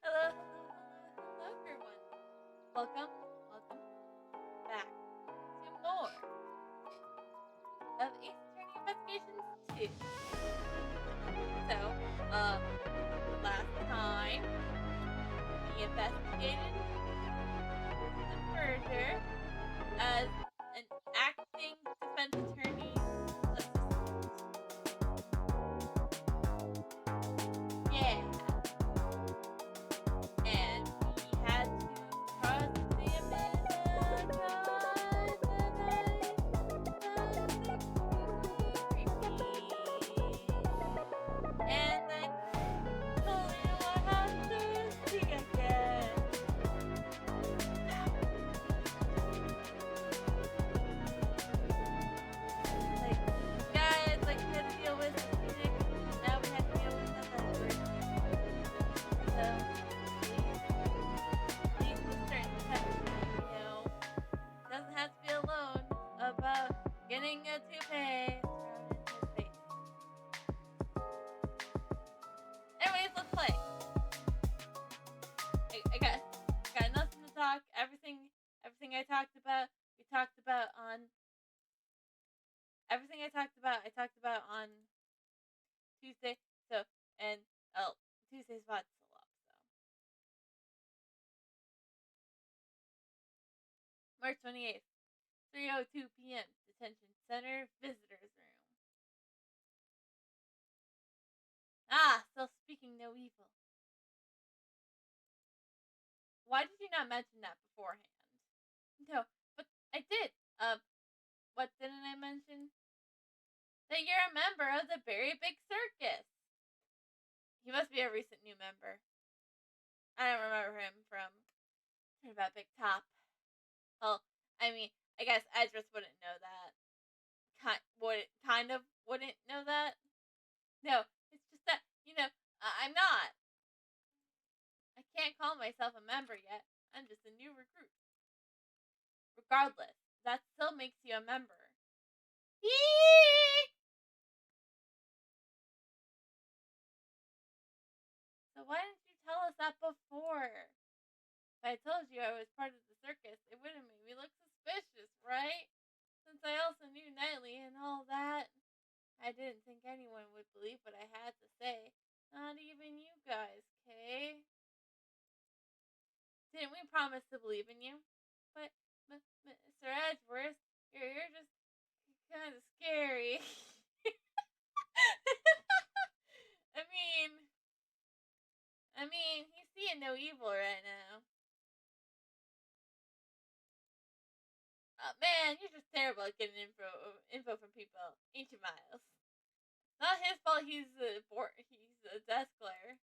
Hello, hello, everyone. Welcome back to more of Ace Attorney Investigations 2. So, last time we investigated the murder as an acting defense attorney's assistant. Yeah. And we had to cross-examine and I totally know what happened to again. Like, guys, like we had to deal with Phoenix, now we have to deal with another. So, please will start to doesn't have to be alone about getting a toupee thrown in his face. Anyways, let's play. I got nothing to talk. Everything I talked about, we talked about on everything I talked about on Tuesday. So and Tuesday's VOD's still up. So March 28th, 3:02 p.m. Detention Center Visitors Room. Still speaking no evil. Why did you not mention that beforehand? No, but I did. What didn't I mention? That you're a member of the Very Big Circus. He must be a recent new member. I don't remember him from Turnabout Big Top. Well, I mean, I guess Edris wouldn't know that. Kind of wouldn't know that. No, it's just that, I'm not. I can't call myself a member yet. I'm just a new recruit. Regardless, that still makes you a member. So why didn't you tell us that before? If I told you I was part of the circus, it would have made me look suspicious, right? Since I also knew Knightley and all that. I didn't think anyone would believe what I had to say. Not even you guys, Kay. Didn't we promise to believe in you? But, Mr. Edgeworth, you're just kind of scary. I mean, he's seeing no evil right now. Man, you're just terrible at getting info from people, ain't you, Miles? Not his fault. He's a desk clerk.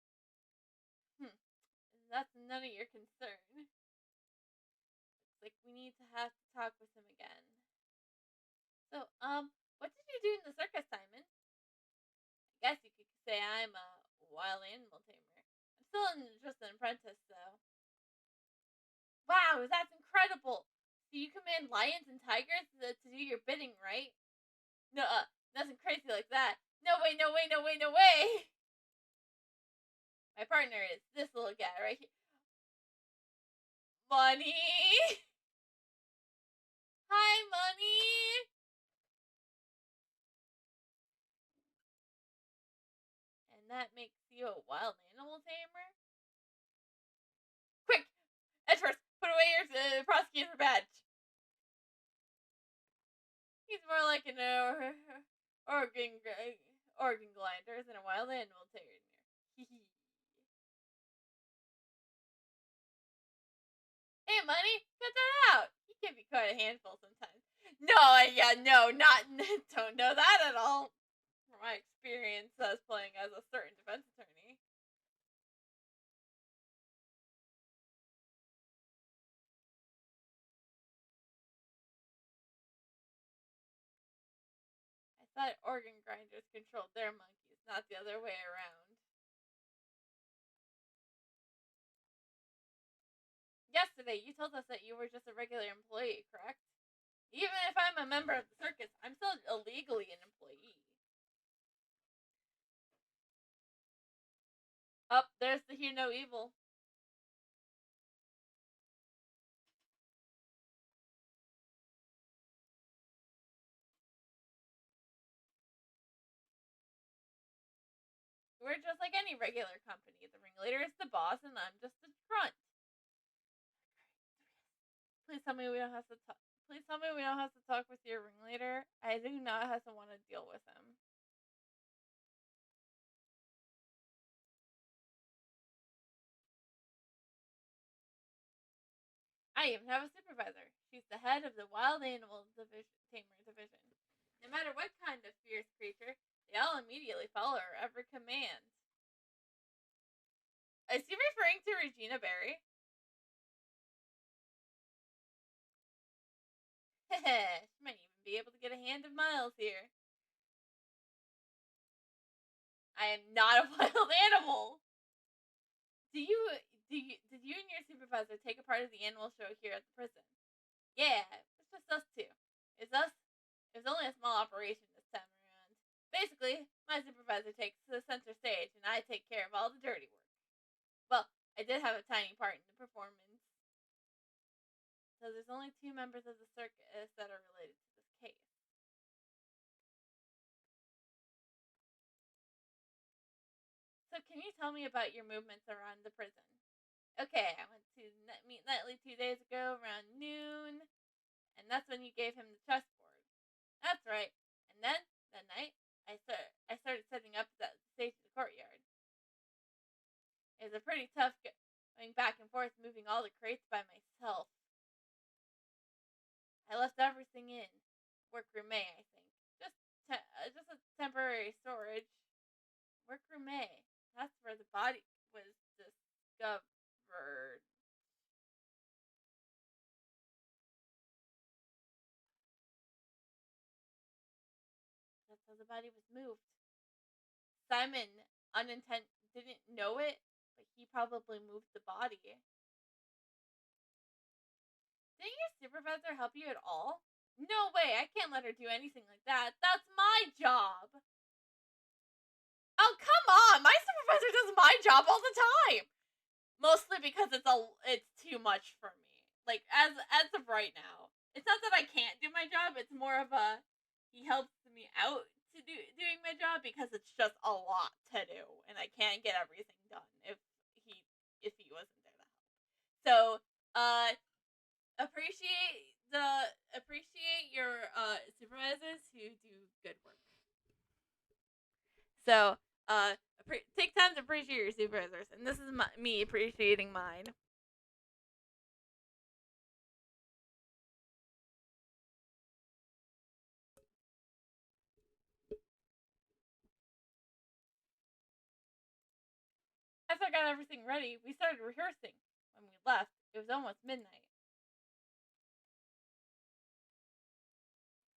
That's none of your concern. Looks like we need to have to talk with him again. So, what did you do in the circus, Simon? I guess you could say I'm a wild animal tamer. I'm still just an apprentice, though. Wow, that's incredible! So you command lions and tigers to do your bidding, right? No, nothing crazy like that. No way, no way, no way, no way! My partner is this little guy right here. Money! Hi, Money! And that makes you a wild animal tamer? Quick! Edgeworth, put away your prosecutor badge! He's more like an Oregon glider than a wild animal terrier. Hey, Money, cut that out! He can be quite a handful sometimes. No, don't know that at all. From my experience as playing as a certain defense attorney. I thought organ grinders controlled their monkeys, not the other way around. Yesterday, you told us that you were just a regular employee, correct? Even if I'm a member of the circus, I'm still illegally an employee. There's the Hear No Evil. we're just like any regular company. The ringleader is the boss, and I'm just the grunt. Please tell me we don't have to talk. Please tell me we don't have to talk with your ringleader. I do not have to want to deal with him. I even have a supervisor. She's the head of the wild animal tamer division. No matter what kind of fierce creature, they all immediately follow her every command. Is he referring to Regina Berry? She might even be able to get a hand of Miles here. I am not a wild animal. Did you and your supervisor take a part of the animal show here at the prison? Yeah, it's just us two. It's us. It was only a small operation this time around. Basically, my supervisor takes the center stage, and I take care of all the dirty work. Well, I did have a tiny part in the performance. So there's only 2 members of the circus that are related to this case. So can you tell me about your movements around the prison? Okay, I went to meet Netley 2 days ago around noon, and that's when you gave him the chessboard. That's right. And then, that night, I started setting up the stage in the courtyard. It was a pretty tough going back and forth moving all the crates by myself. I left everything in. Workroom A, I think. Just a temporary storage. Workroom A. That's where the body was discovered. That's how the body was moved. Simon didn't know it, but he probably moved the body. Didn't your supervisor help you at all? No way, I can't let her do anything like that. That's my job. Oh, come on. My supervisor does my job all the time. Mostly because it's too much for me. Like as of right now. It's not that I can't do my job, it's more of a he helps me out to doing my job because it's just a lot to do and I can't get everything done if he wasn't there to help. So, appreciate your supervisors who do good work. So, take time to appreciate your supervisors, and this is me appreciating mine. After I got everything ready, we started rehearsing. When we left, it was almost midnight.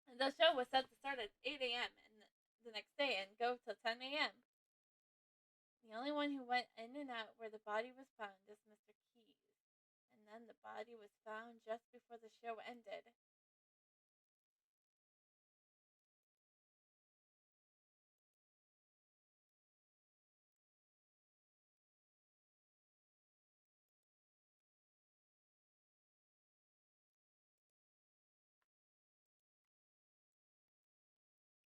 And the show was set to start at 8 a.m. and the next day and go till 10 a.m. The only one who went in and out where the body was found is Mr. Keyes. And then the body was found just before the show ended.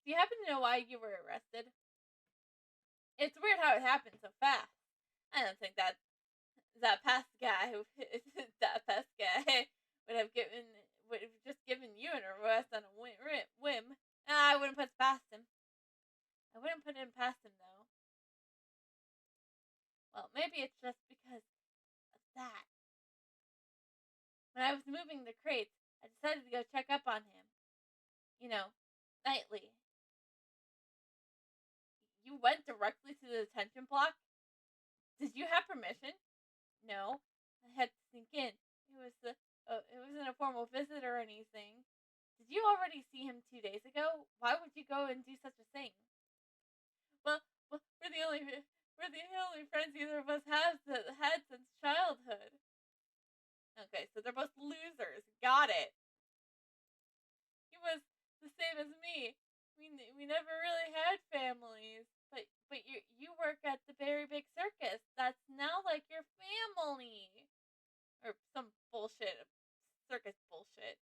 Do you happen to know why you were arrested? It's weird how it happened so fast. I don't think that past guy that past guy would have just given you an arrest on a whim. I wouldn't put it past him. I wouldn't put it past him though. Well, maybe it's just because of that. When I was moving the crates, I decided to go check up on him. You know, nightly. You went directly to the detention block? Did you have permission? No. I had to sneak in. It wasn't a formal visit or anything. Did you already see him 2 days ago? Why would you go and do such a thing? Well, we're the only friends either of us has had since childhood. Okay, so they're both losers. Got it. He was the same as me. We never really had families. But you work at the Very Big Circus. That's now like your family. Or some bullshit. Circus bullshit.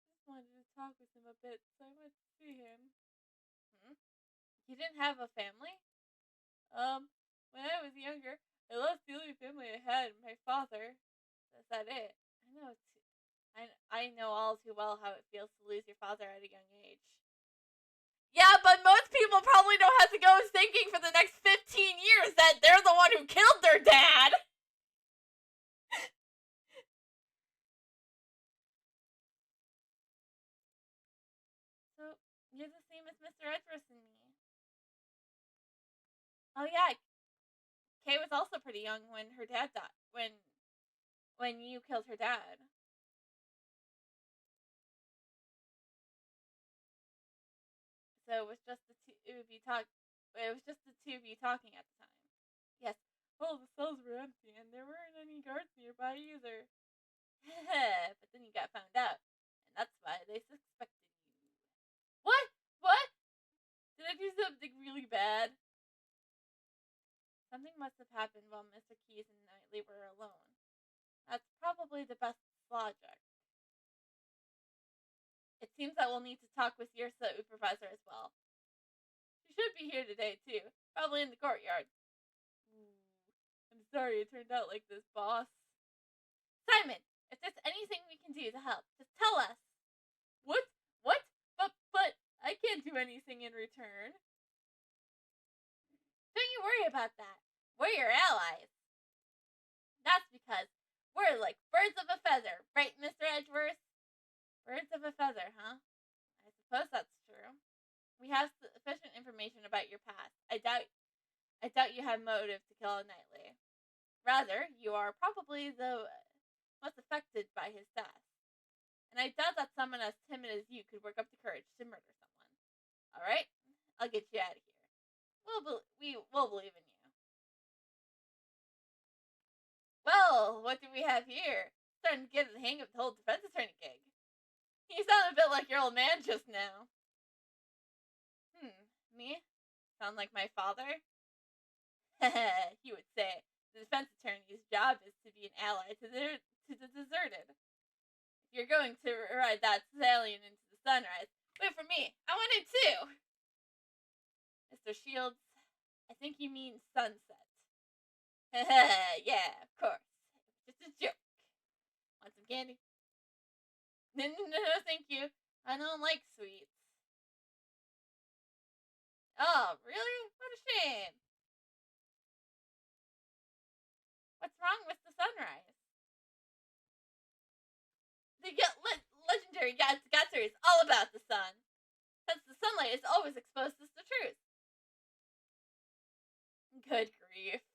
Just wanted to talk with him a bit, so I went to see him. You didn't have a family? When I was younger, I lost the only family I had, my father. Is that it? I know all too well how it feels to lose your father at a young age. Yeah, but most people probably don't have to go thinking for the next 15 years that they're the one who killed their dad. So, you're the same as Mr. Edgeworth and me. Oh yeah, Kay was also pretty young when her dad died. When you killed her dad. So it was just the two of you talk. It was just the two of you talking at the time. Yes. Well, the cells were empty, and there weren't any guards nearby either. But then you got found out, and that's why they suspected you. What? What? Did I do something really bad? Something must have happened while Mr. Keyes and Knightley were alone. That's probably the best logic. It seems that we'll need to talk with your supervisor as well. She should be here today, too. Probably in the courtyard. Ooh, I'm sorry it turned out like this, boss. Simon, if there's anything we can do to help, just tell us. What? What? But I can't do anything in return. Don't you worry about that. We're your allies. That's because we're like birds of a feather, right, Mr. Edgeworth? Birds of a feather, huh? I suppose that's true. We have sufficient information about your past. I doubt you have motive to kill Knightley. Rather, you are probably the most affected by his death. And I doubt that someone as timid as you could work up the courage to murder someone. Alright? I'll get you out of here. We'll believe in you. Well, what do we have here? Starting to get the hang of the whole defense attorney gig. You sound a bit like your old man just now. Me? Sound like my father? He would say, the defense attorney's job is to be an ally to the deserted. If you're going to ride that stallion into the sunrise, wait for me. I want it too. Mr. Shields, I think you mean sunset. Yeah, of course. Just a joke. Want some candy? No, thank you. I don't like sweets. Oh, really? What a shame. What's wrong with the sunrise? The legendary Gatsby is all about the sun. Since the sunlight is always exposed to the truth. Good grief.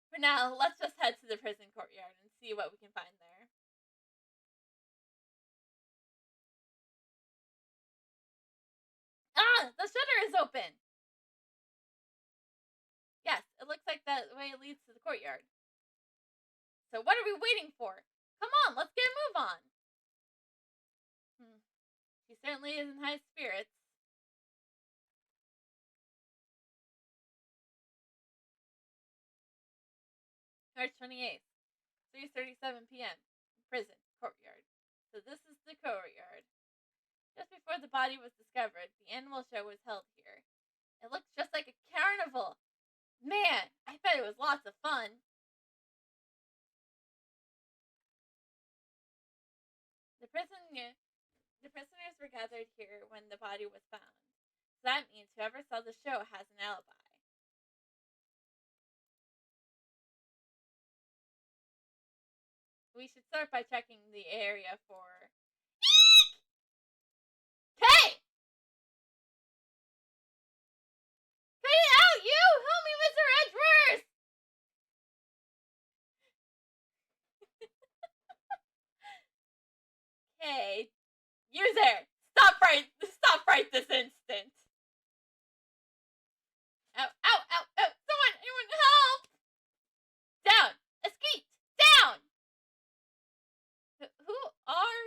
For now, let's just head to the prison courtyard and see what we can find there. Ah! The shutter is open! Yes, it looks like that way leads to the courtyard. So what are we waiting for? Come on, let's get a move on! She certainly is in high spirits. March 28th, 3:37 p.m. Prison, courtyard. So this is the courtyard. Just before the body was discovered, the animal show was held here. It looks just like a carnival. Man, I bet it was lots of fun. The prisoners were gathered here when the body was found. So that means whoever saw the show has an alibi. We should start by checking the area for... Kay! Cut it out, you! Help me, Mr. Edgeworth! Kay, you there! Stop right this instant! Ow, ow, ow, ow! Anyone help! Down! Escape! Down! Who are...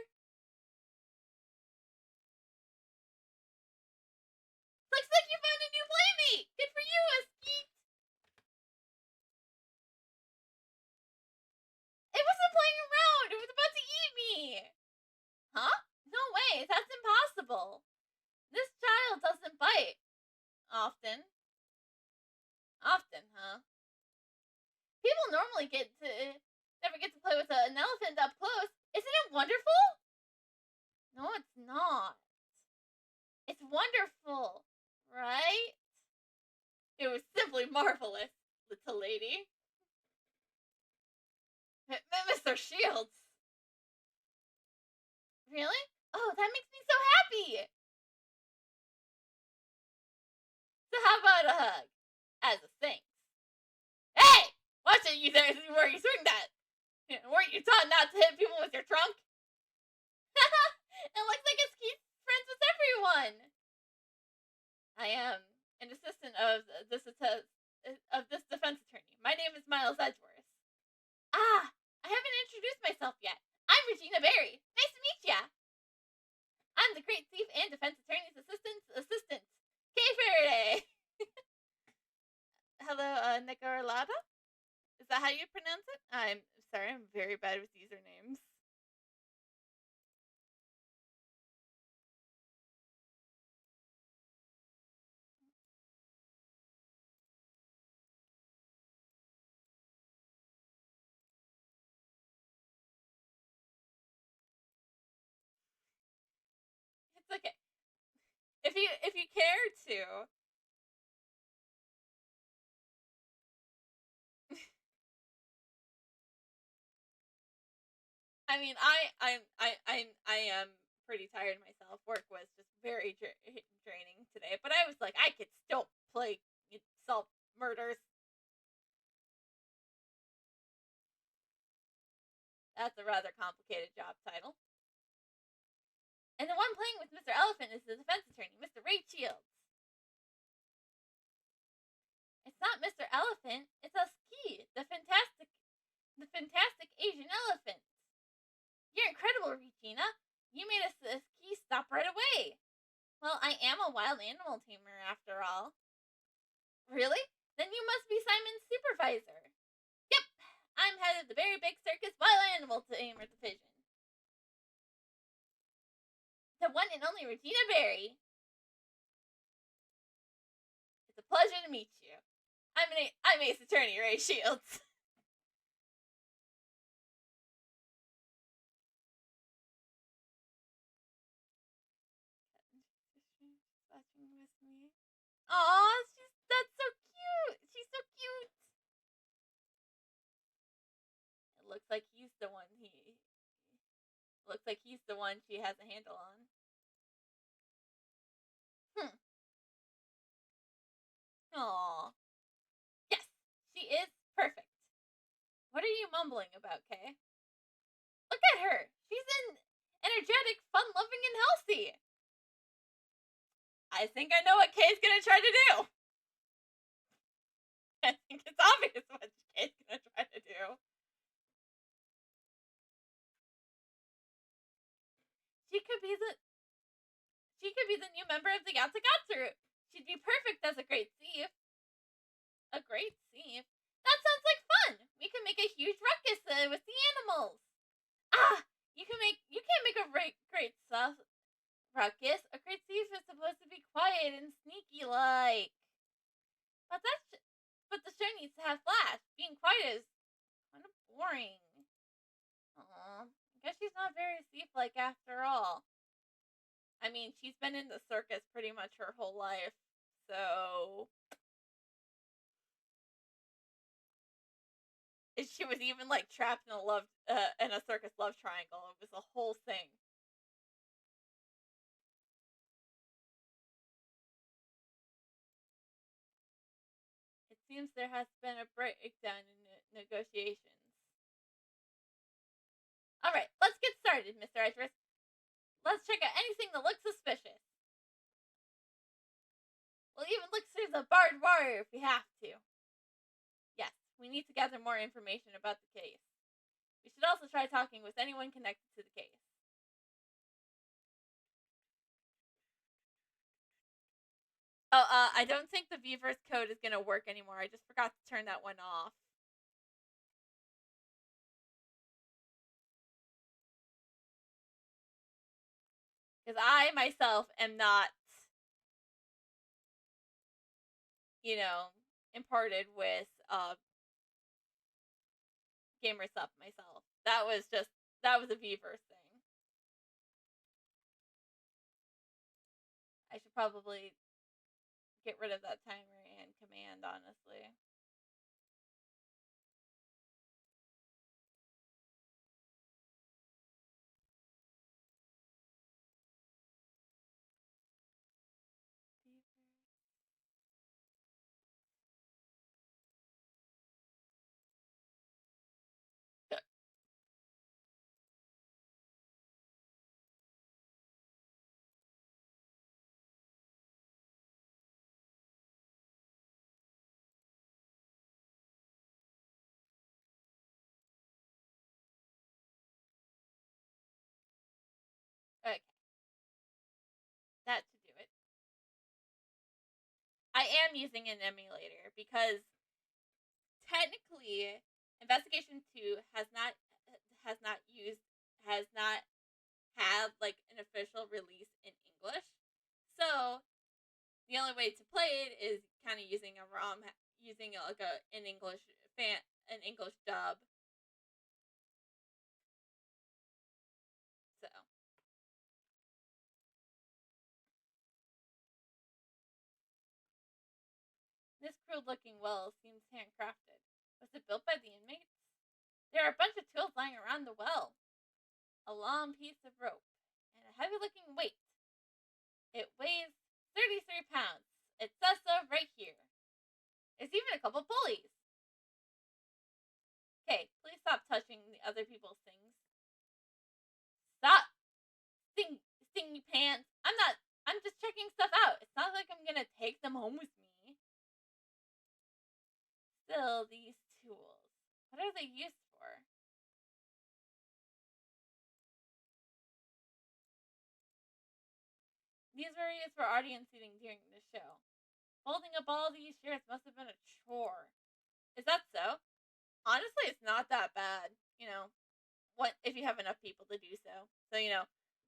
Looks like you found a new playmate! Good for you, Eskeet! It wasn't playing around! It was about to eat me! Huh? No way, that's impossible. This child doesn't bite. Often. normally never get to play with an elephant up close. Isn't it wonderful? No, it's not. It's wonderful, right? It was simply marvelous, little lady. Mr. Shields. Really? Oh, that makes me so happy. So how about a hug? As a thanks. Hey! Watch it, you there where you swing that. Weren't you taught not to hit people with your trunk? It looks like he's friends with everyone. I am an assistant of this defense attorney. My name is Miles Edgeworth. Ah, I haven't introduced myself yet. I'm Regina Berry. Nice to meet ya. I'm the Great Thief and Defense Attorney's assistant. Kay Faraday. Hello, Nicolata? Is that how you pronounce it? I'm sorry, I'm very bad with usernames. It's okay. If you care to. I mean, I am pretty tired myself. Work was just very draining today, but I was like, I could still play solve murders. That's a rather complicated job title. And the one playing with Mr. Elephant is the defense attorney, Mr. Ray Shields. It's not Mr. Elephant, it's Ski, the fantastic Asian elephant. You're incredible, Regina. You made a ski stop right away. Well, I am a wild animal tamer after all. Really? Then you must be Simon's supervisor. Yep, I'm head of the Very Big Circus Wild Animal Tamer Division. The one and only Regina Berry. It's a pleasure to meet you. I'm Ace Attorney Ray Shields. With me. Aw, that's so cute. She's so cute. It looks like he's the one she has a handle on. Aw. Yes, she is perfect. What are you mumbling about, Kay? Look at her. She's energetic, fun-loving, and healthy. I think I know what Kay's gonna try to do. I think it's obvious what Kay's gonna try to do. She could be the new member of the Yatsugatsu. She'd be perfect as a great thief. A great thief? That sounds like fun. We can make a huge ruckus with the animals. Ah, you can't make a great ruckus. A great thief is supposed to be quiet and sneaky like. But the show needs to have flash. Being quiet is kind of boring. Aw, I guess she's not very thief-like after all. I mean, she's been in the circus pretty much her whole life, so. She was even like trapped in a circus love triangle. It was a whole thing. It seems there has been a breakdown in negotiations. Alright, let's get started, Mr. Edgeworth. Let's check out anything that looks suspicious. We'll even look through the barbed wire if we have to. Yes, we need to gather more information about the case. We should also try talking with anyone connected to the case. Oh, I don't think the Vverse code is gonna work anymore. I just forgot to turn that one off. Because I myself am not, imparted with gamer sub myself. That was a Vverse thing. I should probably get rid of that timer and command, honestly. Okay. That should do it. I am using an emulator because technically Investigation 2 has not had like an official release in English. So the only way to play it is kind of using a ROM, using like an English dub. So this crude-looking well seems handcrafted. Was it built by the inmates? There are a bunch of tools lying around the well. A long piece of rope and a heavy-looking weight. It weighs 33 pounds. It says so right here. There's even a couple pulleys. Okay, please stop touching the other people's things. Stop! Stingy pants. I'm just checking stuff out. It's not like I'm gonna take them home with me. Still, these tools. What are they used for? These were used for audience seating during the show. Folding up all these shirts must have been a chore. Is that so? Honestly, it's not that bad. You know, what if you have enough people to do so? So,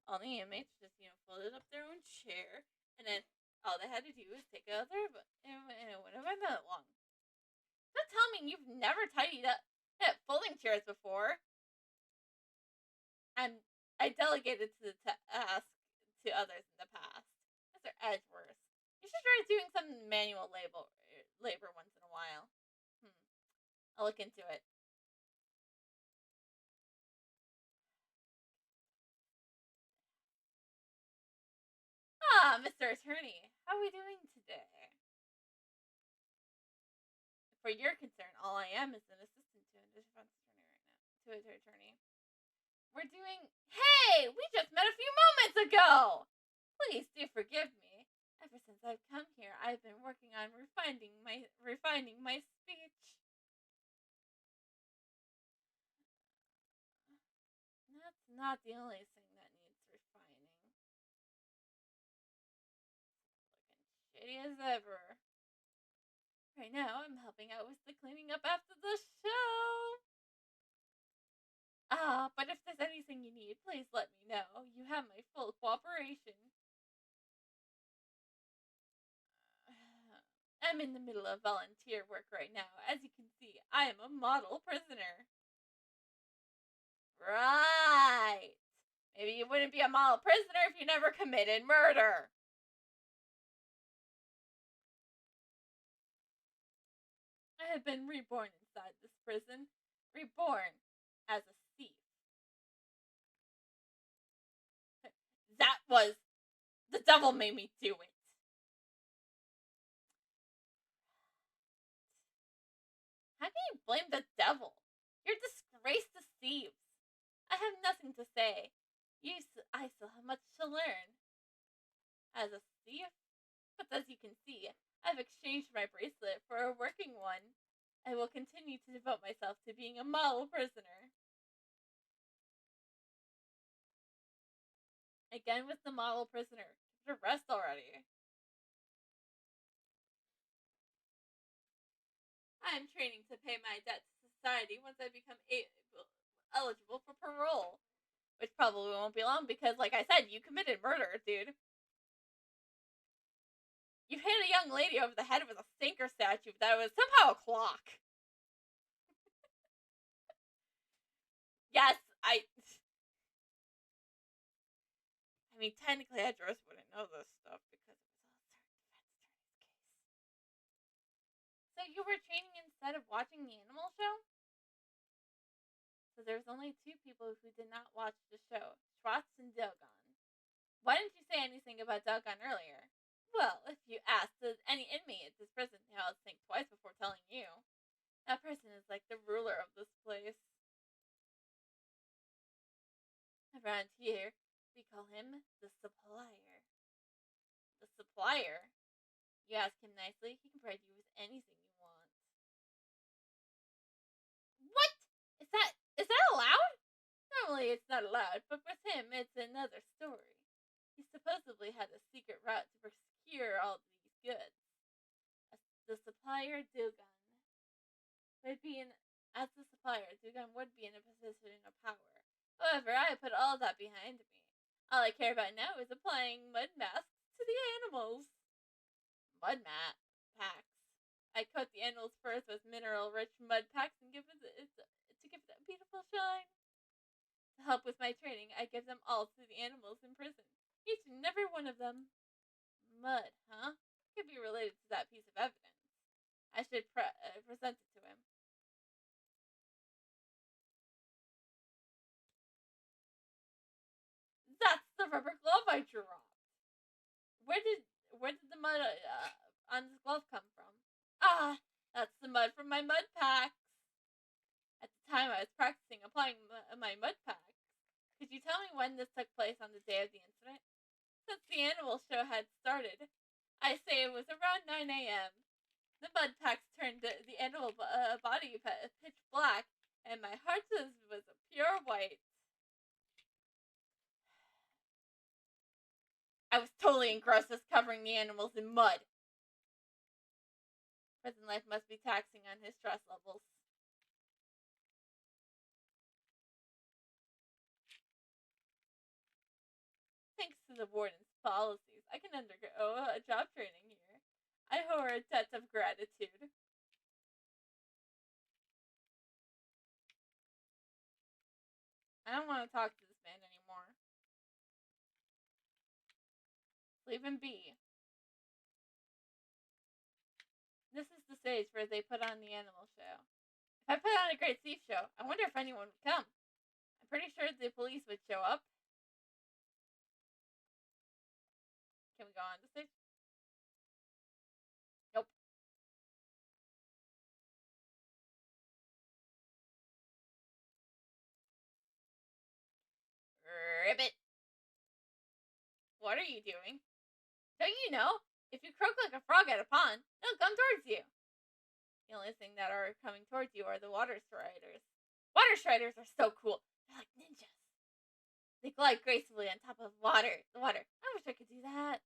all the inmates just, folded up their own chair, and then all they had to do was take out their, and it wouldn't have been that long. Don't tell me you've never tidied up folding chairs before. I delegated to the task to others in the past. Mr. Edgeworth, you should try doing some manual labor once in a while. I'll look into it. Ah, Mr. Attorney, how are we doing today? For your concern, all I am is an assistant to a defense attorney right now. To an attorney. We're doing. Hey, we just met a few moments ago. Please do forgive me. Ever since I've come here, I've been working on refining my speech. That's not the only thing that needs refining. Looking shitty as ever. Right now, I'm helping out with the cleaning up after the show. But if there's anything you need, please let me know. You have my full cooperation. I'm in the middle of volunteer work right now. As you can see, I am a model prisoner. Right. Maybe you wouldn't be a model prisoner if you never committed murder. I have been reborn inside this prison. Reborn as a thief. That was... The devil made me do it. How can you blame the devil? You're a disgrace to thieves. I have nothing to say. I still have much to learn. As a thief? But as you can see, I've exchanged my bracelet for a working one. I will continue to devote myself to being a model prisoner. Again with the model prisoner. Give it a rest already. I am training to pay my debt to society once I become eligible for parole. Which probably won't be long because, like I said, you committed murder, dude. You hit a young lady over the head with a sinker statue that was somehow a clock. Yes, I mean, technically, Edgeworth wouldn't know this stuff because it was all self-defense during his case. So you were training instead of watching the animal show? So there's only two people who did not watch the show, Schwartz and Dogon. Why didn't you say anything about Dogon earlier? Well, if you asked any inmate at this prison, they always think twice before telling you. That person is like the ruler of this place. Around here, we call him the supplier. The supplier? You ask him nicely, he can provide you with anything you want. What? Is that allowed? Normally it's not allowed, but with him it's another story. He supposedly had a secret route to procure all these goods. The supplier Dugan would be in as the supplier, Dugan would be in a position of power. However, I put all that behind me. All I care about now is applying mud masks to the animals. Mud packs. I coat the animals' furs with mineral-rich mud packs and give it a beautiful shine. To help with my training, I give them all to the animals in prison. Each and every one of them. Mud, huh? Could be related to that piece of evidence. I should present it to him. That's the rubber glove I dropped. Where did the mud on this glove come from? Ah, that's the mud from my mud packs. At the time I was practicing applying my mud packs. Could you tell me when this took place on the day of the incident? Since the animal show had started, I say it was around 9 a.m. The mud packs turned the animal body pitch black, and my heart was a pure white. I was totally engrossed with covering the animals in mud. Prison life must be taxing on his stress levels. Thanks to the warden's policies, I can undergo a job training here. I owe her a debt of gratitude. I don't want to talk to this man anymore. Leave him be. This is the stage where they put on the animal show. If I put on a great thief show, I wonder if anyone would come. I'm pretty sure the police would show up. Can we go on the stage? Nope. Ribbit. What are you doing? Don't you know? If you croak like a frog at a pond, they'll come towards you. The only thing that are coming towards you are the water striders. Water striders are so cool. They're like ninjas. They glide gracefully on top of the water. I wish I could do that.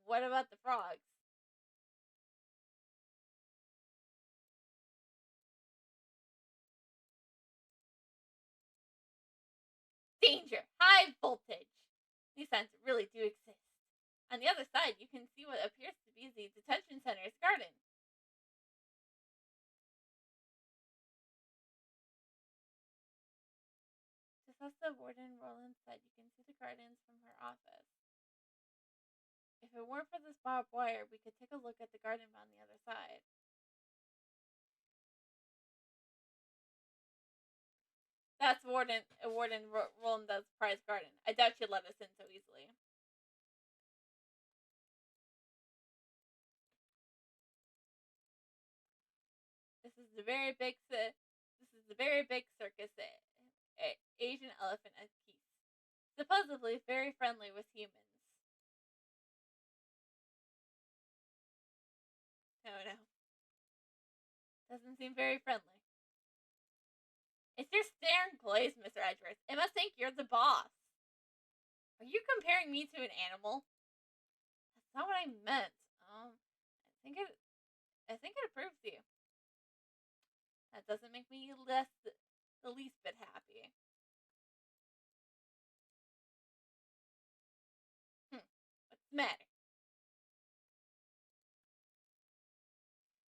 What about the frogs? Danger! High voltage! These signs really do exist. On the other side, you can see what appears to be the detention center's garden. Just as the warden Roland said, you can see the gardens from her office. If it weren't for this barbed wire, we could take a look at the garden on the other side. That's Warden Rolanda's prize garden. I doubt she'd let us in so easily. This is the very big circus, Asian elephant at peace. Supposedly very friendly with humans. Oh no. Doesn't seem very friendly. It's your stern glaze, Mr. Edgeworth. It must think you're the boss. Are you comparing me to an animal? That's not what I meant. I think it approves you. That doesn't make me the least bit happy. What's the matter?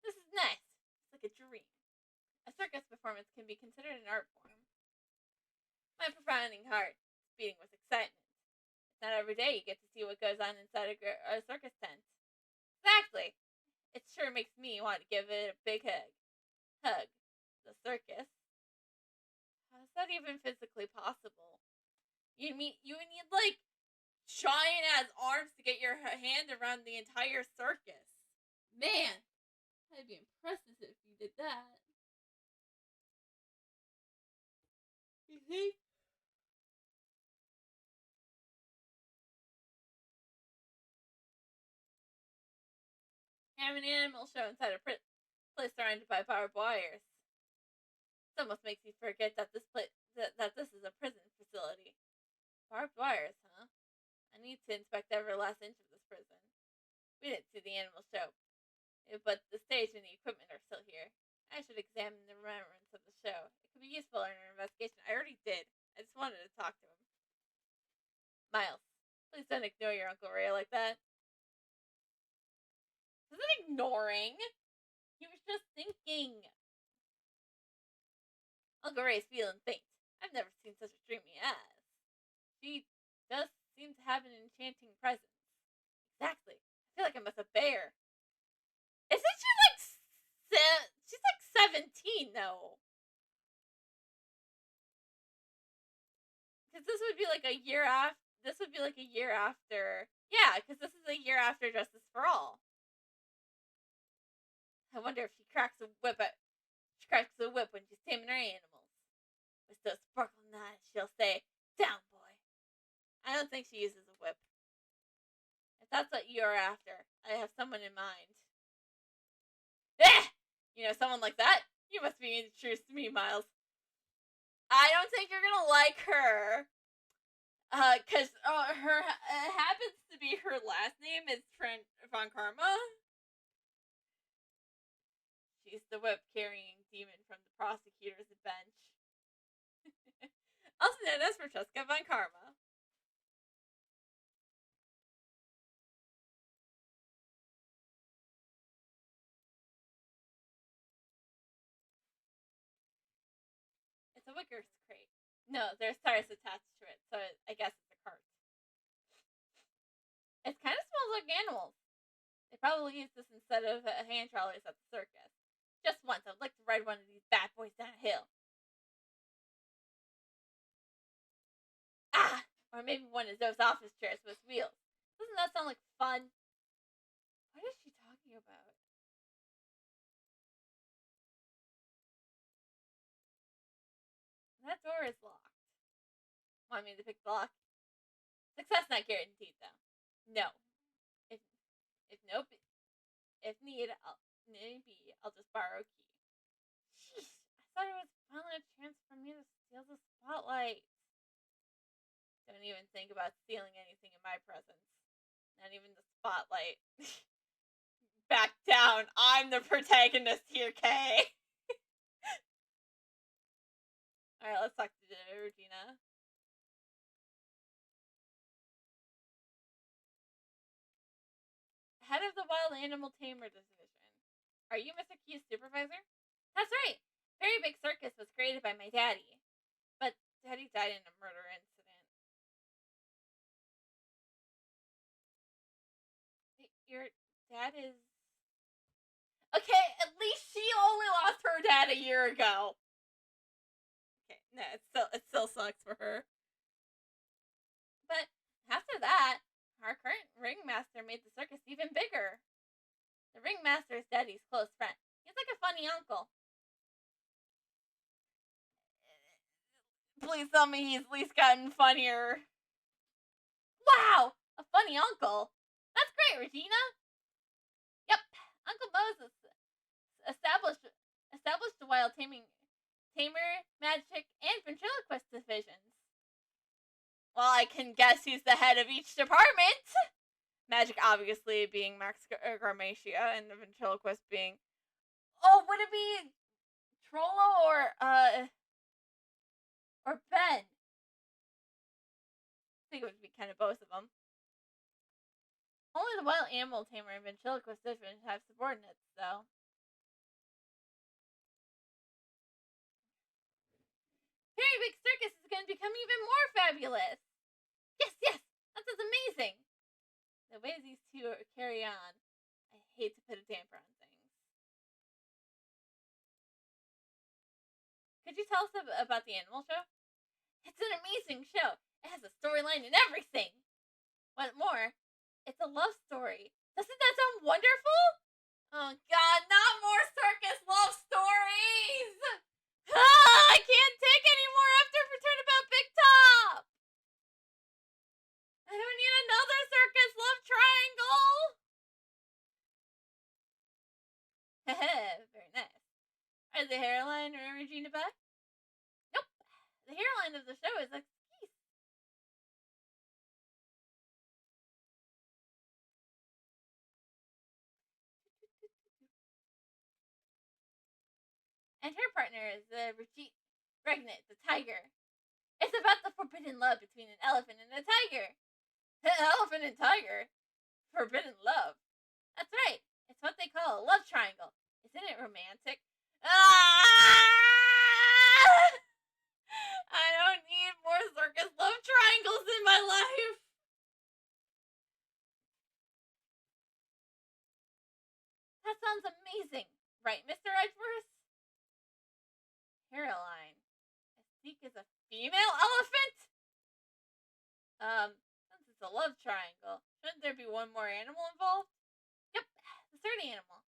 This is nice. It's like a dream. A circus before performance can be considered an art form. My profounding heart is beating with excitement. It's not every day you get to see what goes on inside a circus tent. Exactly. It sure makes me want to give it a big hug. Hug. The circus. How is that even physically possible? You would need like giant ass arms to get your hand around the entire circus. Man, that'd be impressive if you did that. You think? Have an animal show inside a place surrounded by barbed wires. It almost makes me forget that that this is a prison facility. Barbed wires, huh? I need to inspect every last inch of this prison. We didn't see the animal show, but the stage and the equipment are still here. I should examine the remembrance of the show. It could be useful in our investigation. I already did. I just wanted to talk to him. Miles, please don't ignore your Uncle Ray like that. This isn't ignoring. He was just thinking. Uncle Ray's feeling faint. I've never seen such a dreamy ass. She does seem to have an enchanting presence. Exactly. I feel like I'm with a bear. Isn't she like she's like 17 though? Because this would be like a year after. This would be like a year after. Yeah, because this is a year after Justice for All. I wonder if she cracks a whip when she's taming her animals. With those sparkling eyes, she'll say, "Down, boy." I don't think she uses a whip. If that's what you're after, I have someone in mind. Eh! You know, someone like that? You must be introduced to me, Miles. I don't think you're gonna like her. Cause her happens to be her last name is Trent Von Karma. She's the whip-carrying demon from the prosecutor's bench. Also known as Francesca Von Karma. It's a wicker crate. No, there's tires attached to it, so I guess it's a cart. It kind of smells like animals. They probably use this instead of hand trolleys at the circus. Just once, I would like to ride one of these bad boys down a hill. Ah! Or maybe one of those office chairs with wheels. Doesn't that sound like fun? What is she talking about? That door is locked. Want me to pick the lock? Success not guaranteed, though. No. If nope, if maybe I'll just borrow a key. Jeez, I thought it was finally a chance for me to steal the spotlight. Don't even think about stealing anything in my presence. Not even the spotlight. Back down. I'm the protagonist here, Kay. Alright, let's talk to Regina. Head of the Wild Animal Tamer Division. Are you Mr. Key's supervisor? That's right. Very Big Circus was created by my daddy. But Daddy died in a murder incident. Your dad is... Okay, at least she only lost her dad a year ago. Okay, no, it still sucks for her. But after that, our current ringmaster made the circus even bigger. The ringmaster is Daddy's close friend. He's like a funny uncle. Please tell me he's at least gotten funnier. Wow! A funny uncle? That's great, Regina! Yep, Uncle Moses established the Wild Tamer, Magic, and Ventriloquist divisions. Well, I can guess who's the head of each department! Magic obviously being Max Garmacia, and the Ventriloquist being... Oh, would it be Trollo or Ben? I think it would be kind of both of them. Only the Wild Animal Tamer and Ventriloquist divisions have subordinates, though. become even more fabulous. Yes, yes, that sounds amazing. The way these two carry on, I hate to put a damper on things. Could you tell us about the animal show? It's an amazing show. It has a storyline and everything. What more? It's a love story. Doesn't that sound wonderful? Oh god, not more circus love stories! Ah, I can't take any more after Return About Big Top! I don't need another circus love triangle! Very nice. Are the hairline or Regina back? Nope. The hairline of the show is like geese. And her partner is Regnet, the tiger. It's about the forbidden love between an elephant and a tiger. Elephant and tiger? Forbidden love? That's right. It's what they call a love triangle. Isn't it romantic? Ah! I don't need more circus love triangles in my life. That sounds amazing. Right, Mr. Edgeworth? Caroline. Asik is a female elephant? Since it's a love triangle, shouldn't there be one more animal involved? Yep, the third animal.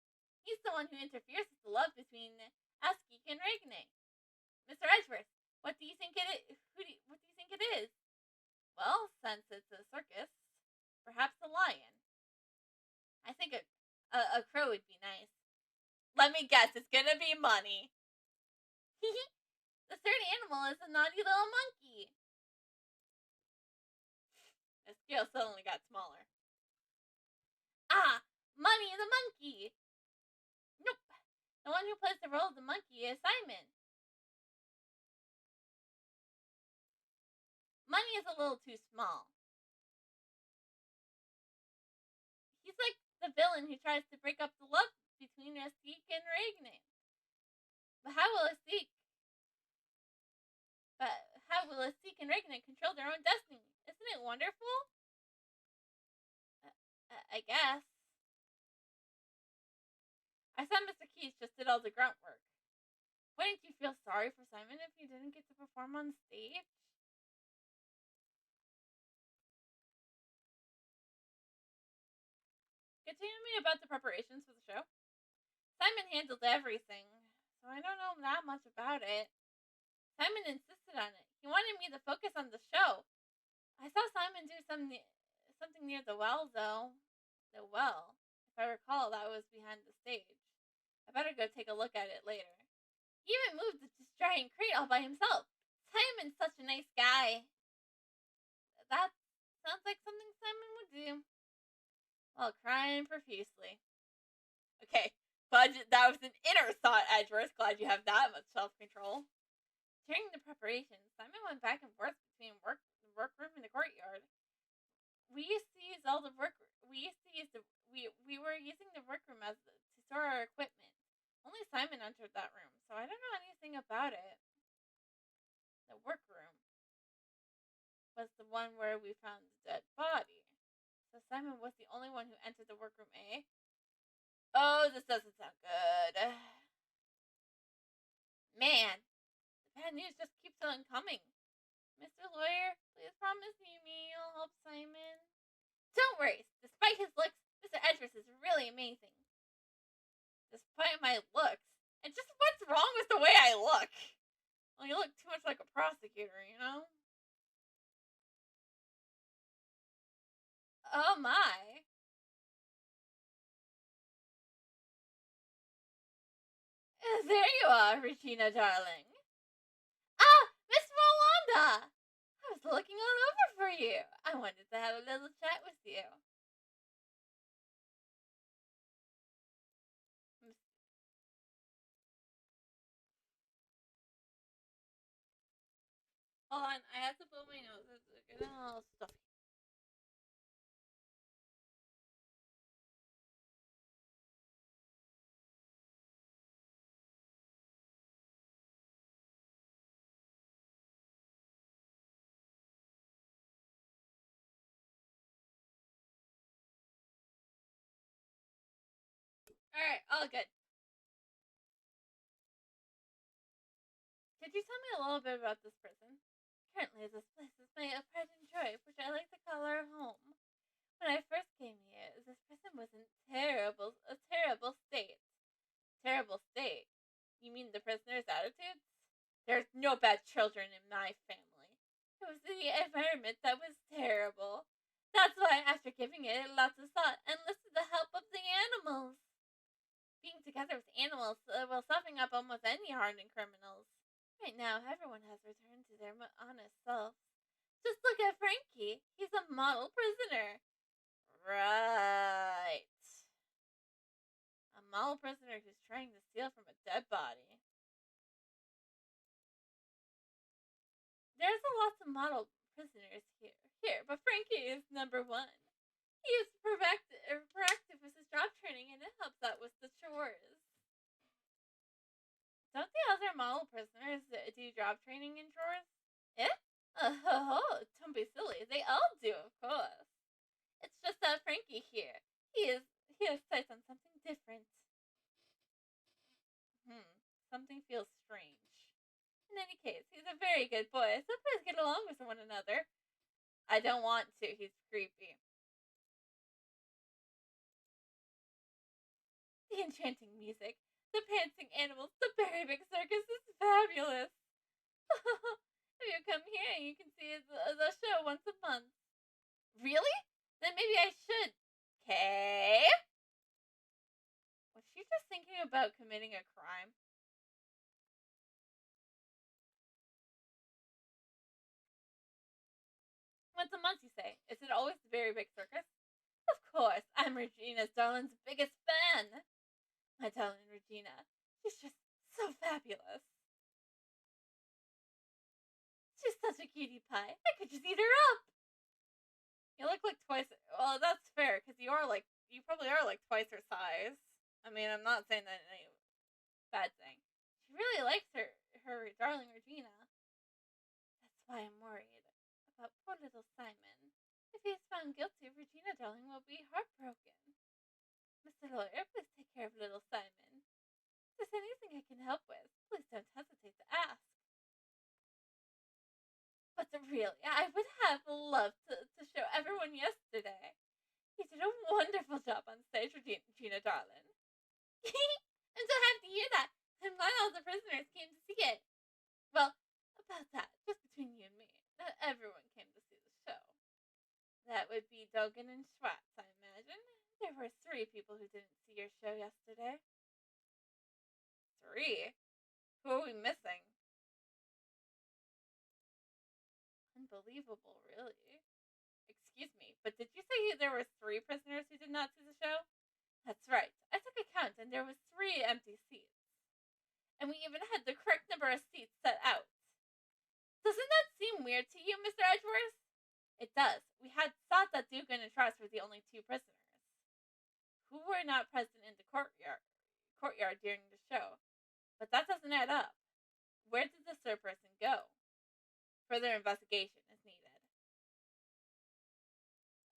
He's the one who interferes with the love between Asik and Regne. Mr. Edgeworth, what do you think it is? What do you think it is? Well, since it's a circus, perhaps a lion. I think a crow would be nice. Let me guess, it's gonna be money. The third animal is a naughty little monkey. The scale suddenly got smaller. Ah, Money the monkey. Nope. The one who plays the role of the monkey is Simon. Money is a little too small. He's like the villain who tries to break up the love between Asik and Regne. But how will Asik and Regne control their own destiny? Isn't it wonderful? I guess. I thought Mr. Keys just did all the grunt work. Wouldn't you feel sorry for Simon if he didn't get to perform on stage? Continue me about the preparations for the show. Simon handled everything, so I don't know that much about it. Simon insisted on it. He wanted me to focus on the show. I saw Simon do something near the well, though. The well. If I recall, that was behind the stage. I better go take a look at it later. He even moved the giant crate all by himself. Simon's such a nice guy. That sounds like something Simon would do. While crying profusely. Okay, glad that was an inner thought, Edgeworth. Glad you have that much self-control. During the preparations, Simon went back and forth between the workroom and the courtyard. We used to use all the work. We were using the workroom to store our equipment. Only Simon entered that room, so I don't know anything about it. The workroom was the one where we found the dead body. So Simon was the only one who entered the workroom, eh? Oh, this doesn't sound good. Man, the bad news just keeps on coming. Mr. Lawyer, please promise me you'll help Simon. Don't worry. Despite his looks, Mr. Edgeworth is really amazing. Despite my looks, and just what's wrong with the way I look? Well, you look too much like a prosecutor, you know? Oh my. There you are, Regina, darling. Ah, Miss Rolanda! I was looking all over for you. I wanted to have a little chat with you. Hold on, I have to blow my nose. It's getting a little stuffy. Alright, all good. Could you tell me a little bit about this prison? Currently, this place is my pride and joy, which I like to call our home. When I first came here, this prison was in a terrible state. Terrible state? You mean the prisoners' attitudes? There's no bad children in my family. It was the environment that was terrible. That's why, after giving it lots of thought, I enlisted the help of the animals. Being together with animals will soften up almost any hardened criminals. Right now, everyone has returned to their honest selves. Just look at Frankie. He's a model prisoner. Right. A model prisoner who's trying to steal from a dead body. There's a lot of model prisoners here, but Frankie is number one. He is proactive with his job training, and it helps out with the chores. Don't the other model prisoners do job training and chores? Eh? Don't be silly. They all do, of course. It's just that Frankie here, he has sights on something different. Something feels strange. In any case, he's a very good boy, so please get along with one another. I don't want to. He's creepy. The enchanting music, the prancing animals, the very big circus is fabulous. If you come here, you can see the show once a month. Really? Then maybe I should. Okay. Was she just thinking about committing a crime? Once a month, you say? Is it always the very big circus? Of course, I'm Regina Darlin's biggest fan. My darling Regina. She's just so fabulous. She's such a cutie pie. I could just eat her up. You look like twice. Well, that's fair because you probably are like twice her size. I mean, I'm not saying that any bad thing. She really likes her darling Regina. That's why I'm worried about poor little Simon. If he is found guilty, Regina Darling will be heartbroken. Mr. Lawyer, please take care of little Simon. If there's anything I can help with, please don't hesitate to ask. But really, I would have loved to show everyone yesterday. You did a wonderful job on stage, Regina Darling. I'm so happy to hear that. I'm glad all the prisoners came to see it. Well, about that, just between you and me, not everyone came to see the show. That would be Dogen and Schwartz, I imagine. There were 3 people who didn't see your show yesterday. 3? Who are we missing? Unbelievable, really. Excuse me, but did you say there were 3 prisoners who did not see the show? That's right. I took a count and there was 3 empty seats. And we even had the correct number of seats set out. Doesn't that seem weird to you, Mr. Edgeworth? It does. We had thought that Dugan and Truss were the only 2 prisoners who were not present in the courtyard during the show. But that doesn't add up. Where did the 3rd person go? Further investigation is needed.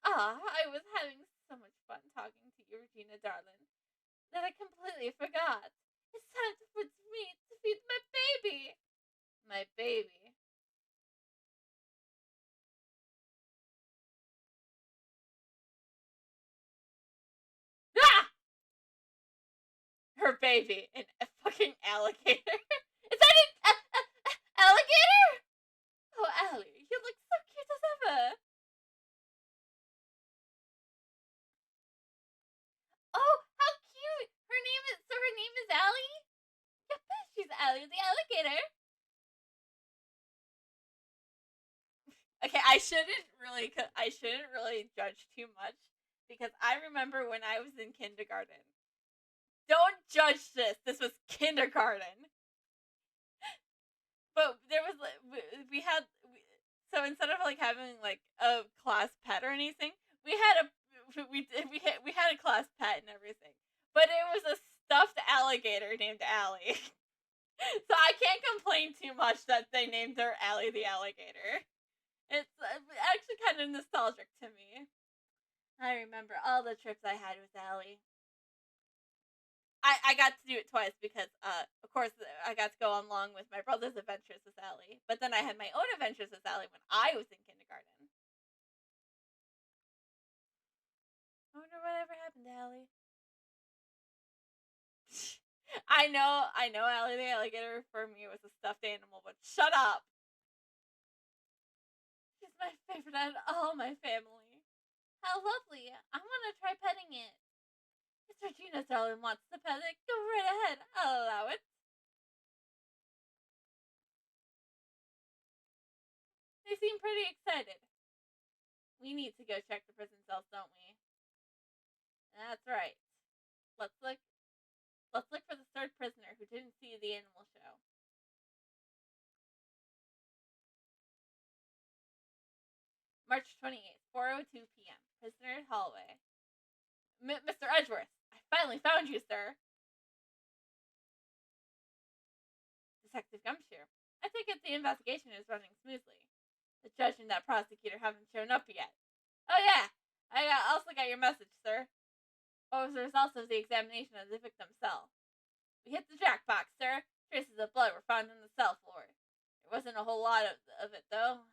I was having so much fun talking to you, Regina Darling, that I completely forgot. It's time to put meat to feed my baby. My baby. Ah! Her baby. And a fucking alligator. Is that an alligator? Oh, Allie, you look so cute as ever. Oh, how cute! Her name is Allie? Yep, she's Allie the alligator. Okay, I shouldn't really judge too much because I remember when I was in kindergarten. Don't judge this. This was kindergarten. But there was so instead of like having like a class pet or anything, we had a class pet and everything. But it was a stuffed alligator named Allie. So I can't complain too much that they named her Allie the alligator. It's actually kind of nostalgic to me. I remember all the trips I had with Allie. I got to do it twice because, of course, I got to go along with my brother's adventures with Allie. But then I had my own adventures with Allie when I was in kindergarten. I wonder whatever happened to Allie. I know, Allie the alligator for me was a stuffed animal, but shut up. She's my favorite out of all my family. How lovely. I want to try petting it. If Regina's darling wants to pet it, go right ahead. I'll allow it. They seem pretty excited. We need to go check the prison cells, don't we? That's right. Let's look. Let's look for the third prisoner who didn't see the animal show. March 28th, 4:02 p.m. Prisoner hallway. Mr. Edgeworth, I finally found you, sir. Detective Gumshoe. I think the investigation is running smoothly. The judge and that prosecutor haven't shown up yet. Oh yeah, I also got your message, sir. What was the results of the examination of the victim's cell? We hit the jackpot, sir. Traces of blood were found on the cell floor. There wasn't a whole lot of it, though.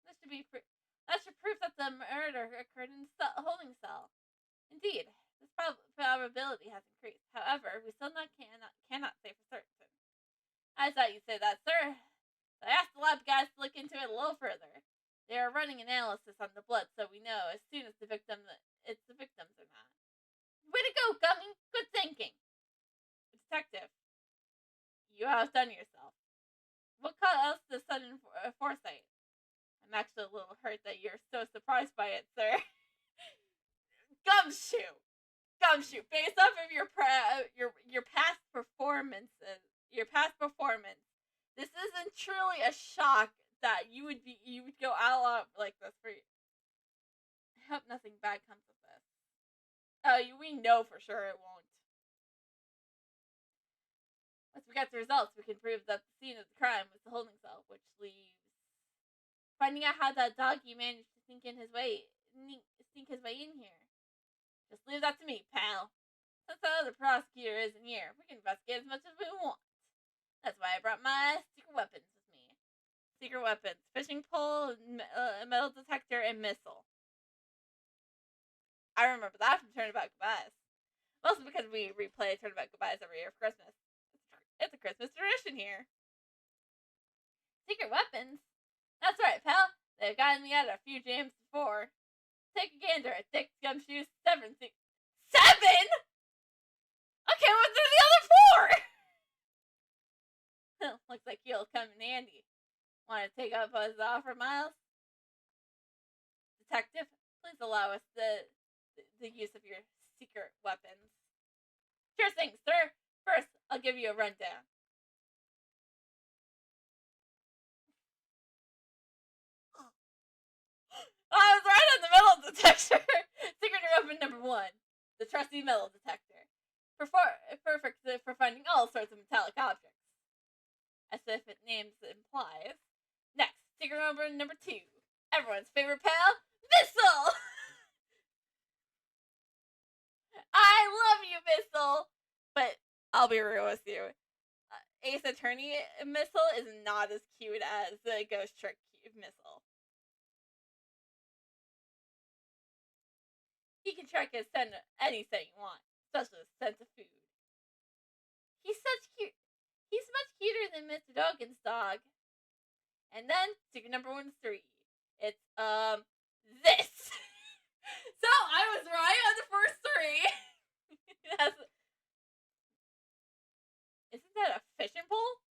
That should prove that the murder occurred in the holding cell. Indeed, this probability has increased. However, we still cannot say for certain. I thought you'd say that, sir. So I asked the lab guys to look into it a little further. They are running analysis on the blood, so we know as soon as it's the victims or not. Way to go, Gummy! Good thinking. Detective, you outdone yourself. What caused the sudden foresight? I'm actually a little hurt that you're so surprised by it, sir. Gumshoe, based off of your past performances, this isn't truly a shock that you would go out like this for you. I hope nothing bad comes of this. We know for sure it won't. Once we get the results, we can prove that the scene of the crime was the holding cell, which leaves finding out how that doggy managed to sneak his way in here. Just leave that to me, pal. Since the other prosecutor isn't here, we can investigate as much as we want. That's why I brought my secret weapons with me. Secret weapons: fishing pole, metal detector, and missile. I remember that from Turnabout Goodbyes. Mostly because we replay Turnabout Goodbyes every year for Christmas. It's a Christmas tradition here. Secret weapons? That's right, pal. They've gotten me out of a few jams before. Take a gander at Dick Gumshoe's 7? Okay, what are the other 4? Looks like you'll come in handy. Want to take up his offer, Miles? Detective, please allow us the use of your secret weapons. Sure thing, sir. First, I'll give you a rundown. I was right on the metal detector. Secret weapon number 1, the trusty metal detector. Perfect for finding all sorts of metallic objects, as if its name implies. Next, secret weapon number 2, everyone's favorite pal, missile. I love you, missile, but I'll be real with you. Ace Attorney missile is not as cute as the Ghost Trick missile. He can track his scent any scent you want, especially the scent of food. He's much cuter than Mr. Dogan's dog. And then secret number 1 is 3. It's this. So I was right on the first 3. Isn't that a fishing pole?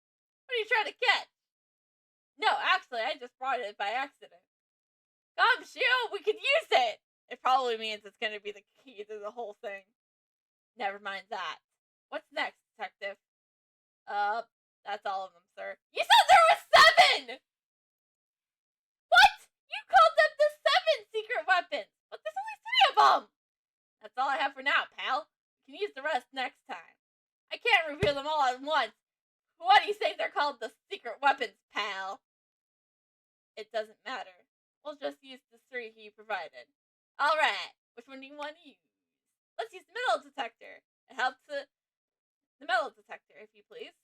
What are you trying to catch? No, actually, I just brought it by accident. Gumshoe, we could use it. It probably means it's going to be the key to the whole thing. Never mind that. What's next, detective? That's all of them, sir. You said there was 7! What? You called them the 7 secret weapons, but there's only 3 of them! That's all I have for now, pal. You can use the rest next time. I can't reveal them all at once. Why do you say they're called the secret weapons, pal? It doesn't matter. We'll just use the 3 he provided. Alright, which one do you want to use? Let's use the metal detector. It helps The metal detector, if you please.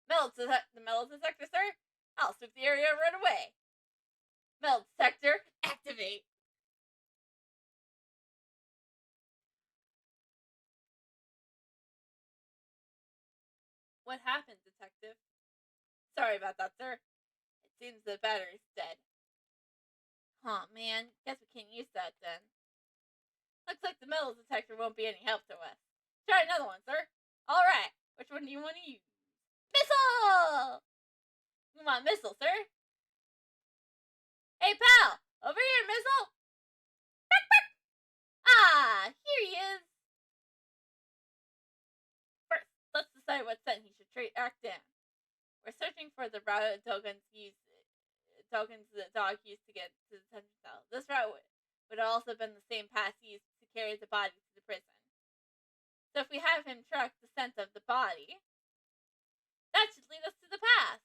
The metal detector, sir? I'll sweep the area right away. Metal detector, activate. What happened, detective? Sorry about that, sir. It seems the battery's dead. Huh, man. Guess we can't use that then. Looks like the metal detector won't be any help to us. Try another one, sir. Alright. Which one do you want to use? Missile! You want missile, sir? Hey, pal! Over here, missile! Ah, here he is! First, let's decide what scent he should track down. We're searching for the route tokens the dog used to get to the detention cell. This route would have also been the same path used to carry the body to the prison. So if we have him track the scent of the body, that should lead us to the path.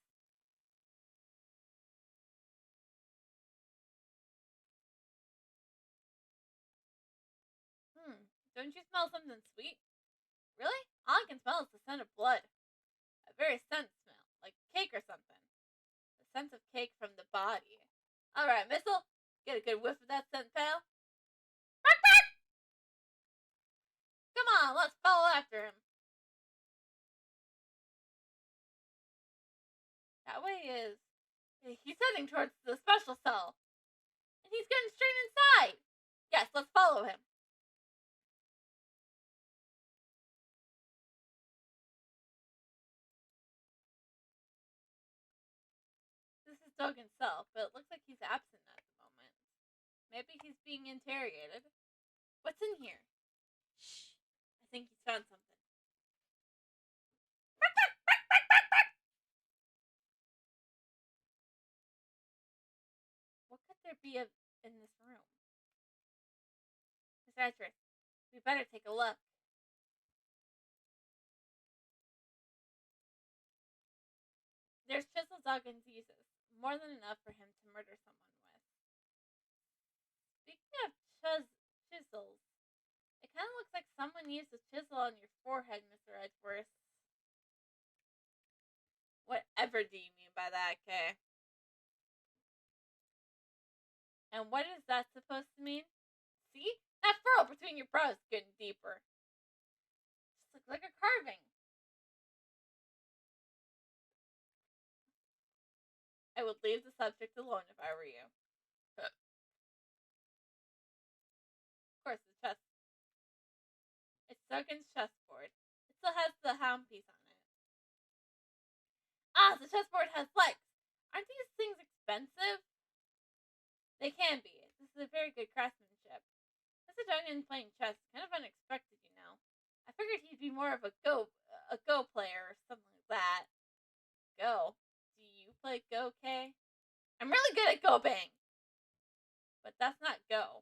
Don't you smell something sweet? Really? All I can smell is the scent of blood. A very scent smell, like cake or something. The scent of cake from the body. Alright, Missile, get a good whiff of that scent, pal. Bark, bark! Come on, let's follow after him. That way is... He's heading towards the special cell. And he's getting straight inside. Yes, let's follow him. This is Dogan's cell, but it looks like he's absent at the moment. Maybe he's being interrogated. What's in here? Shh. I think he's found something. What could there be in this room? Mr. Edgeworth, we better take a look. There's chisels Doggins uses. More than enough for him to murder someone with. Speaking of chisels, it kind of looks like someone used a chisel on your forehead, Mr. Edgeworth. Whatever do you mean by that, Kay? And what is that supposed to mean? See? That furrow between your brows is getting deeper. Just looks like a carving. I would leave the subject alone if I were you. Of course, the chest. It's Dogan's chessboard. It still has the hound piece on it. Ah, the chessboard has legs. Aren't these things expensive? They can be. This is a very good craftsmanship. Mr. Dogan playing chess, kind of unexpected, you know. I figured he'd be more of a Go player or something like that. Go. Do you play Go, Kay? I'm really good at Go Bang. But that's not Go.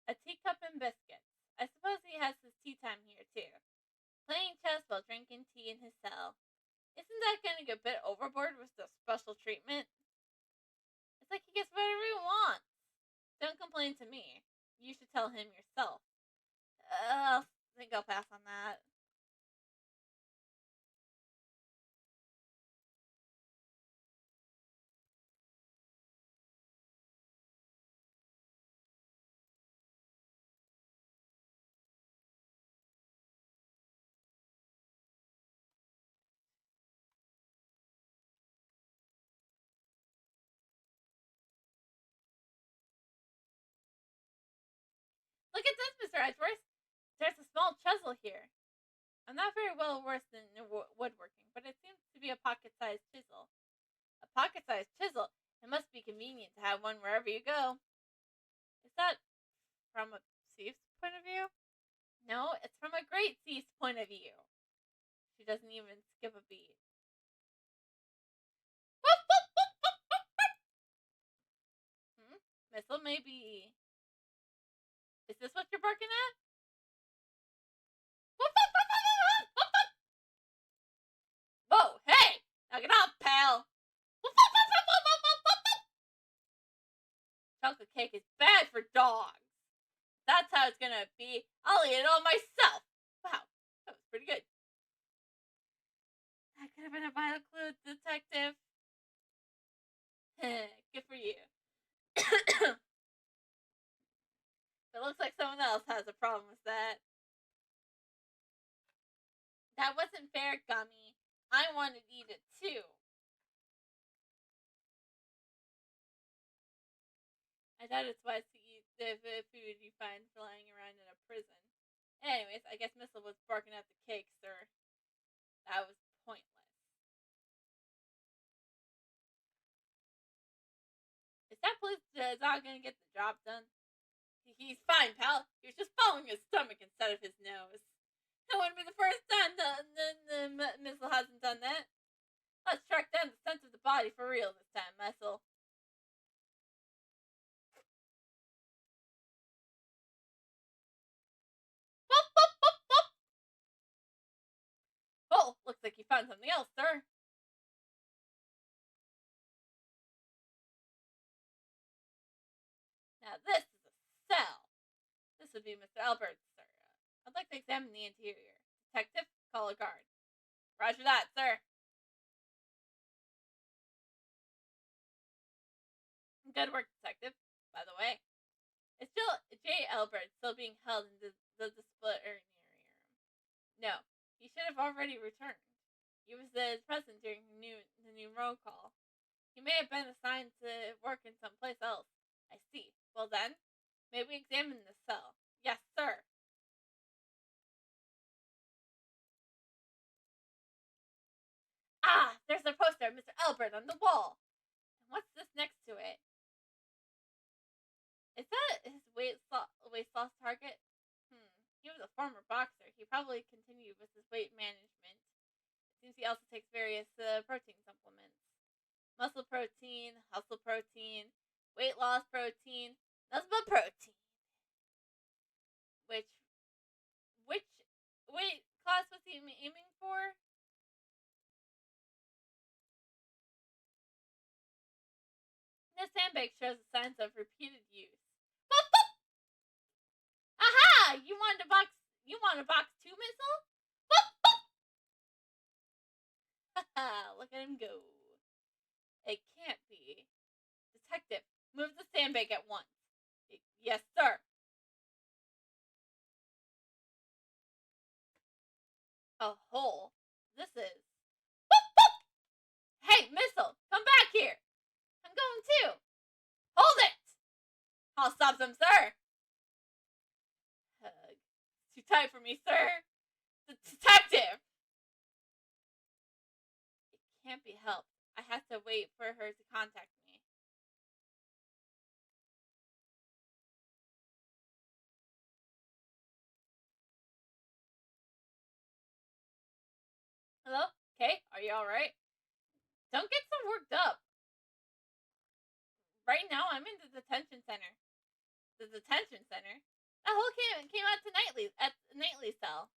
A teacup and biscuits. I suppose he has his tea time here, too. Playing chess while drinking tea in his cell. Isn't that getting a bit overboard with the special treatment? It's like he gets whatever he wants. Don't complain to me. You should tell him yourself. I think I'll pass on that. Look at this, Mr. Edgeworth. There's a small chisel here. I'm not very well versed in woodworking, but it seems to be a pocket-sized chisel. A pocket-sized chisel? It must be convenient to have one wherever you go. Is that from a thief's point of view? No, it's from a great thief's point of view. She doesn't even skip a beat. Missile, maybe... Is this what you're barking at? Whoa, hey! Knock it off, pal! Chocolate cake is bad for dogs. That's how it's gonna be. I'll eat it all myself. Wow, that was pretty good. That could have been a vital clue, detective. Good for you. It looks like someone else has a problem with that. That wasn't fair, Gummy. I wanted to eat it too. I doubt it's wise to eat the food you find flying around in a prison. Anyways, I guess Missile was barking at the cake, sir. That was pointless. Is that police dog gonna get the job done? He's fine, pal. He was just following his stomach instead of his nose. That wouldn't be the first time the Missile hasn't done that. Let's track down the scent of the body for real this time, Missile. Oh, looks like you found something else, sir. Now this is a cell. This would be Mr. Albert, sir. I'd like to examine the interior. Detective, call a guard. Roger that, sir. Good work, detective. By the way, is still J. Albert still being held in the disciplinary room? No, he should have already returned. He was present during the new roll call. He may have been assigned to work in someplace else. I see. Well then, may we examine this cell? Yes, sir. Ah, there's a poster of Mr. Albert on the wall. And what's this next to it? Is that his weight loss target? He was a former boxer. He probably continued with his weight management. It seems he also takes various protein supplements. Muscle protein, hustle protein, weight loss protein, nothing protein. Which weight class was he aiming for? This sandbag shows signs of repeated use. Aha! You want a box? You want a box too, Missile? Look at him go. It can't be. Detective, move the sandbag at once. Yes, sir. A hole. This is. Hey, Missile, come back here. I'm going too. Hold it. I'll stop them, sir. Hug. Too tight for me, sir. The detective. It can't be helped. I have to wait for her to contact me. Hello? Kay, are you alright? Don't get so worked up. Right now, I'm in the detention center. The detention center? That whole came out to at Nightly cell.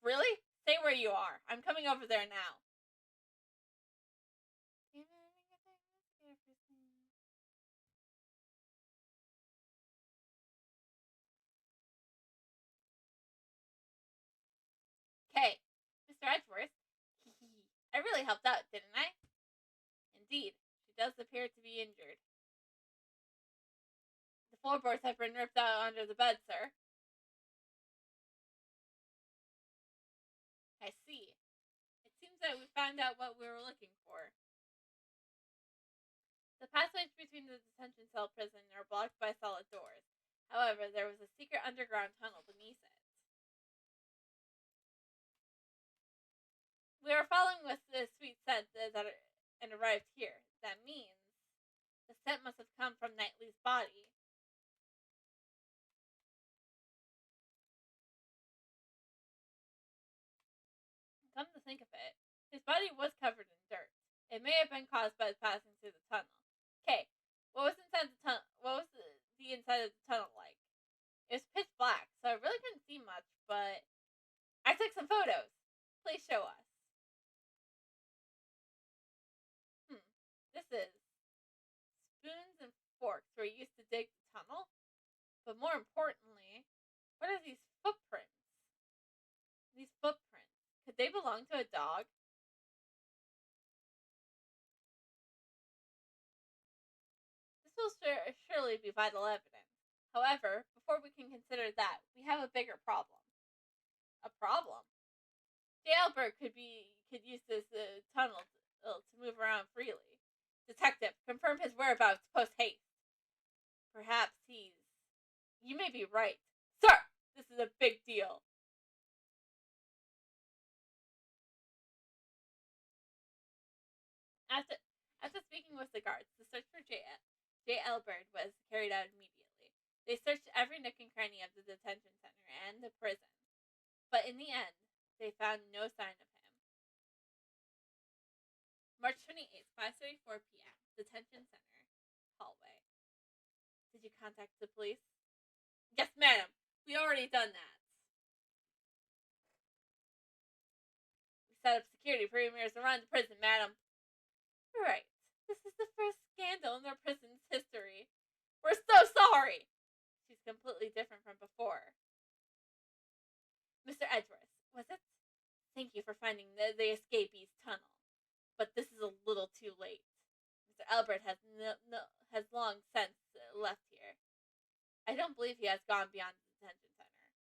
Really? Stay where you are. I'm coming over there now. Okay, Mr. Edgeworth. I really helped out, didn't I? Indeed, she does appear to be injured. The floorboards have been ripped out under the bed, sir. I see. It seems that we found out what we were looking for. The passages between the detention cell prison are blocked by solid doors. However, there was a secret underground tunnel beneath it. We are following with the sweet scent and arrived here. That means the scent must have come from Knightley's body. Come to think of it, his body was covered in dirt. It may have been caused by passing through the tunnel. Okay, what was inside the tunnel? What was the inside of the tunnel like? It was pitch black, so I really couldn't see much. But I took some photos. Please show us. This is spoons and forks were used to dig the tunnel. But more importantly, what are these footprints? These footprints. Could they belong to a dog? This will surely be vital evidence. However, before we can consider that, we have a bigger problem. A problem? Jailbird could use this tunnel to move around freely. Detective, confirm his whereabouts post haste. Perhaps he's... You may be right. Sir, this is a big deal. After speaking with the guards, the search for J. Elbird was carried out immediately. They searched every nook and cranny of the detention center and the prison, but in the end, they found no sign of him. March 28th, 5:34 p.m., detention center, hallway. Did you contact the police? Yes, madam. We already done that. We set up security perimeters around the prison, madam. Right. This is the first scandal in their prison's history. We're so sorry! She's completely different from before. Mr. Edgeworth, was it? Thank you for finding the escapee's tunnel. But this is a little too late. Mr. Elbert has long since left here. I don't believe he has gone beyond the detention center.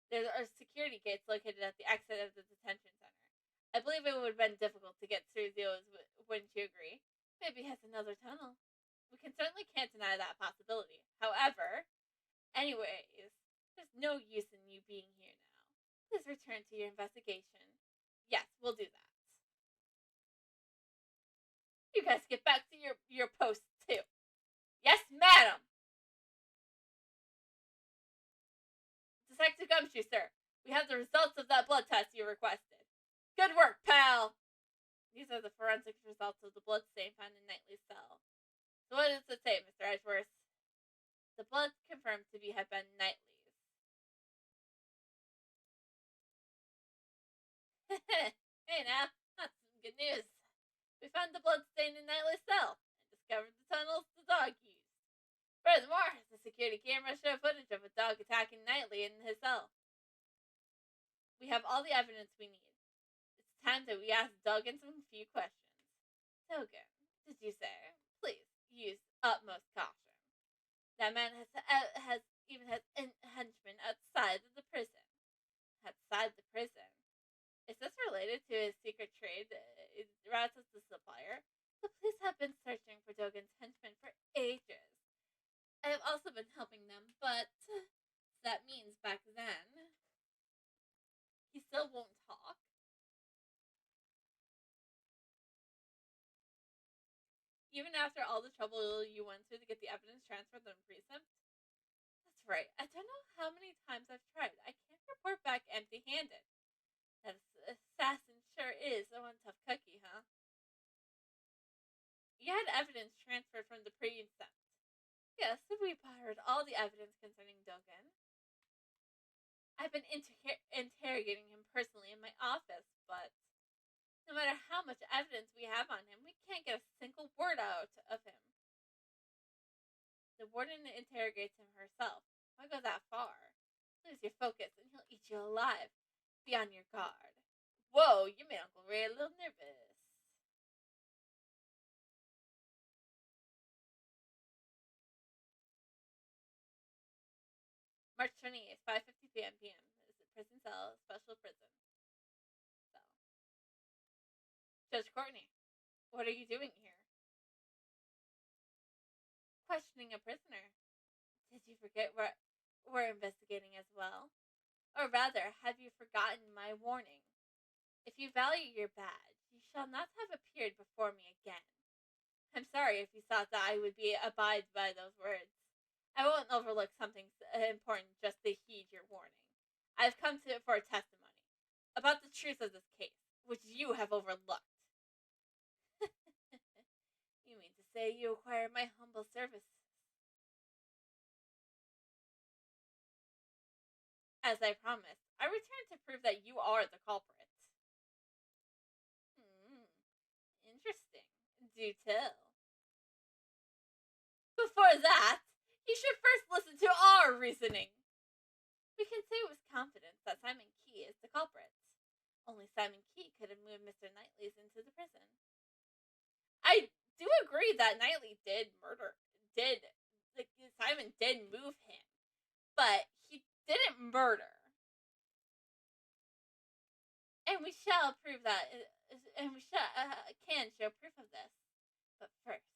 There are security gates located at the exit of the detention center. I believe it would have been difficult to get through those, wouldn't you agree? Maybe he has another tunnel. We certainly can't deny that possibility. However, anyways, there's no use in you being here now. Please return to your investigation. Yes, we'll do that. You guys get back to your posts too. Yes, madam! Detective Gumshoe, sir. We have the results of that blood test you requested. Good work, pal! These are the forensic results of the blood stain found in Knightley's cell. So what does it say, Mr. Edgeworth? The blood confirmed to have been Knightley's. Hey now, that's some good news. We found the blood stain in Knightley's cell and discovered the tunnels the dog used. Furthermore, the security camera showed footage of a dog attacking Knightley in his cell. We have all the evidence we need. It's time that we ask Duggan some few questions. Duggan, did you say? Please use utmost caution. That man has henchmen outside of the prison. Outside the prison? Is this related to his secret trade? Rats as the supplier? The police have been searching for Duggan's henchmen for ages. I have also been helping them, but that means back then he still won't talk. Even after all the trouble you went through to get the evidence transferred from precinct? That's right. I don't know how many times I've tried. I can't report back empty-handed. That assassin sure is a one tough cookie, huh? You had evidence transferred from the precinct. Yes, we borrowed all the evidence concerning Duggan. I've been interrogating him personally in my office, but no matter how much evidence we have on him, we can't get a single word out of him. The warden interrogates him herself. Why go that far? Lose your focus and he'll eat you alive. Be on your guard. Whoa, you made Uncle Ray a little nervous. March 28th, 5:50 p.m. This is prison cell, special prison cell. Judge Courtney, what are you doing here? Questioning a prisoner. Did you forget we're investigating as well? Or rather, have you forgotten my warning? If you value your badge, you shall not have appeared before me again. I'm sorry if you thought that I would abide by those words. I won't overlook something important just to heed your warning. I've come for a testimony about the truth of this case, which you have overlooked. You mean to say you acquired my humble services? As I promised, I return to prove that you are the culprit. Interesting. Do tell. Before that, You should first listen to our reasoning. We can say with confidence that Simon Key is the culprit. Only Simon Key could have moved Mr. Knightley's into the prison. I do agree that Knightley Simon did move him, but he didn't murder. And we shall prove that, and we can show proof of this. But first,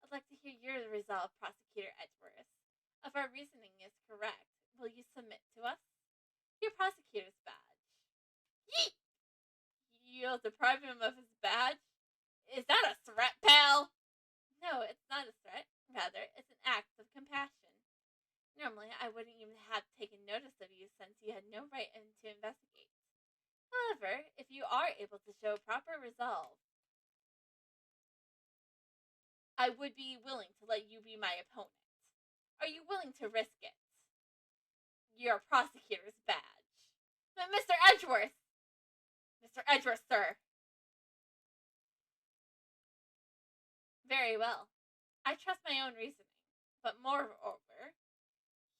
I'd like to hear your resolve, Prosecutor Edgeworth. If our reasoning is correct, will you submit to us your prosecutor's badge? Yeet! You'll deprive him of his badge? Is that a threat, pal? No, it's not a threat. Rather, it's an act of compassion. Normally, I wouldn't even have taken notice of you since you had no right to investigate. However, if you are able to show proper resolve, I would be willing to let you be my opponent. Are you willing to risk it? Your prosecutor's badge. But Mr. Edgeworth! Mr. Edgeworth, sir. Very well. I trust my own reasoning. But moreover,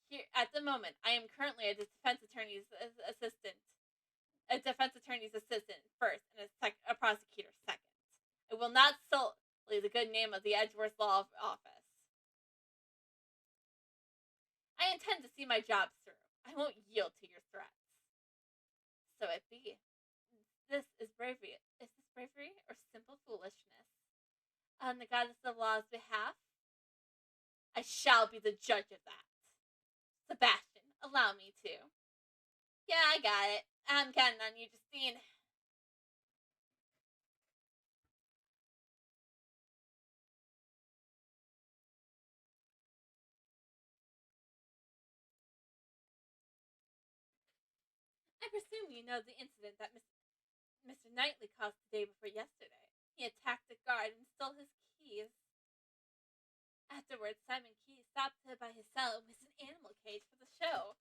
here at the moment, I am currently a defense attorney's assistant. A defense attorney's assistant first, and a prosecutor second. I will not sully the good name of the Edgeworth Law Office. I intend to see my job through. I won't yield to your threats. So it be. This is bravery. Is this bravery or simple foolishness? On the goddess of law's behalf, I shall be the judge of that. Sebastian, allow me to. Yeah, I got it. I'm counting on you, Justine. I presume you know the incident that Mr. Knightley caused the day before yesterday. He attacked a guard and stole his keys. Afterwards, Simon Key stopped by his cell with an animal cage for the show.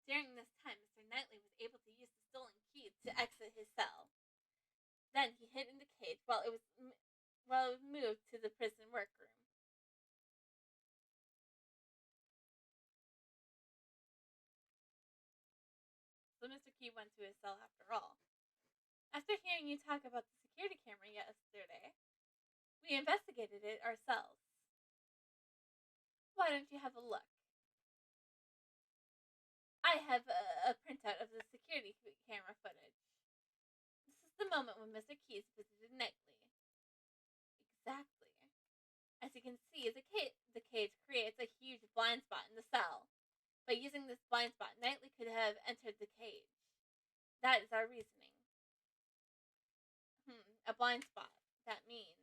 During this time, Mr. Knightley was able to use the stolen keys to exit his cell. Then he hid in the cage while it was moved to the prison workroom. So Mr. Key went to his cell after all. After hearing you talk about the security camera yesterday, we investigated it ourselves. Why don't you have a look? I have a printout of the security camera footage. This is the moment when Mr. Keyes visited Knightley. Exactly. As you can see, the cage creates a huge blind spot in the cell. By using this blind spot, Knightley could have entered the cage. That is our reasoning. A blind spot. That means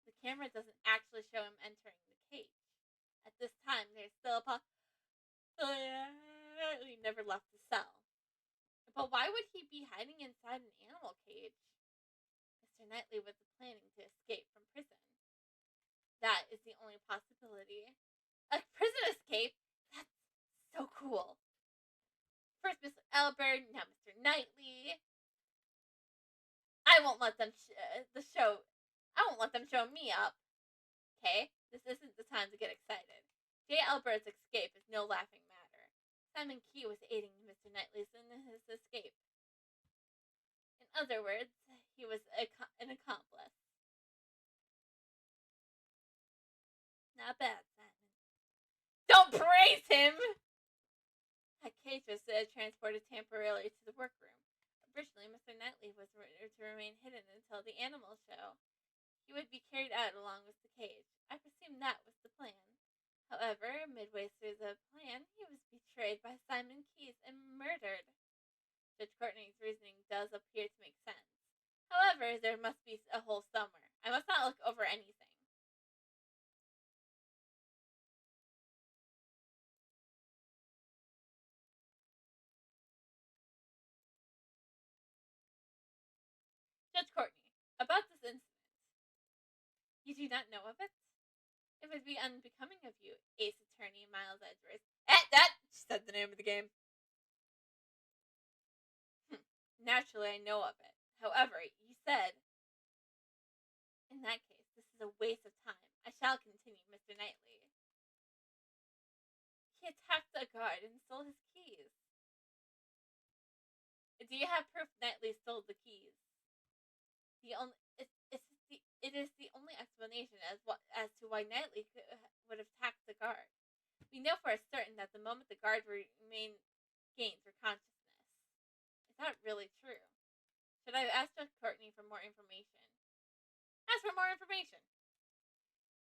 the camera doesn't actually show him entering the cage. At this time, there's still a possibility he never left the cell. But why would he be hiding inside an animal cage? Mr. Knightley was planning to escape from prison. That is the only possibility. A prison escape? That's so cool. First Mr. Albert, now Mr. Knightley. I won't let them show me up. Okay? This isn't the time to get excited. J. Albert's escape is no laughing matter. Simon Key was aiding Mr. Knightley in his escape. In other words, he was an accomplice. Not bad, Simon. Don't praise him! That cage was transported temporarily to the workroom. Originally, Mr. Knightley was to remain hidden until the animal show. He would be carried out along with the cage. I presume that was the plan. However, midway through the plan, he was betrayed by Simon Keyes and murdered. Judge Courtney's reasoning does appear to make sense. However, there must be a hole somewhere. I must not look over anything. Judge Courtney, about this incident. You do not know of it? It would be unbecoming of you, Ace Attorney Miles Edgeworth. That said the name of the game. Naturally, I know of it. However, you said, in that case, this is a waste of time. I shall continue, Mr. Knightley. He attacked a guard and stole his keys. Do you have proof Knightley stole the keys? The only it is the only explanation as to why Knightley would have attacked the guard. We know for certain that the moment the guard gains her consciousness. Is that really true? Should I ask Judge Courtney for more information? Ask for more information.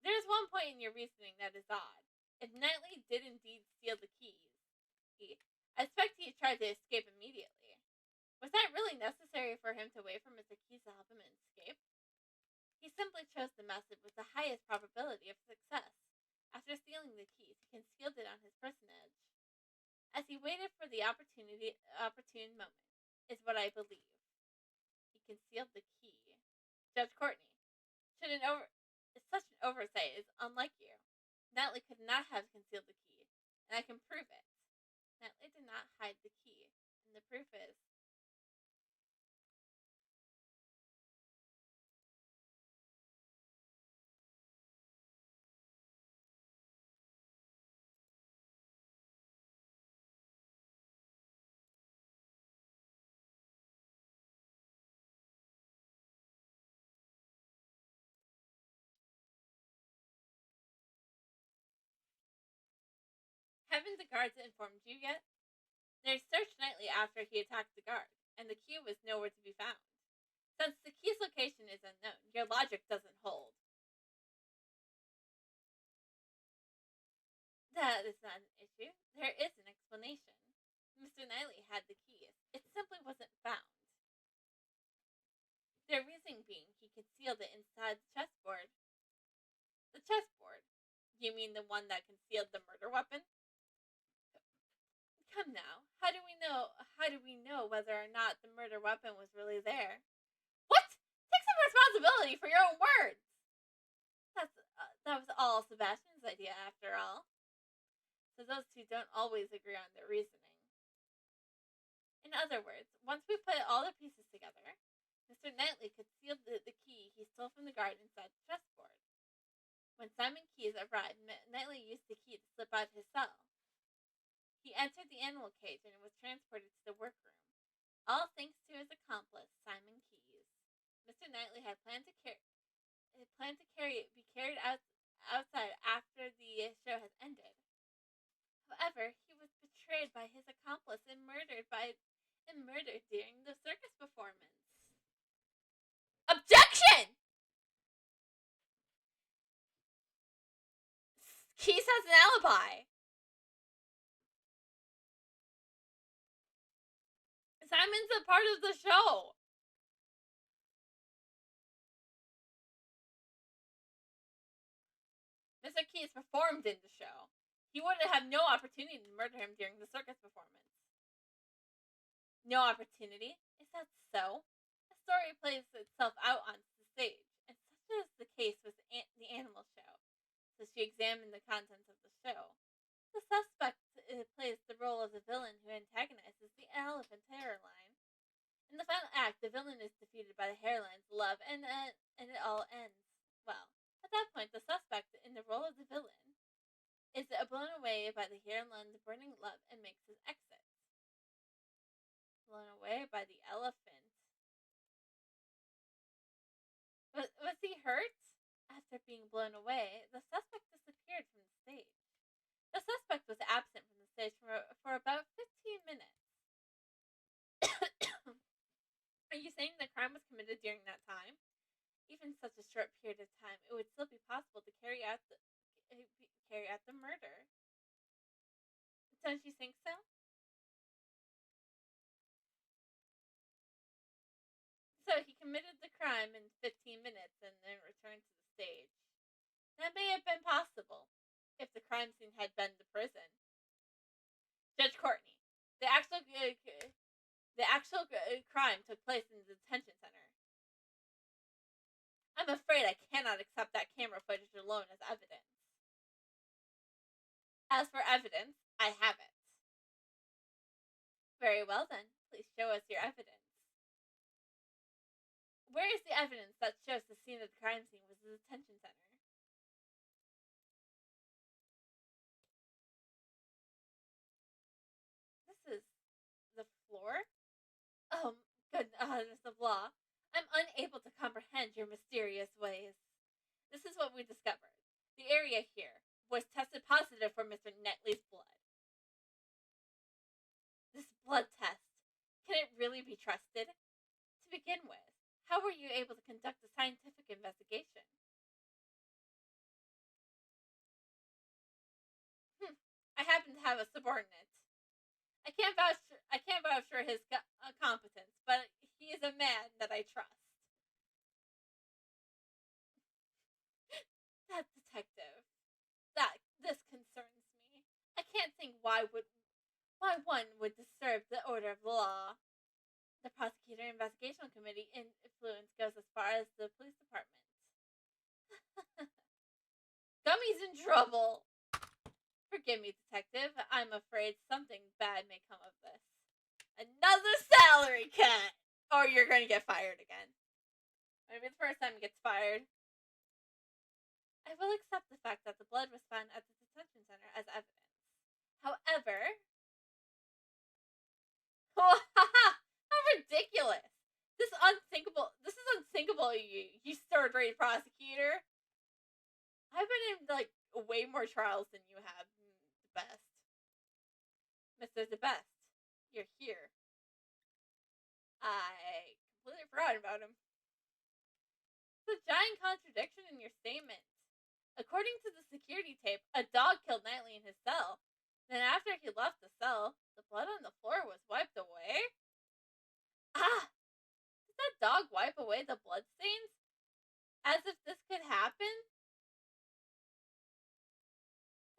There is one point in your reasoning that is odd. If Knightley did indeed steal the keys, I expect he tried to escape immediately. Was that really necessary for him to wait for Mr. Keyes to help him escape? He simply chose the method with the highest probability of success. After stealing the keys, he concealed it on his personage. As he waited for the opportune moment, is what I believe. He concealed the key. Judge Courtney, such an oversight is unlike you. Knightley could not have concealed the key, and I can prove it. Knightley did not hide the key, and the proof is haven't the guards informed you yet? They searched Knightley after he attacked the guard, and the key was nowhere to be found. Since the key's location is unknown, your logic doesn't hold. That is not an issue. There is an explanation. Mr. Knightley had the keys. It simply wasn't found. Their reasoning being he concealed it inside the chessboard. The chessboard? You mean the one that concealed the murder weapon? Come now, how do we know whether or not the murder weapon was really there? What? Take some responsibility for your own words! That was all Sebastian's idea, after all. So those two don't always agree on their reasoning. In other words, once we put all the pieces together, Mr. Knightley concealed the key he stole from the guard inside the chessboard. When Simon Keyes arrived, Knightley used the key to slip out of his cell. He entered the animal cage and was transported to the workroom, all thanks to his accomplice, Simon Keyes. Mr. Knightley had planned to be carried outside after the show has ended. However, he was betrayed by his accomplice and murdered during the circus performance. Objection! Keyes has an alibi. Simon's a part of the show. Mr. Keyes performed in the show. He would have no opportunity to murder him during the circus performance. No opportunity? Is that so? A story plays itself out on the stage, and such is the case with the animal show. So she examined the contents of the show. The suspect plays the role of the villain who antagonizes the elephant hairline. In the final act, the villain is defeated by the hairline's love, and it all ends well. At that point, the suspect, in the role of the villain, is blown away by the hairline's burning love and makes his exit. Blown away by the elephant. Was he hurt? After being blown away, the suspect disappeared from the stage. The suspect was absent from the stage for about 15 minutes. Are you saying the crime was committed during that time? Even such a short period of time, it would still be possible to carry out the murder. Don't you think so? So he committed the crime in 15 minutes and then returned to the stage. That may have been possible if the crime scene had been the prison. Judge Courtney, the actual crime took place in the detention center. I'm afraid I cannot accept that camera footage alone as evidence. As for evidence, I have it. Very well then, please show us your evidence. Where is the evidence that shows the scene of the crime scene was the detention center? goddess of law, I'm unable to comprehend your mysterious ways. This is what we discovered. The area here was tested positive for Mr. Netley's blood. This blood test, can it really be trusted? To begin with, how were you able to conduct a scientific investigation? I happen to have a subordinate. I can't vouch for his competence, but he is a man that I trust. That detective. This concerns me. I can't think why one would disturb the order of the law. The prosecutor investigation committee influence goes as far as the police department. Gummy's in trouble. Forgive me, detective. I'm afraid something bad may come of this. Another salary cut! Or you're going to get fired again. Maybe the first time he gets fired. I will accept the fact that the blood was found at the detention center as evidence. However... How ridiculous! This is unthinkable, you third-rate prosecutor. I've been in, way more trials than you have. The best. Mr. The Best, you're here. I completely forgot about him. It's a giant contradiction in your statement. According to the security tape, a dog killed Knightley in his cell. Then after he left the cell, the blood on the floor was wiped away? Ah! Did that dog wipe away the bloodstains? As if this could happen?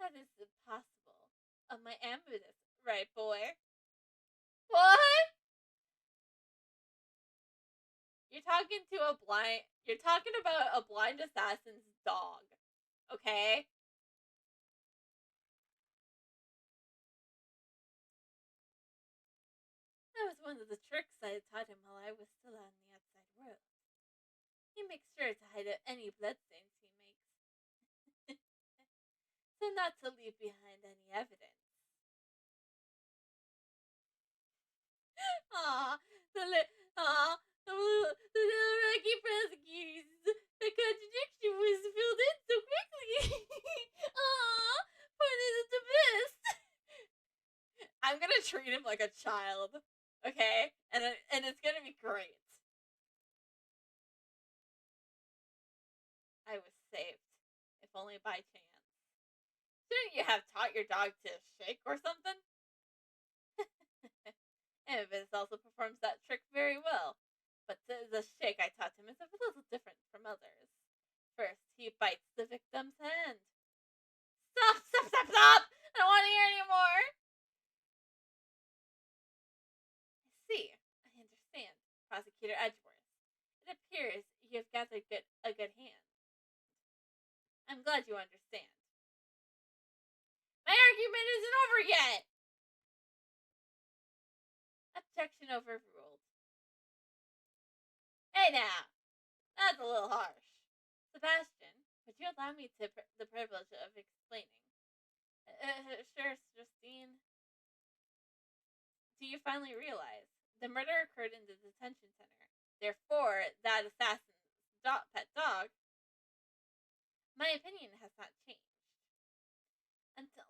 That is impossible. My ambulance, right, boy? What? You're talking about a blind assassin's dog. Okay? That was one of the tricks I had taught him while I was still on the outside world. He makes sure to hide any bloodstains he makes. So not to leave behind any evidence. The little Rocky prosecutors. The contradiction was filled in so quickly. Poor little the best. I'm gonna treat him like a child, okay? And it's gonna be great. I was saved, if only by chance. Shouldn't you have taught your dog to shake or something? Evis also performs that trick very well, but the shake I taught him is a little different from others. First, he bites the victim's hand. Stop! Stop! Stop! Stop! I don't want to hear anymore! I see. I understand, Prosecutor Edgeworth. It appears you have gathered a good hand. I'm glad you understand. My argument isn't over yet! Objection overruled. Hey now! That's a little harsh. Sebastian, would you allow me the privilege of explaining? Sure, Justine. Do you finally realize the murder occurred in the detention center? Therefore, that assassin's pet dog. My opinion has not changed.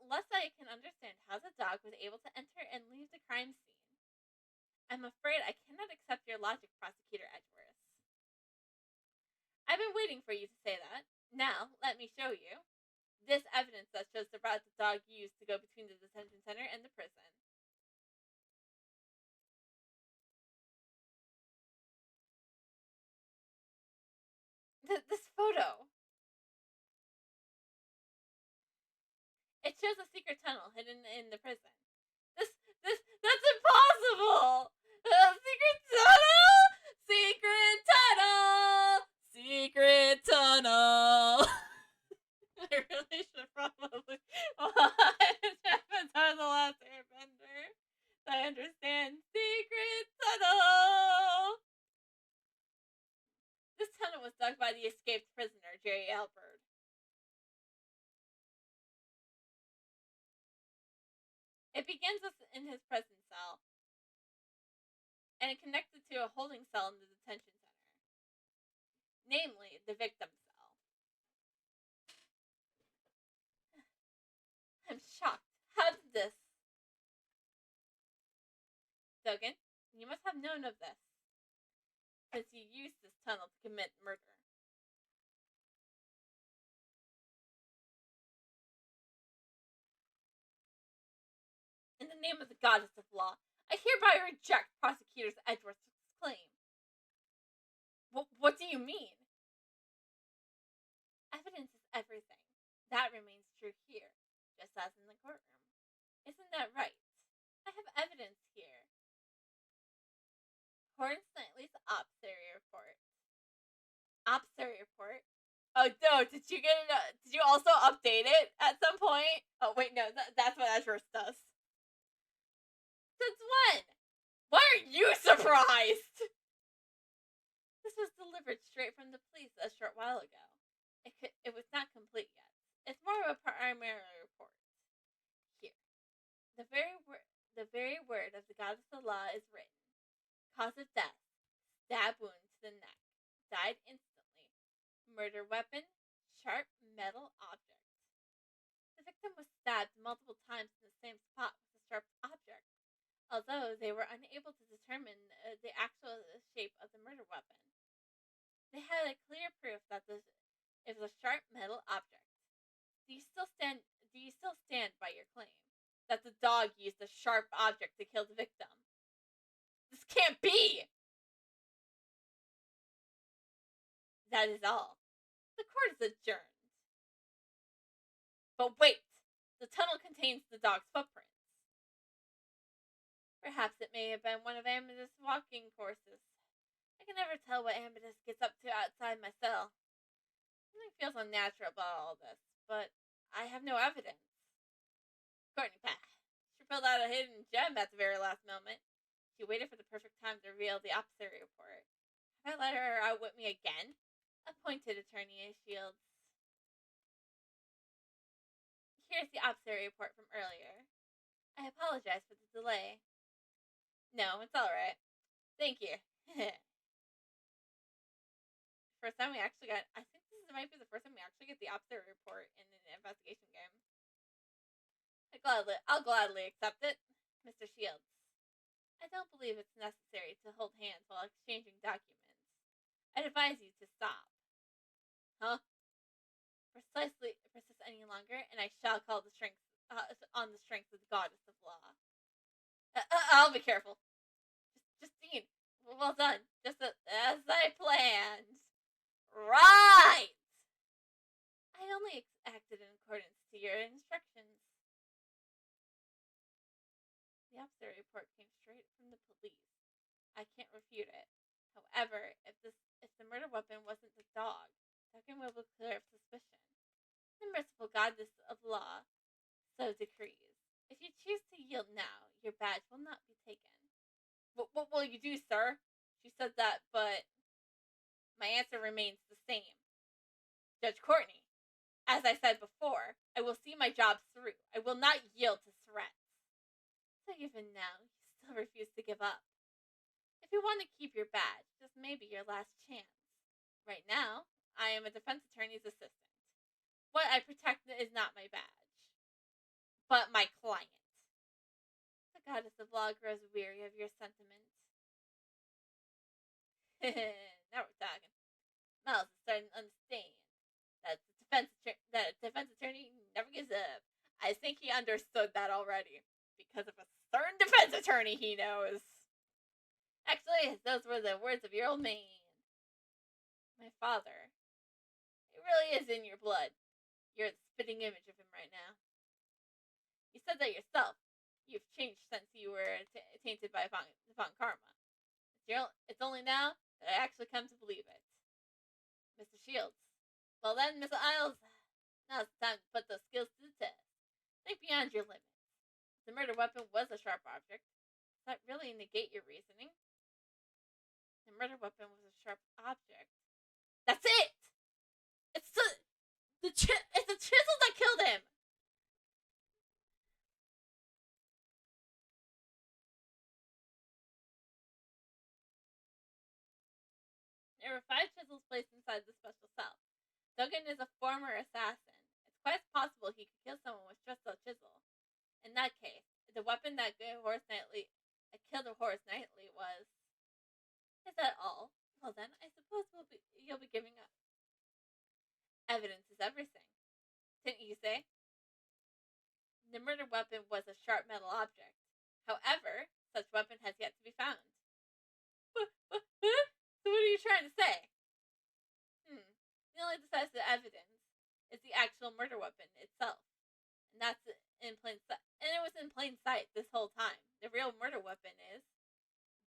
Unless I can understand how the dog was able to enter and leave the crime scene, I'm afraid I cannot accept your logic, Prosecutor Edgeworth. I've been waiting for you to say that. Now, let me show you. This evidence that shows the route the dog used to go between the detention center and the prison. This photo. It shows a secret tunnel hidden in the prison. That's impossible! Secret tunnel! Secret tunnel! Secret tunnel! I really should probably watch Avatar The Last Airbender. I understand. Secret tunnel! This tunnel was dug by the escaped prisoner, Jerry Albert. It begins in his prison cell and connected to a holding cell in the detention center, namely the victim cell. I'm shocked. How did this? Dogen, you must have known of this, since you used this tunnel to commit murder. In the name of the goddess of law, I hereby reject Prosecutor Edgeworth's claim. What do you mean? Evidence is everything. That remains true here, just as in the courtroom. Isn't that right? I have evidence here. Horns Knightley's Opsary report. Opsary report? Oh no, did you get it? Did you also update it at some point? Oh wait, no, that's what Edgeworth does. Since when? Why are you surprised? This was delivered straight from the police a short while ago. It was not complete yet. It's more of a primary report. Here. The very word of the goddess of law is written. Cause of death. Stab wound to the neck. Died instantly. Murder weapon. Sharp metal object. The victim was stabbed multiple times in the same spot with a sharp object, although they were unable to determine the actual shape of the murder weapon. They had a clear proof that it was a sharp metal object. Do you still stand by your claim that the dog used a sharp object to kill the victim? This can't be! That is all. The court is adjourned. But wait! The tunnel contains the dog's footprints. Perhaps it may have been one of Amethyst's walking courses. I can never tell what Amethyst gets up to outside my cell. Something feels unnatural about all this, but I have no evidence. Courtney Pack. She pulled out a hidden gem at the very last moment. She waited for the perfect time to reveal the Opsary report. Have I let her out with me again? Appointed Attorney Shields. Here's the Opsary report from earlier. I apologize for the delay. No, it's alright. Thank you. First time we actually got... I think this might be the first time we actually get the Opsary report in an investigation game. I'll gladly accept it, Mr. Shields. I don't believe it's necessary to hold hands while exchanging documents. I'd advise you to stop. Huh? Persist any longer, and I shall call the strength on the strength of the goddess of law. I'll be careful. Justine, well done. Just as I planned. Right! I only acted in accordance to your instructions. The Opsary report came straight from the police. I can't refute it. However, if the murder weapon wasn't the dog, Dogen will be clear of suspicion. The merciful goddess of law so decrees. If you choose to yield now, your badge will not be taken. What will you do, sir? She said that, but my answer remains the same. Judge Courtney, as I said before, I will see my job through. I will not yield to threats. So even now, you still refuse to give up. If you want to keep your badge, this may be your last chance. Right now, I am a defense attorney's assistant. What I protect is not my badge, but my client. The goddess of law grows weary of your sentiments. Now we're talking. Miles is starting to understand that a defense attorney never gives up. I think he understood that already because of a certain defense attorney he knows. Actually, those were the words of your old man. My father. It really is in your blood. You're the spitting image of him right now. You said that yourself. You've changed since you were tainted by Von Karma. It's only now that I actually come to believe it. Mr. Shields. Well then, Miss Isles, now it's time to put those skills to the test. Think beyond your limits. If the murder weapon was a sharp object, does that really negate your reasoning? The murder weapon was a sharp object. That's it! It's the chisel that killed him! There were 5 chisels placed inside the special cell. Duggan is a former assassin. It's quite possible he could kill someone with just a chisel. In that case, the weapon that killed Horace Knightley was. Is that all? Well then, I suppose you'll be giving up. Evidence is everything. Didn't you say? The murder weapon was a sharp metal object. However, such weapon has yet to be found. So what are you trying to say? The only decisive evidence is the actual murder weapon itself. And that's in plain sight. And it was in plain sight this whole time. The real murder weapon is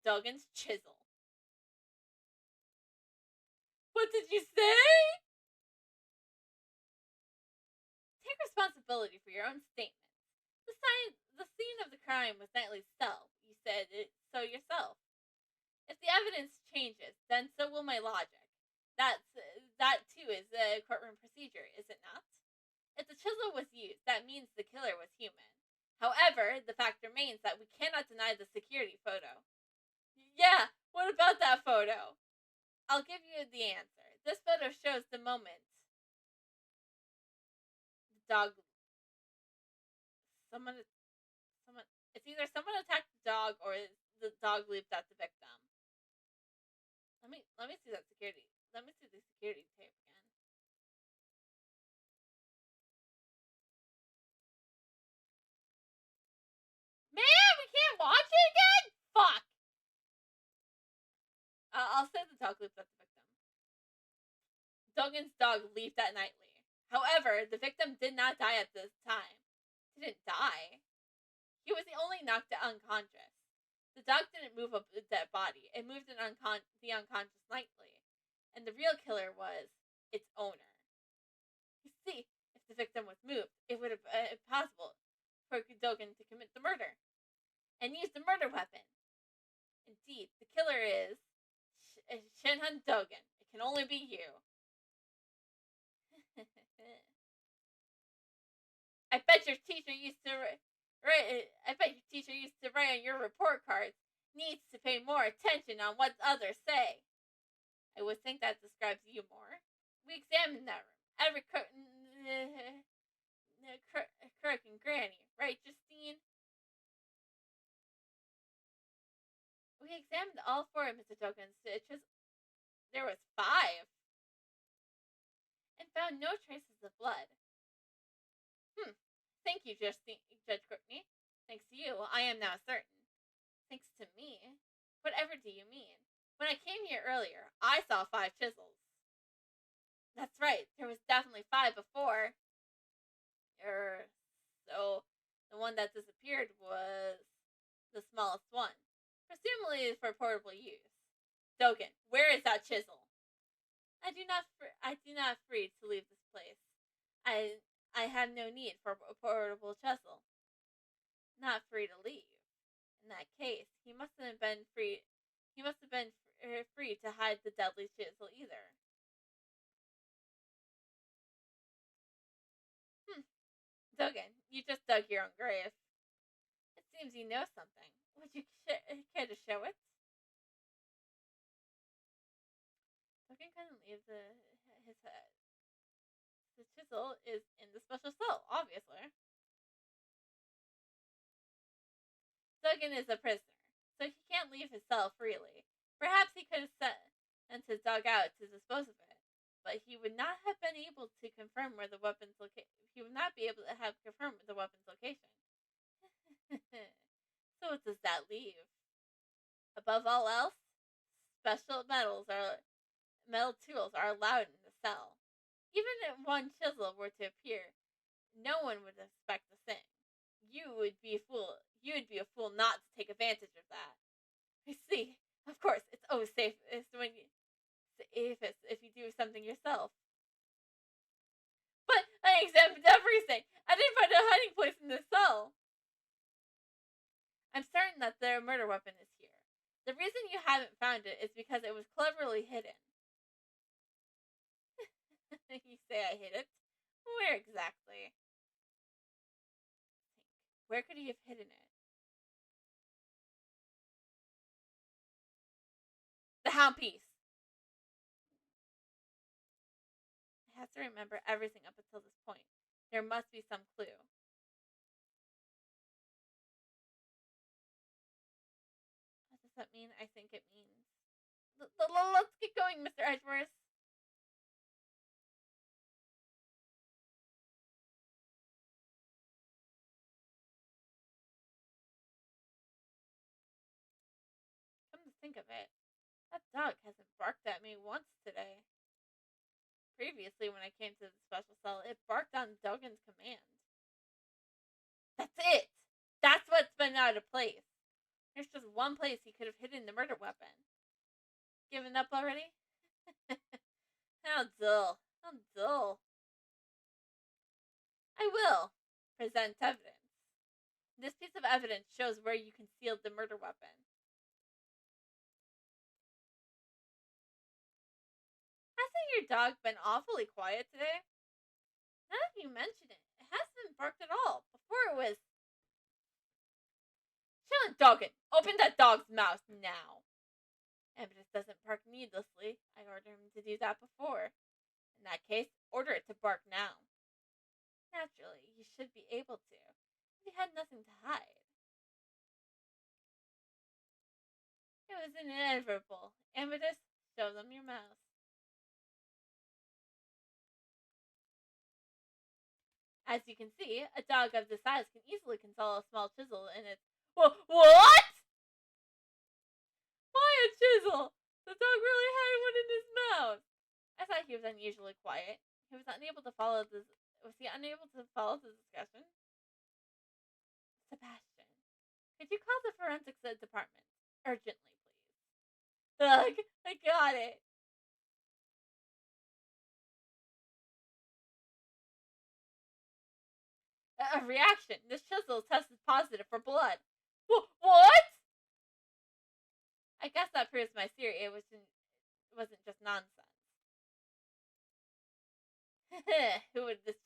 Duggan's chisel. What did you say? Take responsibility for your own statements. The scene of the crime was Knightley's cell. You said it so yourself. If the evidence changes, then so will my logic. That too is a courtroom procedure, is it not? If the chisel was used, that means the killer was human. However, the fact remains that we cannot deny the security photo. Yeah, what about that photo? I'll give you the answer. This photo shows the moment the dog... It's either someone attacked the dog or the dog leaped at the victim. Let me see that security. Let me see the security tape again. Man, we can't watch it again? Fuck! I'll say the dog leaped at the victim. Duggan's dog leaped at Knightley. However, the victim did not die at this time. He didn't die. He was only knocked unconscious. The dog didn't move a dead body. It moved the unconscious Knightley. And the real killer was its owner. You see, if the victim was moved, it would have been possible for Duggan to commit the murder and use the murder weapon. Indeed, the killer is Shinhan Duggan. It can only be you. I bet your teacher used to write on your report cards. Needs to pay more attention on what others say. I would think that describes you more. We examined that room. Every crook and granny, right, Justine? We examined all 4 of Mr. Duggan's stitches. There was 5. And found no traces of blood. Thank you, Judge Courtney. Thanks to you, I am now certain. Thanks to me? Whatever do you mean? When I came here earlier, I saw 5 chisels. That's right, there was definitely 5 before. So the one that disappeared was the smallest one. Presumably for portable use. Duggan, where is that chisel? I do not free to leave this place. I have no need for a portable chisel. Not free to leave. In that case, he must have been free. He must have been free to hide the deadly chisel either. Duggan, you just dug your own grave. It seems you know something. Would you care to show it? Duggan couldn't leave his head. The chisel is in the special cell, obviously. Duggan is a prisoner, so he can't leave his cell freely. Perhaps he could have sent his dog out to dispose of it, but he would not have been able to confirm where the weapon's location. He would not be able to have confirmed the weapon's location. So what does that leave? Above all else, special metal tools are allowed in the cell. Even if one chisel were to appear, no one would suspect the thing. You would be a fool not to take advantage of that. I see. Of course, it's always safest if you do something yourself. But I examined everything. I didn't find a hiding place in this cell. I'm certain that the murder weapon is here. The reason you haven't found it is because it was cleverly hidden. You say I hid it? Where exactly? Where could he have hidden it? The hound piece. to remember everything up until this point. There must be some clue. What does that mean? I think it means. Let's get going, Mr. Edgeworth. Come to think of it, that dog hasn't barked at me once today. Previously, when I came to the special cell, it barked on Dogen's command. That's it! That's what's been out of place. There's just one place he could have hidden the murder weapon. Given up already? How dull. How dull. I will present evidence. This piece of evidence shows where you concealed the murder weapon. Hasn't your dog been awfully quiet today? Now that you mention it, it hasn't barked at all. Before it was... Shut Dogen! Open that dog's mouth now! Amadeus doesn't bark needlessly. I ordered him to do that before. In that case, order it to bark now. Naturally, he should be able to. He had nothing to hide. It was inevitable. Amadeus, show them your mouth. As you can see, a dog of this size can easily console a small chisel in its... What? Why a chisel? The dog really had one in his mouth. I thought he was unusually quiet. He was unable to follow this... Was he unable to follow the discussion? Sebastian, could you call the forensics department? Urgently, please. Ugh, I got it. A reaction. This chisel tested positive for blood. What? I guess that proves my theory. It wasn't just nonsense. Would this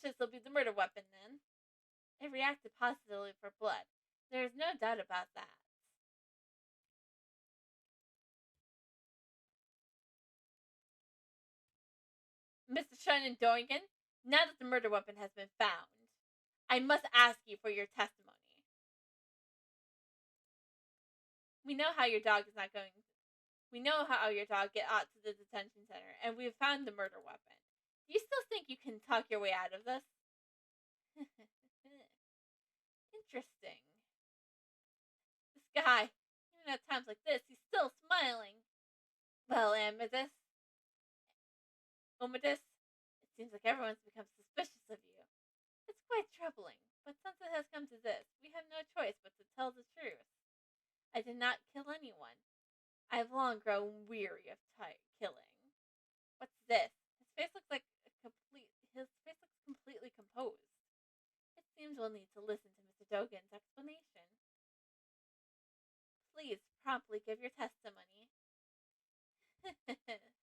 chisel be the murder weapon then? It reacted positively for blood. There is no doubt about that. Mr. Shannon Doingen, now that the murder weapon has been found, I must ask you for your testimony. We know how your dog got out to the detention center, and we've found the murder weapon. Do you still think you can talk your way out of this? Interesting. This guy, even at times like this, he's still smiling. Well, Amadeus, it seems like everyone's become suspicious of you. It's quite troubling, but since it has come to this, we have no choice but to tell the truth. I did not kill anyone. I have long grown weary of killing. What's this? His face looks completely composed. It seems we'll need to listen to Mr. Dogen's explanation. Please promptly give your testimony. Certainly.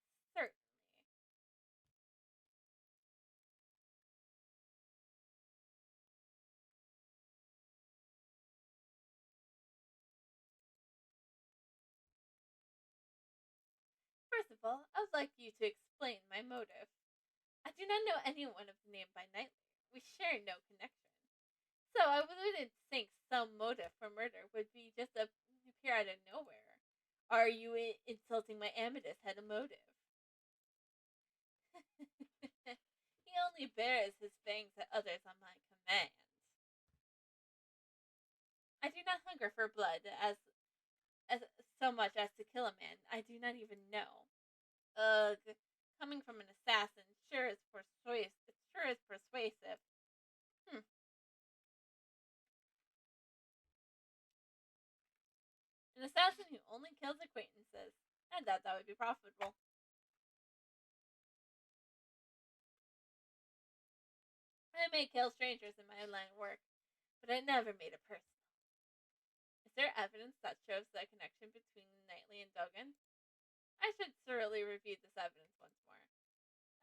First of all, I would like you to explain my motive. I do not know anyone of the name by Knightley. We share no connection. So I wouldn't think some motive for murder would be just appear out of nowhere. Are you insulting my Amadeus had a motive? He only bares his fangs at others on my command. I do not hunger for blood as so much as to kill a man I do not even know. Ugh, coming from an assassin sure is persuasive. An assassin who only kills acquaintances. I doubt that would be profitable. I may kill strangers in my line of work, but I never made it personal. Is there evidence that shows the connection between Knightley and Dogen? I should thoroughly review this evidence once more.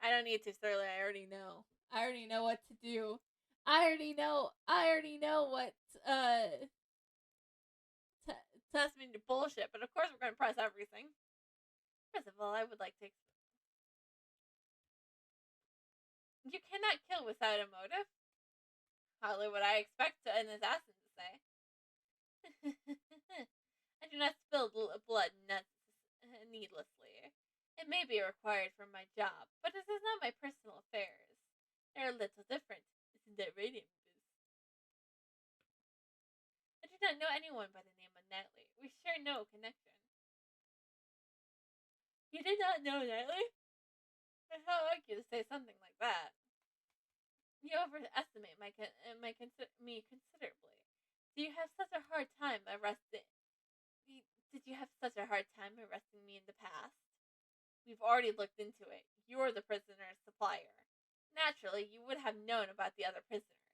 I don't need to thoroughly, I already know. I already know what to do. I already know what, test me to bullshit, but of course we're going to press everything. First of all, I would like to You cannot kill without a motive. Hardly what I expect an assassin to say. I do not spill blood needlessly. It may be required for my job, but it is not my personal affairs. They are a little different, isn't it, Radiant? I do not know anyone by the name of Knightley. We share no connection. You did not know Knightley? How like you to say something like that? You overestimate me considerably. Do you have such a hard time arresting? Did you have such a hard time arresting me in the past? We've already looked into it. You're the prisoner's supplier. Naturally, you would have known about the other prisoners.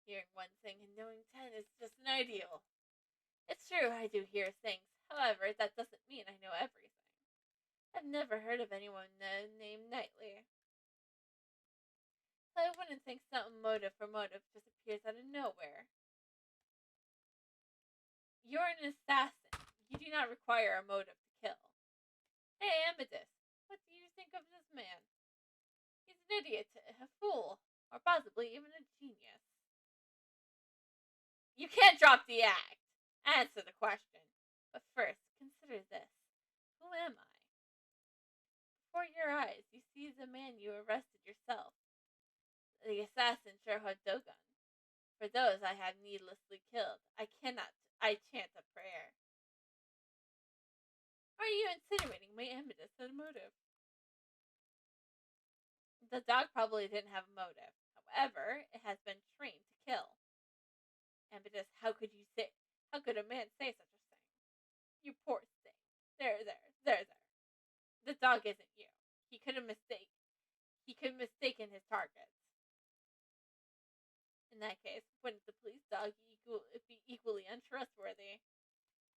Hearing one thing and knowing 10 is just an ideal. It's true, I do hear things. However, that doesn't mean I know everything. I've never heard of anyone named Knightley. So I wouldn't think something motive for motive just appears out of nowhere. You're an assassin. You do not require a motive to kill. Hey, Amethyst, what do you think of this man? He's an idiot, a fool, or possibly even a genius. You can't drop the act. Answer the question. But first, consider this. Who am I? Before your eyes, you see the man you arrested yourself, the assassin Sherhod Dogon. For those I have needlessly killed, I chant a prayer. Are you insinuating my Amethyst had a motive? The dog probably didn't have a motive. However, it has been trained to kill. Amethyst, how could a man say such a thing? You poor thing. There. The dog isn't you. He could have mistaken his target. In that case, wouldn't the police dog be equally untrustworthy?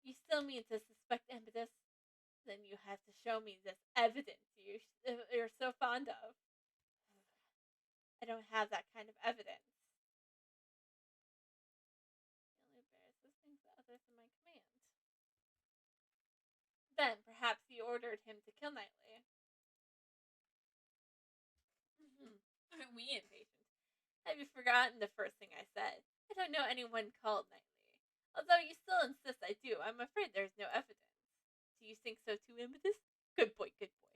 You still mean to suspect Amethyst? Then you have to show me this evidence you're so fond of. I don't have that kind of evidence. He only bears the things that others in my command. Then perhaps you ordered him to kill Knightley. We impatient. Have you forgotten the first thing I said? I don't know anyone called Knightley. Although you still insist I do, I'm afraid there's no evidence. Do you think so too, Amethyst? Good boy, good boy.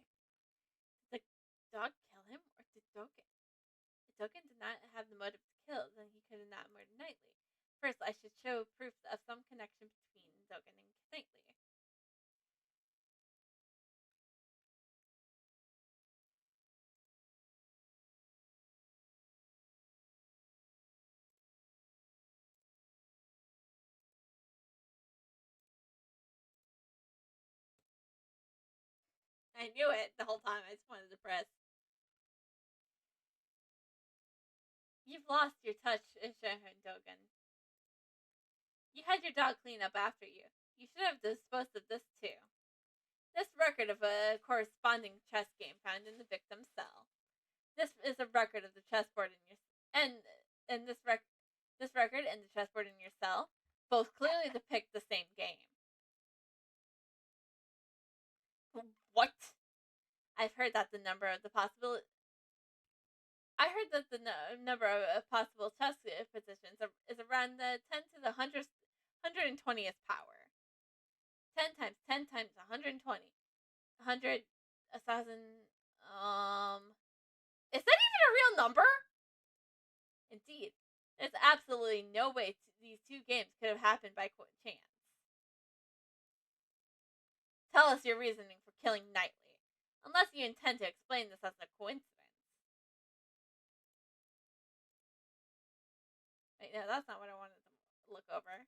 Did the dog kill him, or did Dogen? If Dogen did not have the motive to kill, then he could have not murdered Knightley. First, I should show proof of some connection between Dogen and Knightley. I knew it the whole time. I just wanted to press. You've lost your touch, Shohun Dogen. You had your dog clean up after you. You should have disposed of this too. This record of a corresponding chess game found in the victim's cell. This is a record of the chessboard in your and this record and the chessboard in your cell both clearly depict the same game. What? I've heard that the number of the possible. I heard that the number of possible chess positions is around the 10 to the 120th power. 10 times 10 times 120. 100, 1,000. Is that even a real number? Indeed. There's absolutely no way these two games could have happened by chance. Tell us your reasoning for killing Knightley, unless you intend to explain this as a coincidence. Wait, no, that's not what I wanted to look over.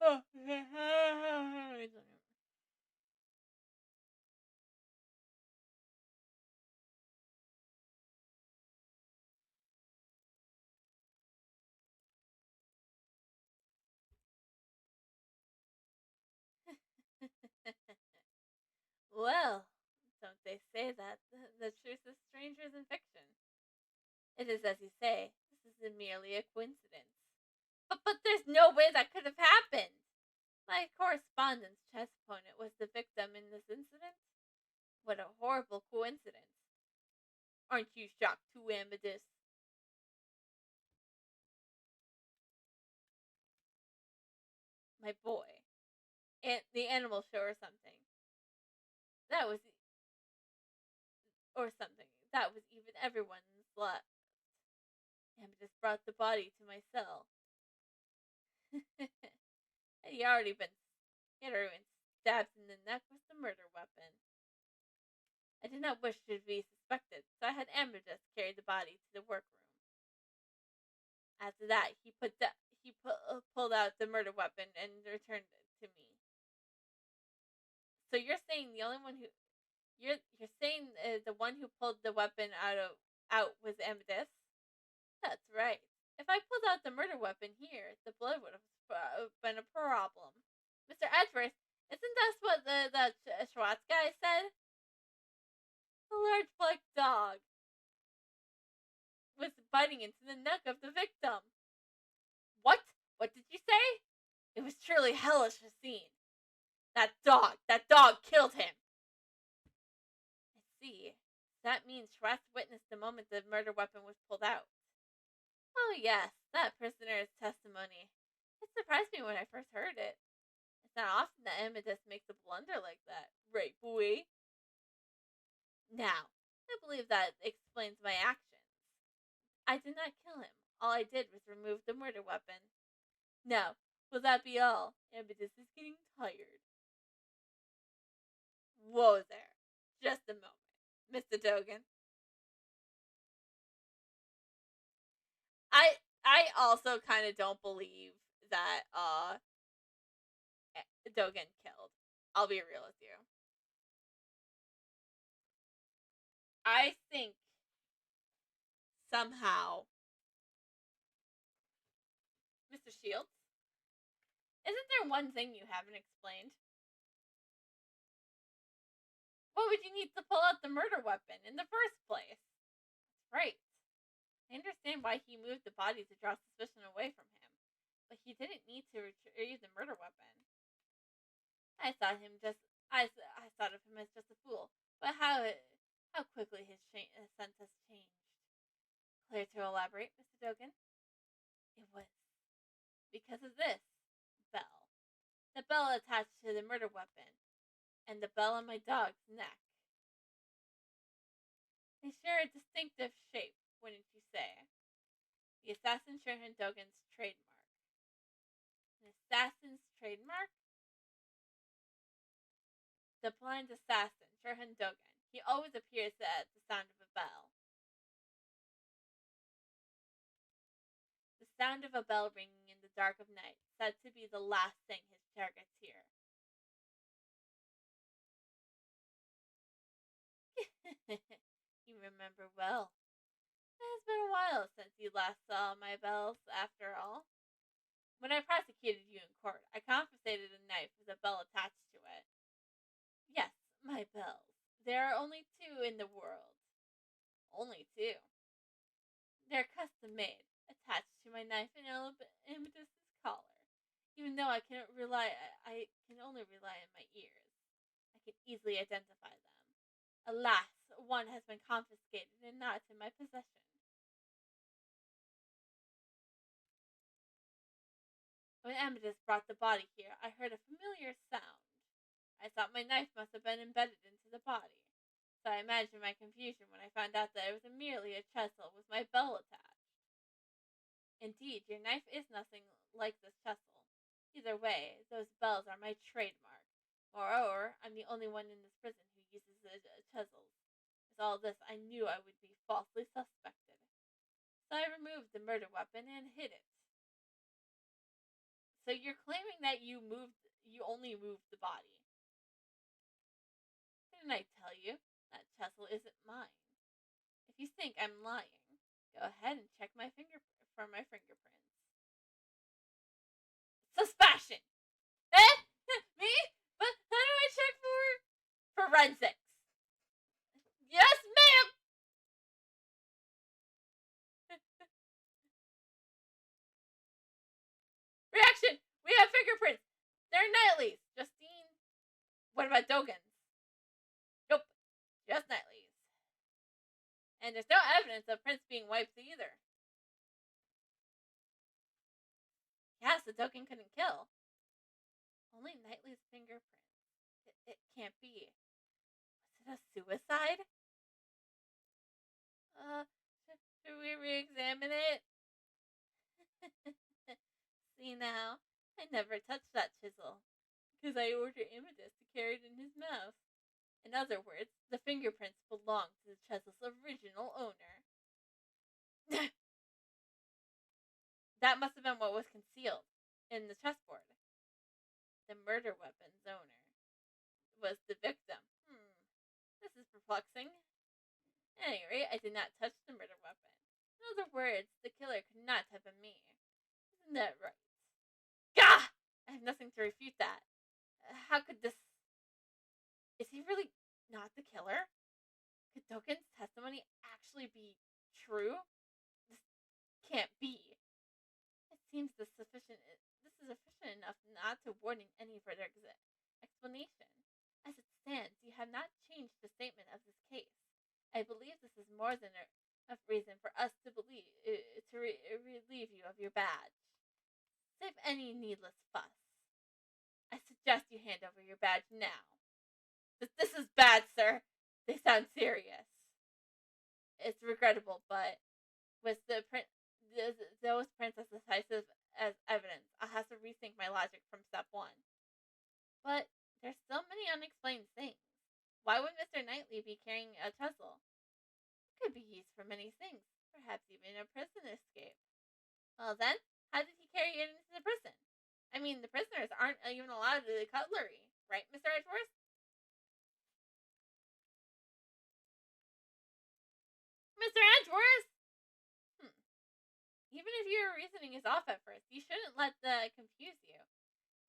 Oh. Well, don't they say that the truth is stranger than fiction? It is as you say. This is merely a coincidence. But there's no way that could have happened. My correspondence chess opponent was the victim in this incident. What a horrible coincidence. Aren't you shocked too, Amethyst? My boy. And the animal show or something. That was... Or something. That was even everyone's luck. Amethyst brought the body to my cell. He had already been stabbed in the neck with the murder weapon. I did not wish to be suspected, so I had Amethyst carry the body to the workroom. After that, he pulled out the murder weapon and returned it to me. So you're saying the only one who you're saying the one who pulled the weapon out was Amethyst? That's right. If I pulled out the murder weapon here, the blood would have been a problem. Mr. Edgeworth, isn't that what the Schwartz guy said? The large black dog was biting into the neck of the victim. What? What did you say? It was truly hellish a scene. That dog killed him. I see. That means Schwartz witnessed the moment the murder weapon was pulled out. Oh yes, that prisoner's testimony. It surprised me when I first heard it. It's not often that Amethyst makes a blunder like that, right, boy? Now, I believe that explains my actions. I did not kill him. All I did was remove the murder weapon. Now, will that be all? Amethyst is getting tired. Whoa there. Just a moment. Mr. Dogen. I also kind of don't believe that Dogen killed. I'll be real with you. I think somehow Mr. Shields, isn't there one thing you haven't explained? What would you need to pull out the murder weapon in the first place? That's right. I understand why he moved the body to draw suspicion away from him, but he didn't need to retrieve the murder weapon. I thought of him as just a fool, but how quickly his sense has changed. Clear to elaborate, Mr. Dogen? It was because of this bell. The bell attached to the murder weapon, and the bell on my dog's neck. They share a distinctive shape, wouldn't you say? The assassin Sherhan Dogen's trademark. An assassin's trademark? The blind assassin, Sherhan Dogen. He always appears at the sound of a bell. The sound of a bell ringing in the dark of night, said to be the last thing his targets hear. You remember well. It has been a while since you last saw my bells, after all. When I prosecuted you in court, I confiscated a knife with a bell attached to it. Yes, my bells. There are only 2 in the world. Only 2. They're custom made, attached to my knife and Amethyst's collar. Even though I can only rely on my ears, I can easily identify them. Alas, one has been confiscated and not in my possession. When Amethyst brought the body here, I heard a familiar sound. I thought my knife must have been embedded into the body, so I imagined my confusion when I found out that it was merely a chisel with my bell attached. Indeed, your knife is nothing like this chisel. Either way, those bells are my trademark. Moreover, I'm the only one in this prison who uses chisels. With all this, I knew I would be falsely suspected. So I removed the murder weapon and hid it. So you're claiming that you only moved the body. Didn't I tell you that chisel isn't mine? If you think I'm lying, go ahead and check my fingerprints. Suspicion! Eh? Me? But how do I check for forensics? Yes, ma'am! And there's no evidence of prints being wiped either. Yeah, so Dogen couldn't kill. Only Knightley's fingerprint. It can't be. Was it a suicide? Should we re-examine it? See now, I never touched that chisel, because I ordered Amethyst to carry it in his mouth. In other words, the fingerprints belong to the chisel's original owner. That must have been what was concealed in the chessboard. The murder weapon's owner was the victim. This is perplexing. At any rate, I did not touch the murder weapon. In other words, the killer could not have been me. Isn't that right? Gah! I have nothing to refute that. How could this... Is he really not the killer? Could Dogen's testimony actually be true? This can't be. It seems this is sufficient enough not to warrant any further explanation. As it stands, you have not changed the statement of this case. I believe this is more than enough reason for us to relieve you of your badge. Save any needless fuss. I suggest you hand over your badge now. This is bad, sir. They sound serious. It's regrettable, but with those prints as decisive as evidence, I'll have to rethink my logic from step one. But there's so many unexplained things. Why would Mr. Knightley be carrying a chisel? It could be used for many things, perhaps even a prison escape. Well then, how did he carry it into the prison? I mean, the prisoners aren't even allowed the cutlery, right, Mr. Edgeworth? Mr. Edgeworth! Even if your reasoning is off at first, you shouldn't let that confuse you.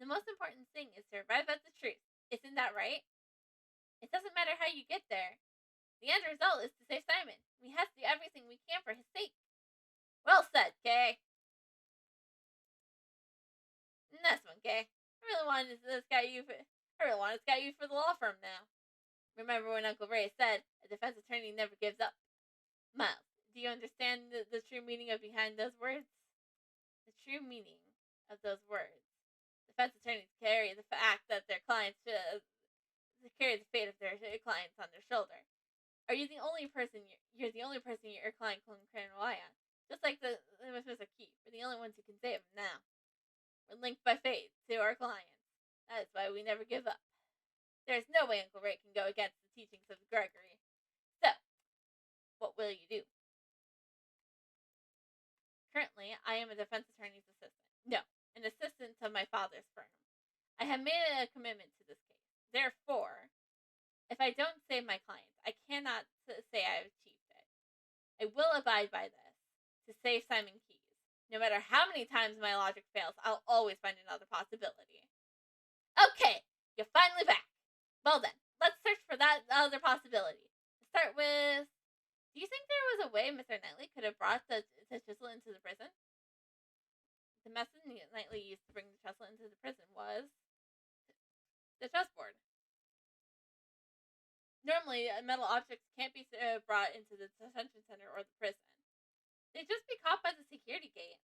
The most important thing is to arrive at the truth. Isn't that right? It doesn't matter how you get there. The end result is to save Simon. We have to do everything we can for his sake. Well said, Kay. Nice one, Kay. I really wanted to scout you for the law firm now. Remember when Uncle Ray said, a defense attorney never gives up? Miles, do you understand the true meaning behind those words? The true meaning of those words. Defense attorneys carry the fact that their clients carry the fate of their clients on their shoulder. Are you the only person? You're the only person your client can rely on. Just like with Mr. Keefe, we're the only ones who can save him now. We're linked by fate to our clients. That is why we never give up. There is no way Uncle Ray can go against the teachings of Gregory. So, what will you do? Currently, I am a defense attorney's assistant. No, an assistant of my father's firm. I have made a commitment to this case. Therefore, if I don't save my clients, I cannot say I have achieved it. I will abide by this to save Simon Keyes. No matter how many times my logic fails, I'll always find another possibility. Okay, you're finally back. Well then, let's search for that other possibility. To start with, do you think there was a way Mr. Knightley could have brought the chisel into the prison? The method Knightley used to bring the chisel into the prison was the chessboard. Normally, metal objects can't be brought into the detention center or the prison. They'd just be caught by the security gate.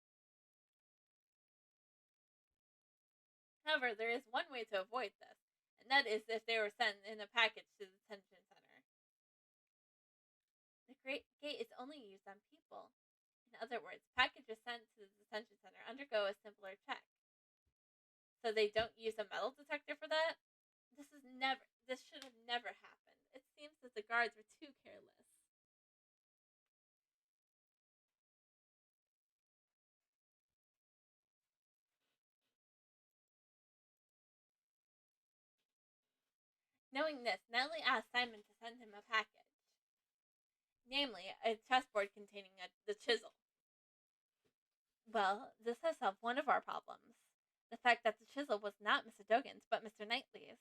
However, there is one way to avoid this, and that is if they were sent in a package to the detention center. The great gate is only used on people. In other words, packages sent to the detention center undergo a simpler check. So they don't use a metal detector for that? This should have never happened. It seems that the guards were too careless. Knowing this, Knightley asked Simon to send him a package. Namely, a chessboard containing the chisel. Well, this has solved one of our problems. The fact that the chisel was not Mr. Dogen's, but Mr. Knightley's.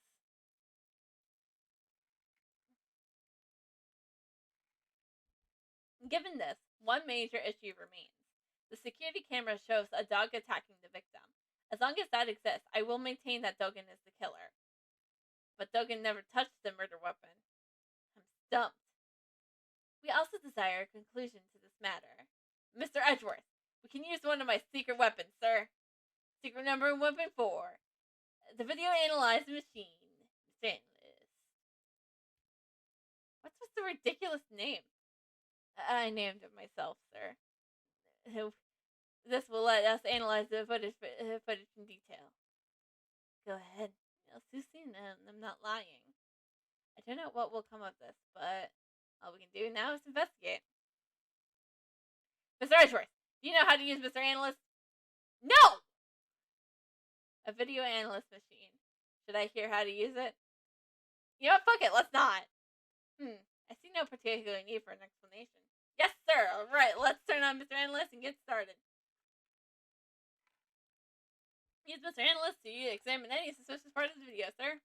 Given this, one major issue remains. The security camera shows a dog attacking the victim. As long as that exists, I will maintain that Dogen is the killer. But Dogen never touched the murder weapon. I'm stumped. We also desire a conclusion to this matter. Mr. Edgeworth, we can use one of my secret weapons, sir. Secret number weapon 4. The video analyzer machine. Stainless. What's with the ridiculous name? I named it myself, sir. This will let us analyze the footage in detail. Go ahead. You'll soon, and I'm not lying. I don't know what will come of this, but all we can do now is investigate. Mr. Edgeworth, do you know how to use Mr. Analyst? No! A video analyst machine. Should I hear how to use it? You know what? Fuck it, let's not. I see no particular need for an explanation. Yes, sir. Alright, let's turn on Mr. Analyst and get started. Use Mr. Analyst to examine any suspicious part of the video, sir.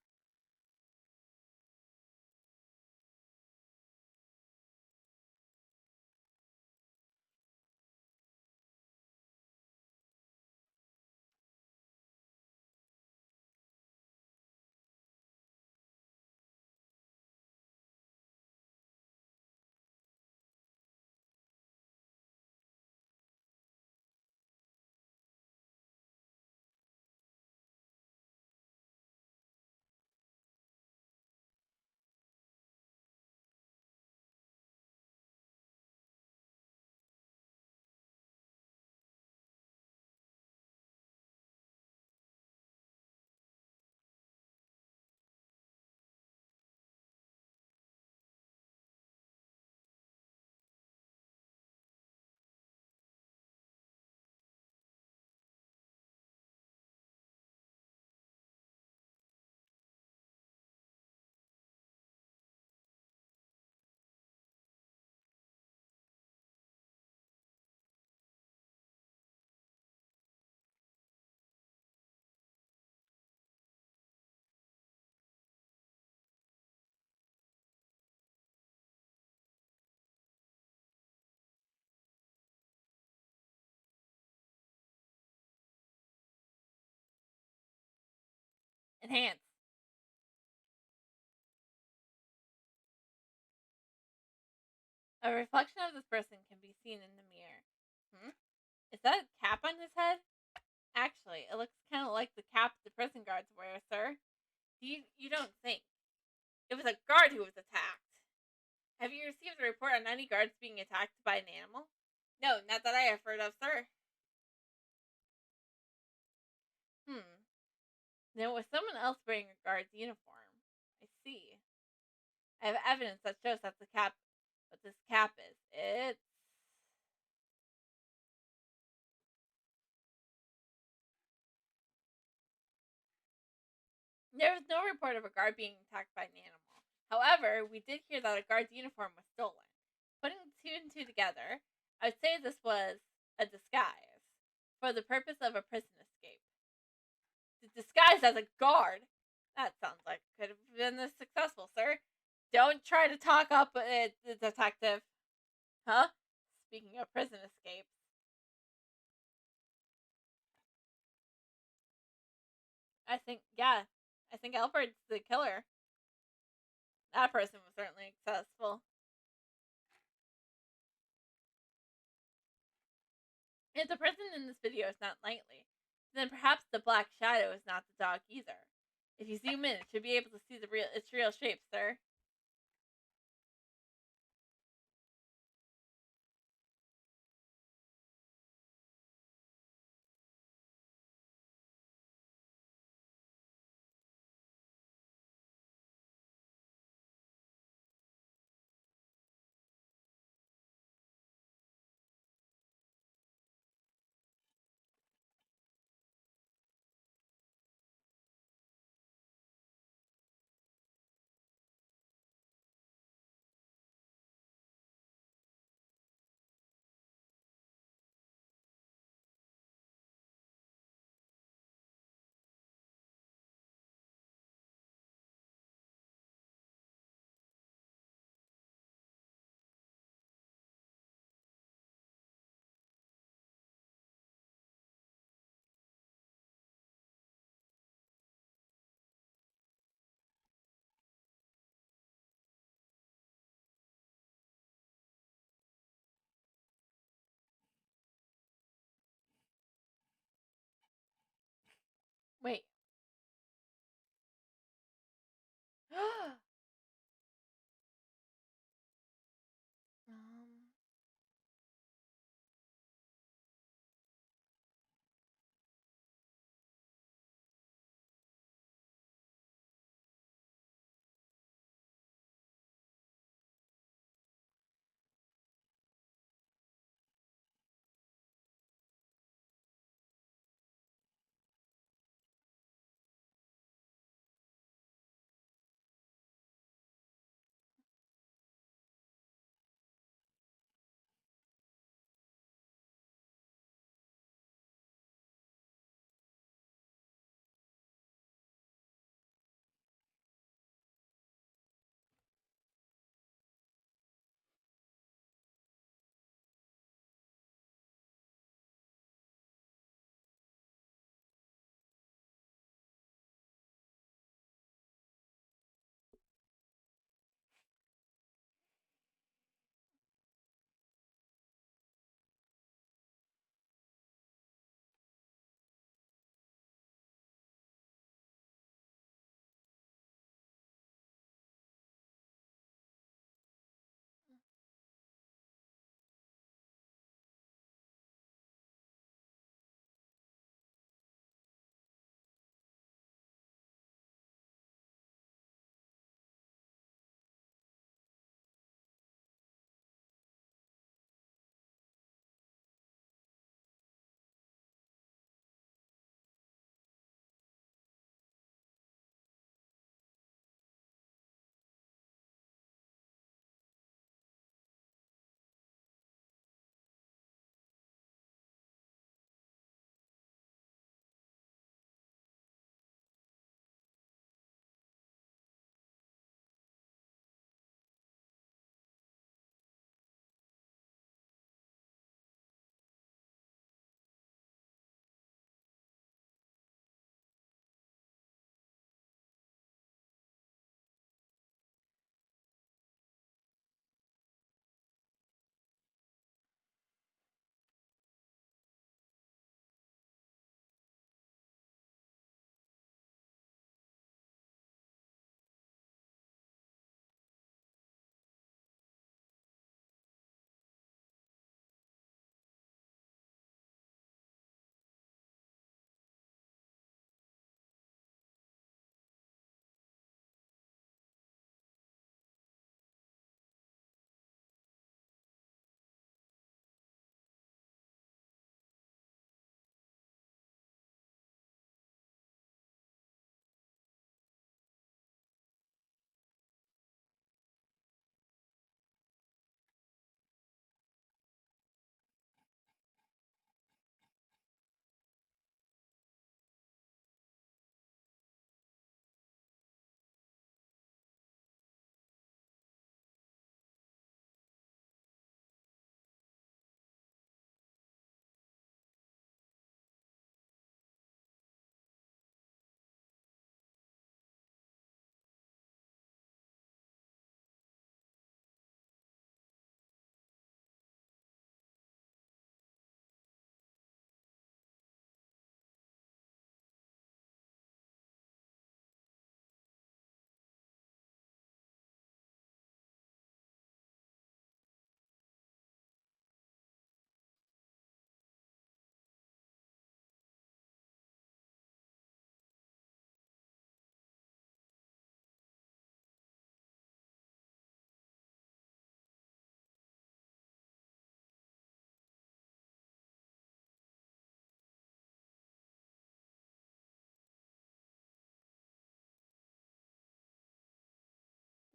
Enhance. A reflection of this person can be seen in the mirror. Is that a cap on his head? Actually, it looks kind of like the cap the prison guards wear, sir. You don't think. It was a guard who was attacked. Have you received a report on any guards being attacked by an animal? No, not that I have heard of, sir. Then was someone else wearing a guard's uniform? I see. I have evidence that shows that's the cap. What this cap is. It's... There was no report of a guard being attacked by an animal. However, we did hear that a guard's uniform was stolen. Putting 2 and 2 together, I would say this was a disguise for the purpose of a prison escape. The disguise as a guard? That sounds like it could have been successful, sir. Don't try to talk up the detective. Huh? Speaking of prison escapes. I think Alfred's the killer. That person was certainly successful. If the person in this video is not Knightley, then perhaps the black shadow is not the dog either. If you zoom in, it should be able to see its real shape, sir. Wait. um,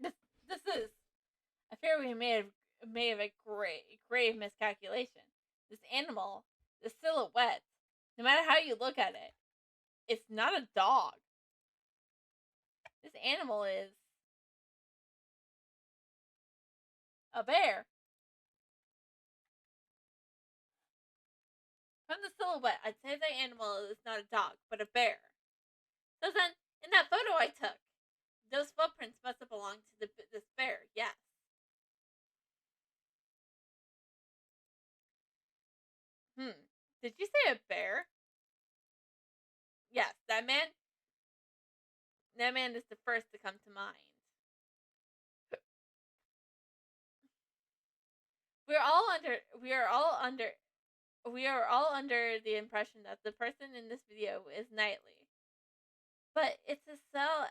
this this is. I fear we may have a grave miscalculation. This animal, the silhouette, no matter how you look at it, it's not a dog. This animal is a bear. From the silhouette, I'd say the animal is not a dog, but a bear. So then, in that photo I took, those footprints must have belonged to this bear. Yes. Did you say a bear? Yes, that man That man is the first to come to mind. We are all under the impression that the person in this video is Knightley. But it's a cell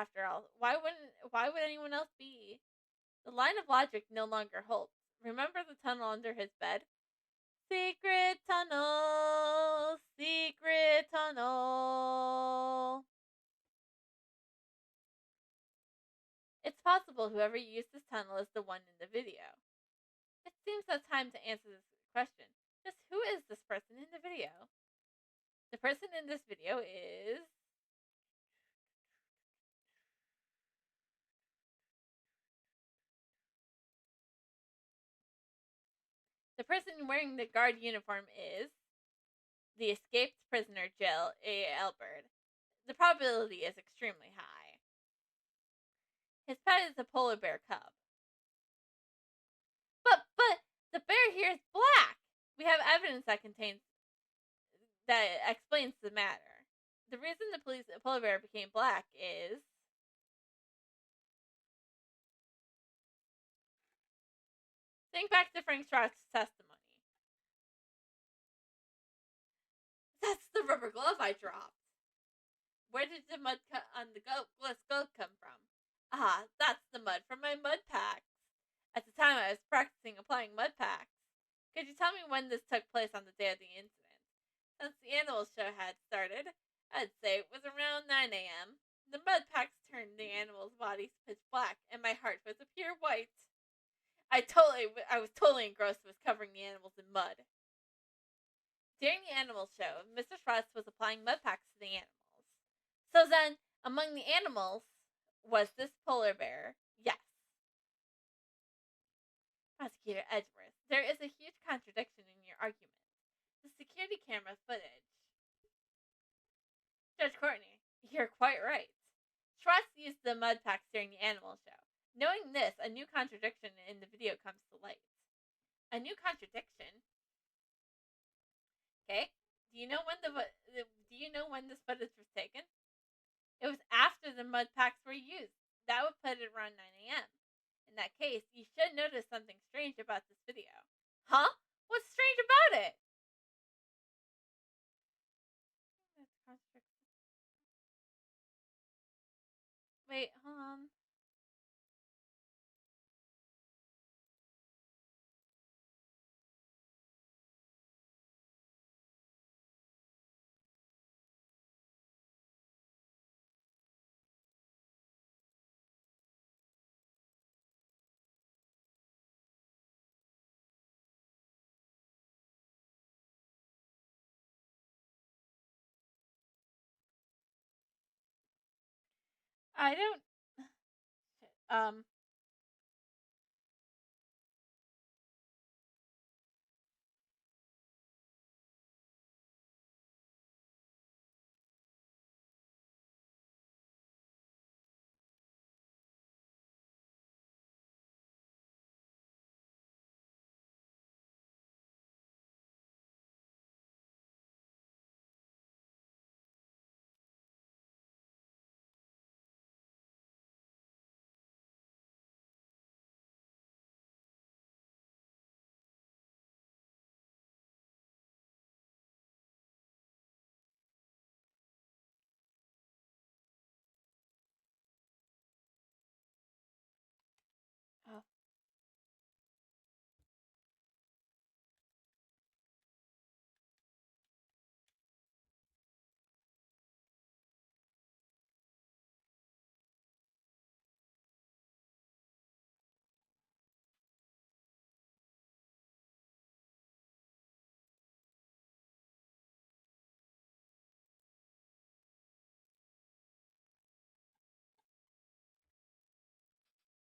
after all. Why would anyone else be? The line of logic no longer holds. Remember the tunnel under his bed? Secret tunnel, secret tunnel. It's possible whoever used this tunnel is the one in the video. It seems that time to answer this question. Just who is this person in the video? The person in this video is... The person wearing the guard uniform is the escaped prisoner Jill A. Elbert. The probability is extremely high. His pet is a polar bear cub. But the bear here is black. We have evidence that explains the matter. The reason the polar bear became black is... Think back to Frank Schrotz's testimony. That's the rubber glove I dropped. Where did the mud on the glass glove come from? Ah, that's the mud from my mud packs. At the time, I was practicing applying mud packs. Could you tell me when this took place on the day of the incident? Since the animal show had started, I'd say it was around 9 a.m. The mud packs turned the animal's bodies pitch black, and my heart was a pure white. I was totally engrossed with covering the animals in mud. During the animal show, Mr. Schwartz was applying mud packs to the animals. So then, among the animals, was this polar bear? Yes. Prosecutor Edgeworth, there is a huge contradiction in your argument. The security camera footage. Judge Courtney, you're quite right. Schwartz used the mud packs during the animal show. Knowing this, a new contradiction in the video comes to light. A new contradiction? Okay. Do you know when this footage was taken? It was after the mud packs were used. That would put it around 9 a.m. In that case, you should notice something strange about this video. Huh? What's strange about it? Wait, hold on. I don't... Oh.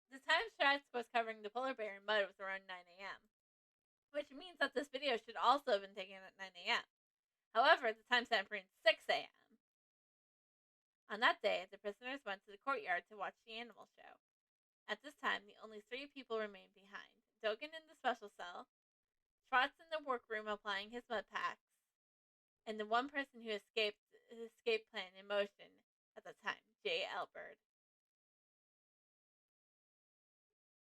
The time Schwartz was covering the polar bear in mud was around 9 a.m., which means that this video should also have been taken at 9 a.m. However, the timestamp reads 6 a.m. On that day, the prisoners went to the courtyard to watch the animal show. At this time, the only 3 people remained behind. Dogan in the special cell, Schwartz in the workroom applying his mud packs, and the one person who escaped plan in motion at the time, J. Albert.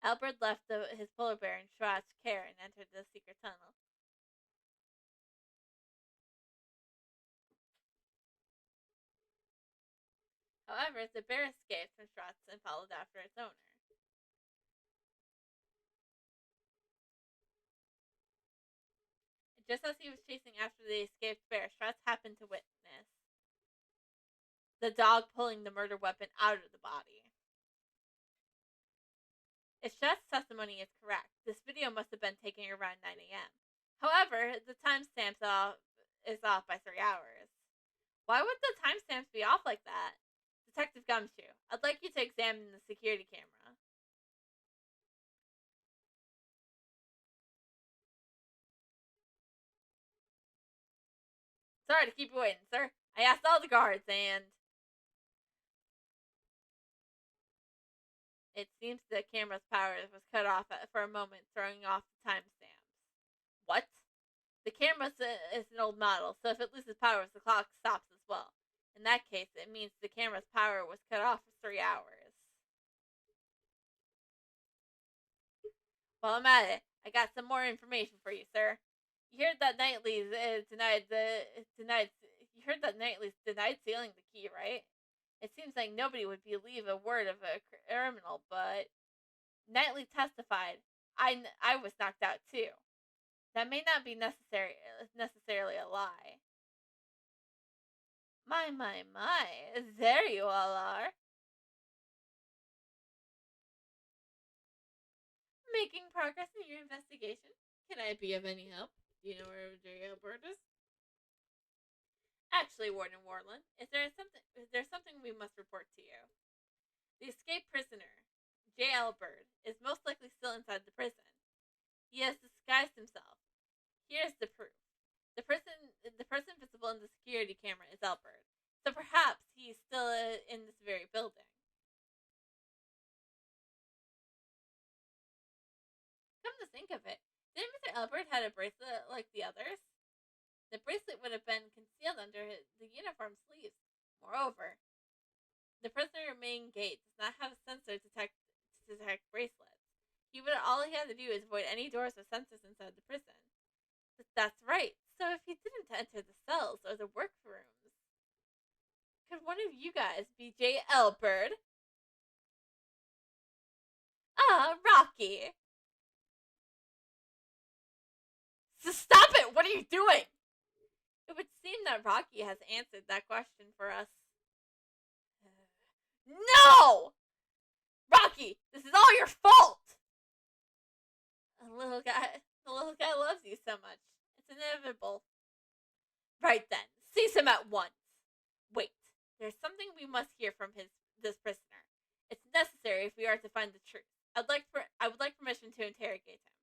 Albert left his polar bear in Schwartz's care and entered the secret tunnel. However, the bear escaped from Schwartz and followed after its owner. Just as he was chasing after the escaped bear, Schwartz happened to witness the dog pulling the murder weapon out of the body. If Schwartz's testimony is correct, this video must have been taken around 9 a.m. However, the timestamp is off by 3 hours. Why would the timestamps be off like that? Detective Gumshoe, I'd like you to examine the security camera. Sorry to keep you waiting, sir. I asked all the guards and... It seems the camera's power was cut off for a moment, throwing off the timestamps. What? The camera is an old model, so if it loses power, the clock stops as well. In that case, it means the camera's power was cut off for 3 hours. While I'm at it, I got some more information for you, sir. You heard that Knightley's denied. You heard that Knightley's denied stealing the key, right? It seems like nobody would believe a word of a criminal, but Knightley testified. I was knocked out too. That may not be necessarily a lie. My, there you all are. Making progress in your investigation. Can I be of any help? Do you know where J. Albert is? Actually, Warden Warland, is there something we must report to you? The escaped prisoner, J. Albert, is most likely still inside the prison. He has disguised himself. Here's the proof. The person visible in the security camera is Albert. So perhaps he's still in this very building. Come to think of it, didn't Mr. Albert have a bracelet like the others? The bracelet would have been concealed under the uniform sleeves. Moreover, the prisoner main gate does not have a sensor to detect bracelets. All he had to do is avoid any doors or sensors inside the prison. That's right. So if he didn't enter the cells or the workrooms, could one of you guys be J. Albert? Rocky. So stop it! What are you doing? It would seem that Rocky has answered that question for us. No! Rocky, this is all your fault! The little guy loves you so much. It's inevitable. Right then, seize him at once. Wait, there's something we must hear from this prisoner. It's necessary if we are to find the truth. I would like permission to interrogate him.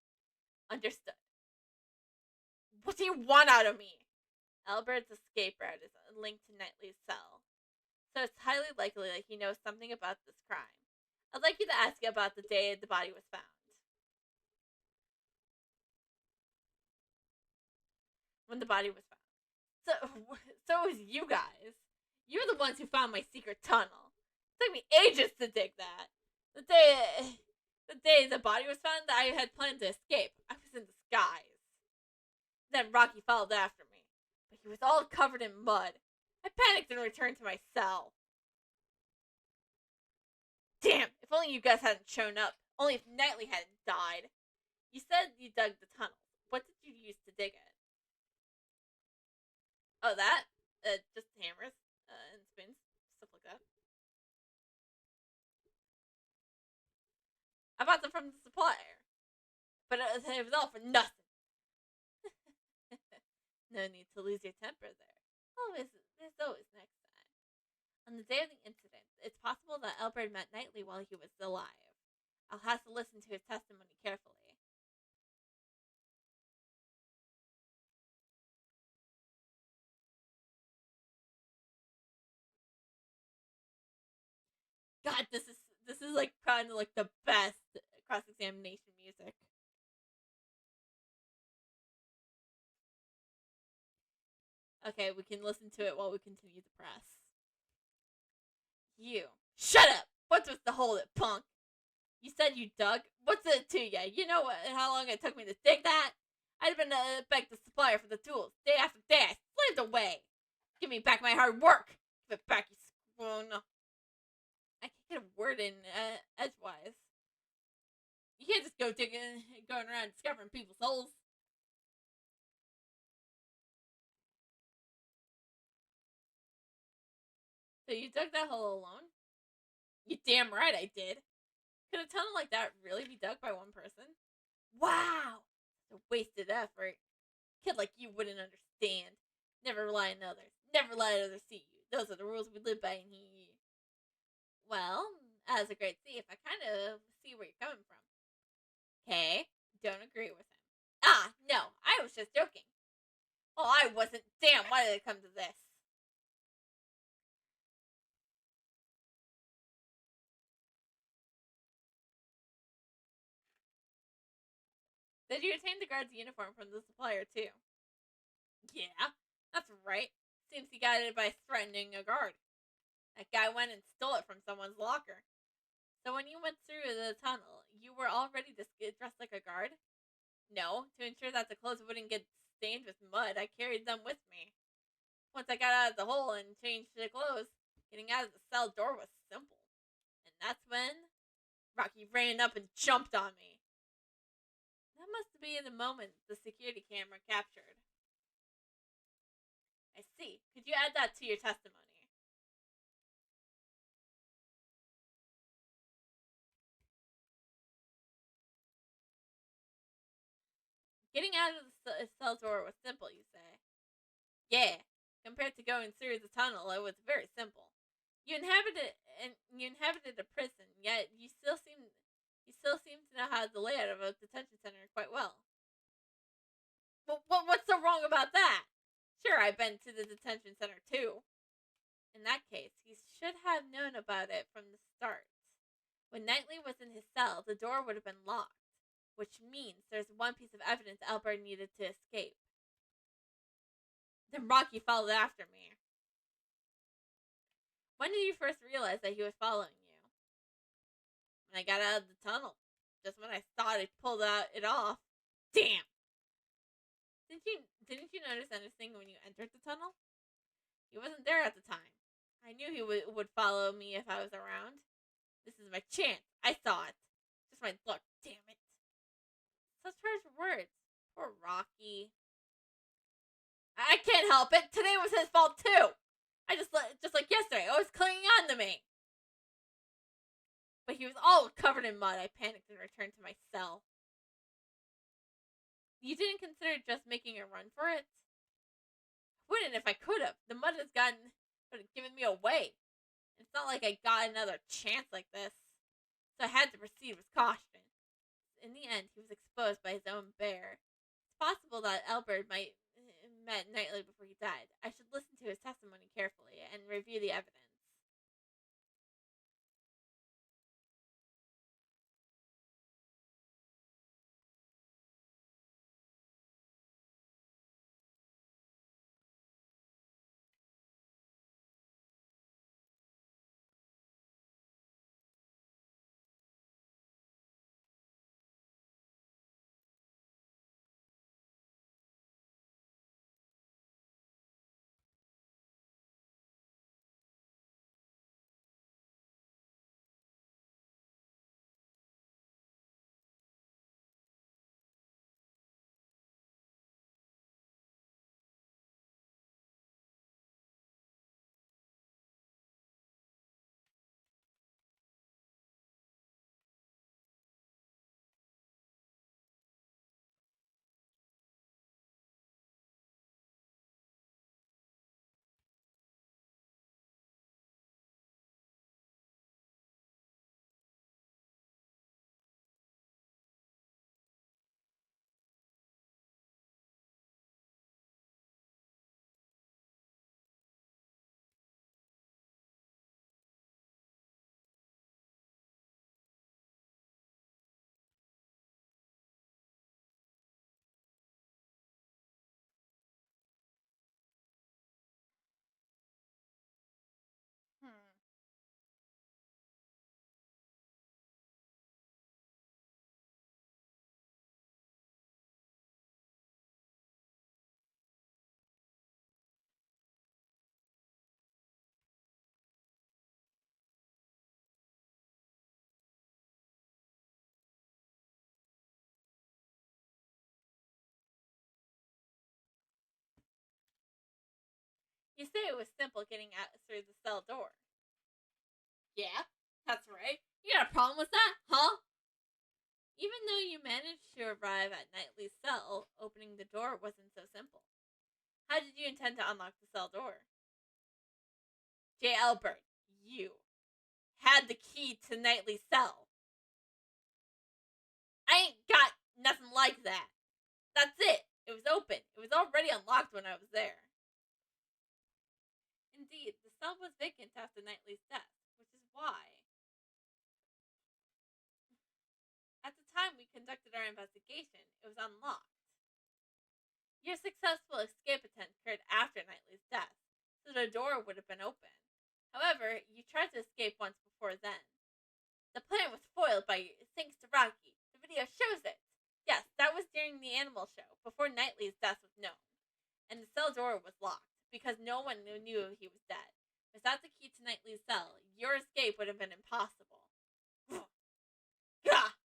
Understood. What do you want out of me? Albert's escape route is linked to Knightley's cell, so it's highly likely that he knows something about this crime. I'd like you to ask about the day the body was found. When the body was found. So it was you guys. You're the ones who found my secret tunnel. It took me ages to dig that. The day the body was found, I had planned to escape. I was in disguise. Then Rocky followed after me, but he was all covered in mud. I panicked and returned to my cell. Damn, if only you guys hadn't shown up. Only if Knightley hadn't died. You said you dug the tunnel. What did you use to dig it? Oh, that? Just hammers and spoons. Stuff like that. I bought them from the supplier. But it was all for nothing. No need to lose your temper there. There's always next time. On the day of the incident, it's possible that Albert met Knightley while he was alive. I'll have to listen to his testimony carefully. God, this is like kind of like the best cross-examination music. Okay, we can listen to it while we continue the press. You. Shut up! What's with the hold it, punk? You said you dug? What's it to ya? You know how long it took me to dig that? I'd have been begged the supplier for the tools. Day after day, I slaved away. Give me back my hard work. Give it back, you spoon. I can't get a word in edgewise. You can't just go digging, going around discovering people's holes. So you dug that hole alone? You damn right I did. Could a tunnel like that really be dug by one person? Wow! It's a wasted effort. A kid like you wouldn't understand. Never rely on others. Never let others see you. Those are the rules we live by in here. Well, as a great thief, I kind of see where you're coming from. Okay, don't agree with him. Ah, no, I was just joking. Oh, I wasn't. Damn, why did it come to this? Did you obtain the guard's uniform from the supplier, too? Yeah, that's right. Seems he got it by threatening a guard. That guy went and stole it from someone's locker. So when you went through the tunnel, you were already dressed like a guard? No, to ensure that the clothes wouldn't get stained with mud, I carried them with me. Once I got out of the hole and changed the clothes, getting out of the cell door was simple. And that's when Rocky ran up and jumped on me. That must be the moment the security camera captured. I see. Could you add that to your testimony? Getting out of the cell door was simple, you say? Yeah. Compared to going through the tunnel, it was very simple. You inhabited a prison, yet you still seem to know how the layout of a detention center quite well. What's so wrong about that? Sure, I've been to the detention center too. In that case, he should have known about it from the start. When Knightley was in his cell, the door would have been locked, which means there's one piece of evidence Albert needed to escape. Then Rocky followed after me. When did you first realize that he was following you? When I got out of the tunnel. Just when I thought I pulled it off. Damn! Didn't you notice anything when you entered the tunnel? He wasn't there at the time. I knew he would follow me if I was around. This is my chance. I saw it. Just my luck. Damn it. Such harsh words. Poor Rocky. I can't help it. Today was his fault too. I just like yesterday, always clinging on to me. But he was all covered in mud. I panicked and returned to my cell. You didn't consider just making a run for it? I wouldn't if I could have. The mud would have given me away. It's not like I got another chance like this. So I had to proceed with caution. In the end, he was exposed by his own bear. It's possible that Albert might met Knightley before he died. I should listen to his testimony carefully and review the evidence. You say it was simple getting out through the cell door. Yeah, that's right. You got a problem with that, huh? Even though you managed to arrive at Knightley's cell, opening the door wasn't so simple. How did you intend to unlock the cell door? J. Albert, you had the key to Knightley's cell. I ain't got nothing like that. That's it. It was open. It was already unlocked when I was there. Indeed, the cell was vacant after Knightley's death, which is why, at the time we conducted our investigation, it was unlocked. Your successful escape attempt occurred after Knightley's death, so the door would have been open. However, you tried to escape once before then. The plan was foiled by thanks to Rocky. The video shows it. Yes, that was during the animal show, before Knightley's death was known. And the cell door was locked, because no one knew he was dead. Without the key to Knightley's cell, your escape would have been impossible. Gah!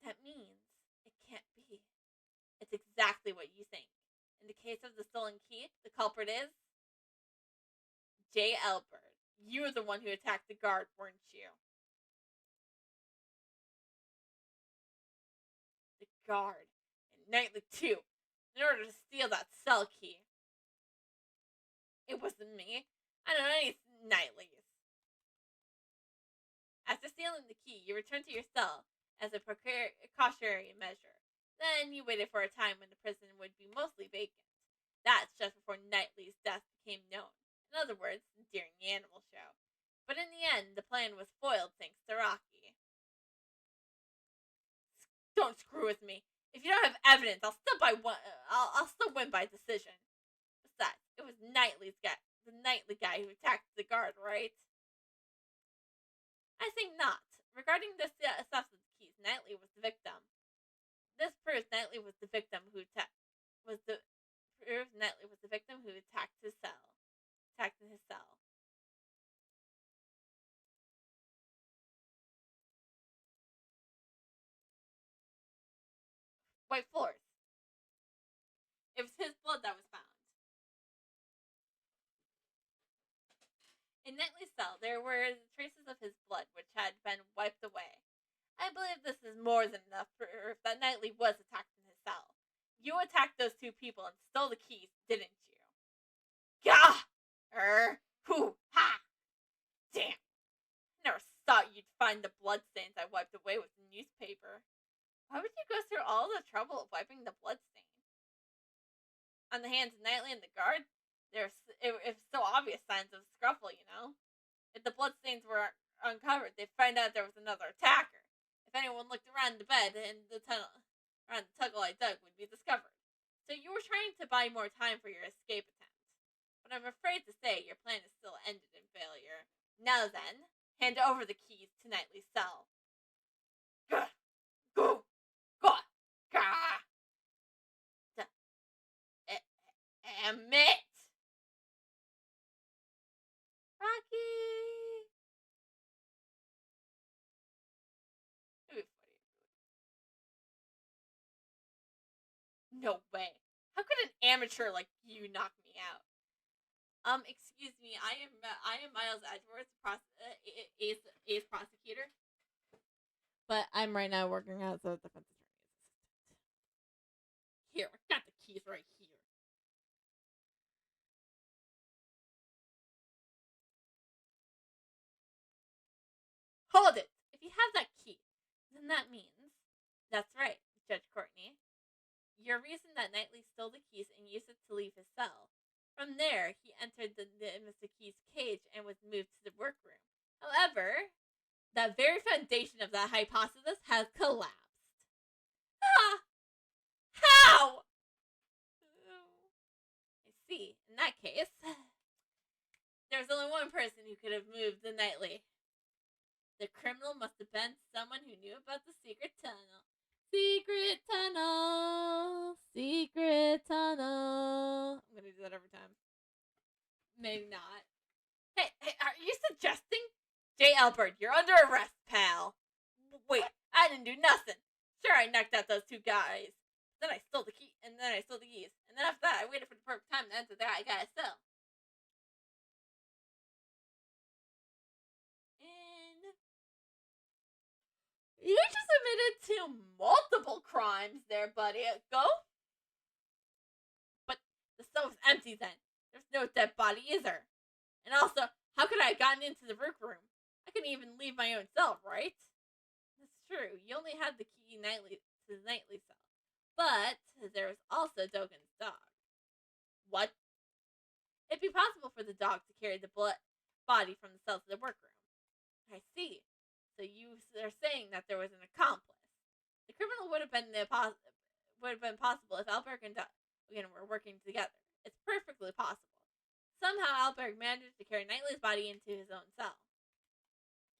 That means it can't be. It's exactly what you think. In the case of the stolen key, the culprit is J. Albert. You were the one who attacked the guard, weren't you? The guard. And Knightley, too. In order to steal that cell key. It wasn't me. I don't know any Knightleys. After stealing the key, you returned to your cell as a precautionary measure. Then you waited for a time when the prison would be mostly vacant. That's just before Knightley's death became known. In other words, during the animal show. But in the end, the plan was foiled thanks to Rocky. Don't screw with me. If you don't have evidence, I'll still win by decision. Besides, it was the Knightley guy who attacked the guard, right? I think not. Regarding the substance keys, Knightley was the victim. This proves Knightley was the victim who attacked his cell. White floors. It was his blood that was found. In Knightley's cell, there were traces of his blood, which had been wiped away. I believe this is more than enough proof that Knightley was attacked in his cell. You attacked those two people and stole the keys, didn't you? Gah! Hoo! Ha! Damn! Never thought you'd find the bloodstains I wiped away with the newspaper. Why would you go through all the trouble of wiping the bloodstain? On the hands of Knightley and the guard? There's so obvious signs of scuffle, you know? If the bloodstains were uncovered, they'd find out there was another attacker. If anyone looked around the bed and the tunnel I dug would be discovered. So you were trying to buy more time for your escape attempt. But I'm afraid to say your plan is still ended in failure. Now then, hand over the keys to Knightley's cell. Gah! Go! Go! Gah! Damn it! Rocky! It'd be funny. No way. How could an amateur like you knock me out? Excuse me. I am Miles Edgeworth, Ace prosecutor. But I'm right now working as a defense attorney assistant. Here, I got the keys right here. Hold it! If you have that key, then that means... That's right, Judge Courtney. Your reason that Knightley stole the keys and used it to leave his cell. From there, he entered the Mr. Key's cage and was moved to the workroom. However, the very foundation of that hypothesis has collapsed. Ah! How? I see. In that case, there's only one person who could have moved the Knightley. The criminal must have been someone who knew about the secret tunnel. Secret tunnel. Secret tunnel. I'm gonna do that every time. Maybe not. Hey, are you suggesting? J. Albert, you're under arrest, pal. Wait, I didn't do nothing. Sure, I knocked out those two guys. Then I stole the key, and then I stole the keys. And then after that, I waited for the perfect time, and after that, I got a cell. And you just admitted to multiple crimes there, buddy. Go. But the cell was empty then. There's no dead body, is there? And also, how could I have gotten into the workroom? I couldn't even leave my own cell, right? That's true. You only had the key to the nightly cell. But there was also Dogen's dog. What? It'd be possible for the dog to carry the body from the cell to the workroom. I see. So you are saying that there was an accomplice. The criminal would have been possible if Alberg and Dogen were working together. It's perfectly possible. Somehow Alberg managed to carry Knightley's body into his own cell.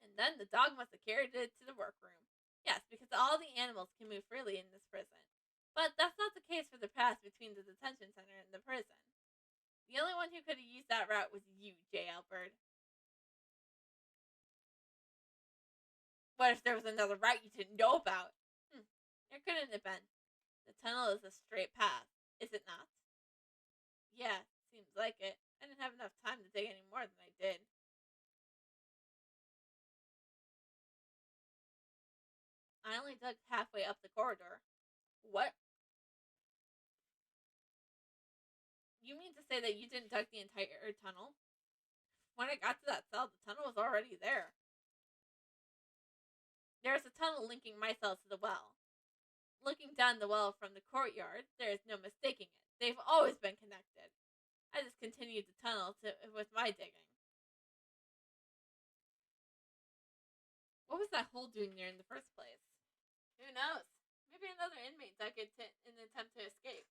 And then the dog must have carried it to the workroom. Yes, because all the animals can move freely in this prison. But that's not the case for the path between the detention center and the prison. The only one who could have used that route was you, J. Albert. What if there was another route you didn't know about? There couldn't have been. The tunnel is a straight path, is it not? Yeah, seems like it. I didn't have enough time to dig any more than I did. I only dug halfway up the corridor. What? You mean to say that you didn't dug the entire tunnel? When I got to that cell, the tunnel was already there. There's a tunnel linking my cell to the well. Looking down the well from the courtyard, there is no mistaking it. They've always been connected. I just continued the tunnel with my digging. What was that hole doing there in the first place? Who knows? Maybe another inmate dug it in an attempt to escape.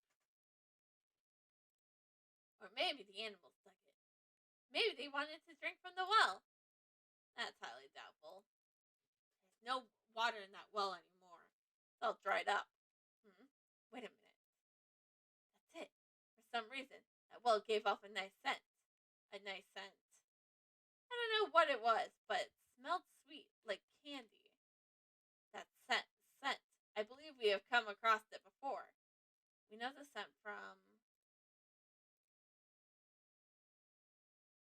Or maybe the animals dug it. Maybe they wanted to drink from the well. That's highly doubtful. There's no water in that well anymore. It's all dried up. Wait a minute. That's it. For some reason, that well gave off a nice scent. A nice scent. I don't know what it was, but it smelled sweet, like candy. That scent. I believe we have come across it before. We know the scent from...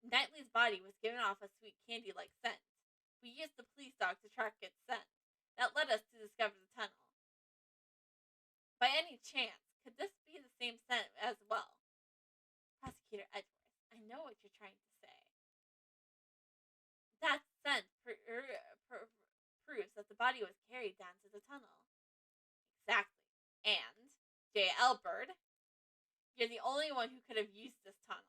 Knightley's body was given off a sweet candy-like scent. We used the police dog to track its scent. That led us to discover the tunnel. By any chance, could this be the same scent as well? Prosecutor Edgeworth, I know what you're trying to say. That scent proves that the body was carried down to the tunnel. Exactly. And, J. Albert, you're the only one who could have used this tunnel.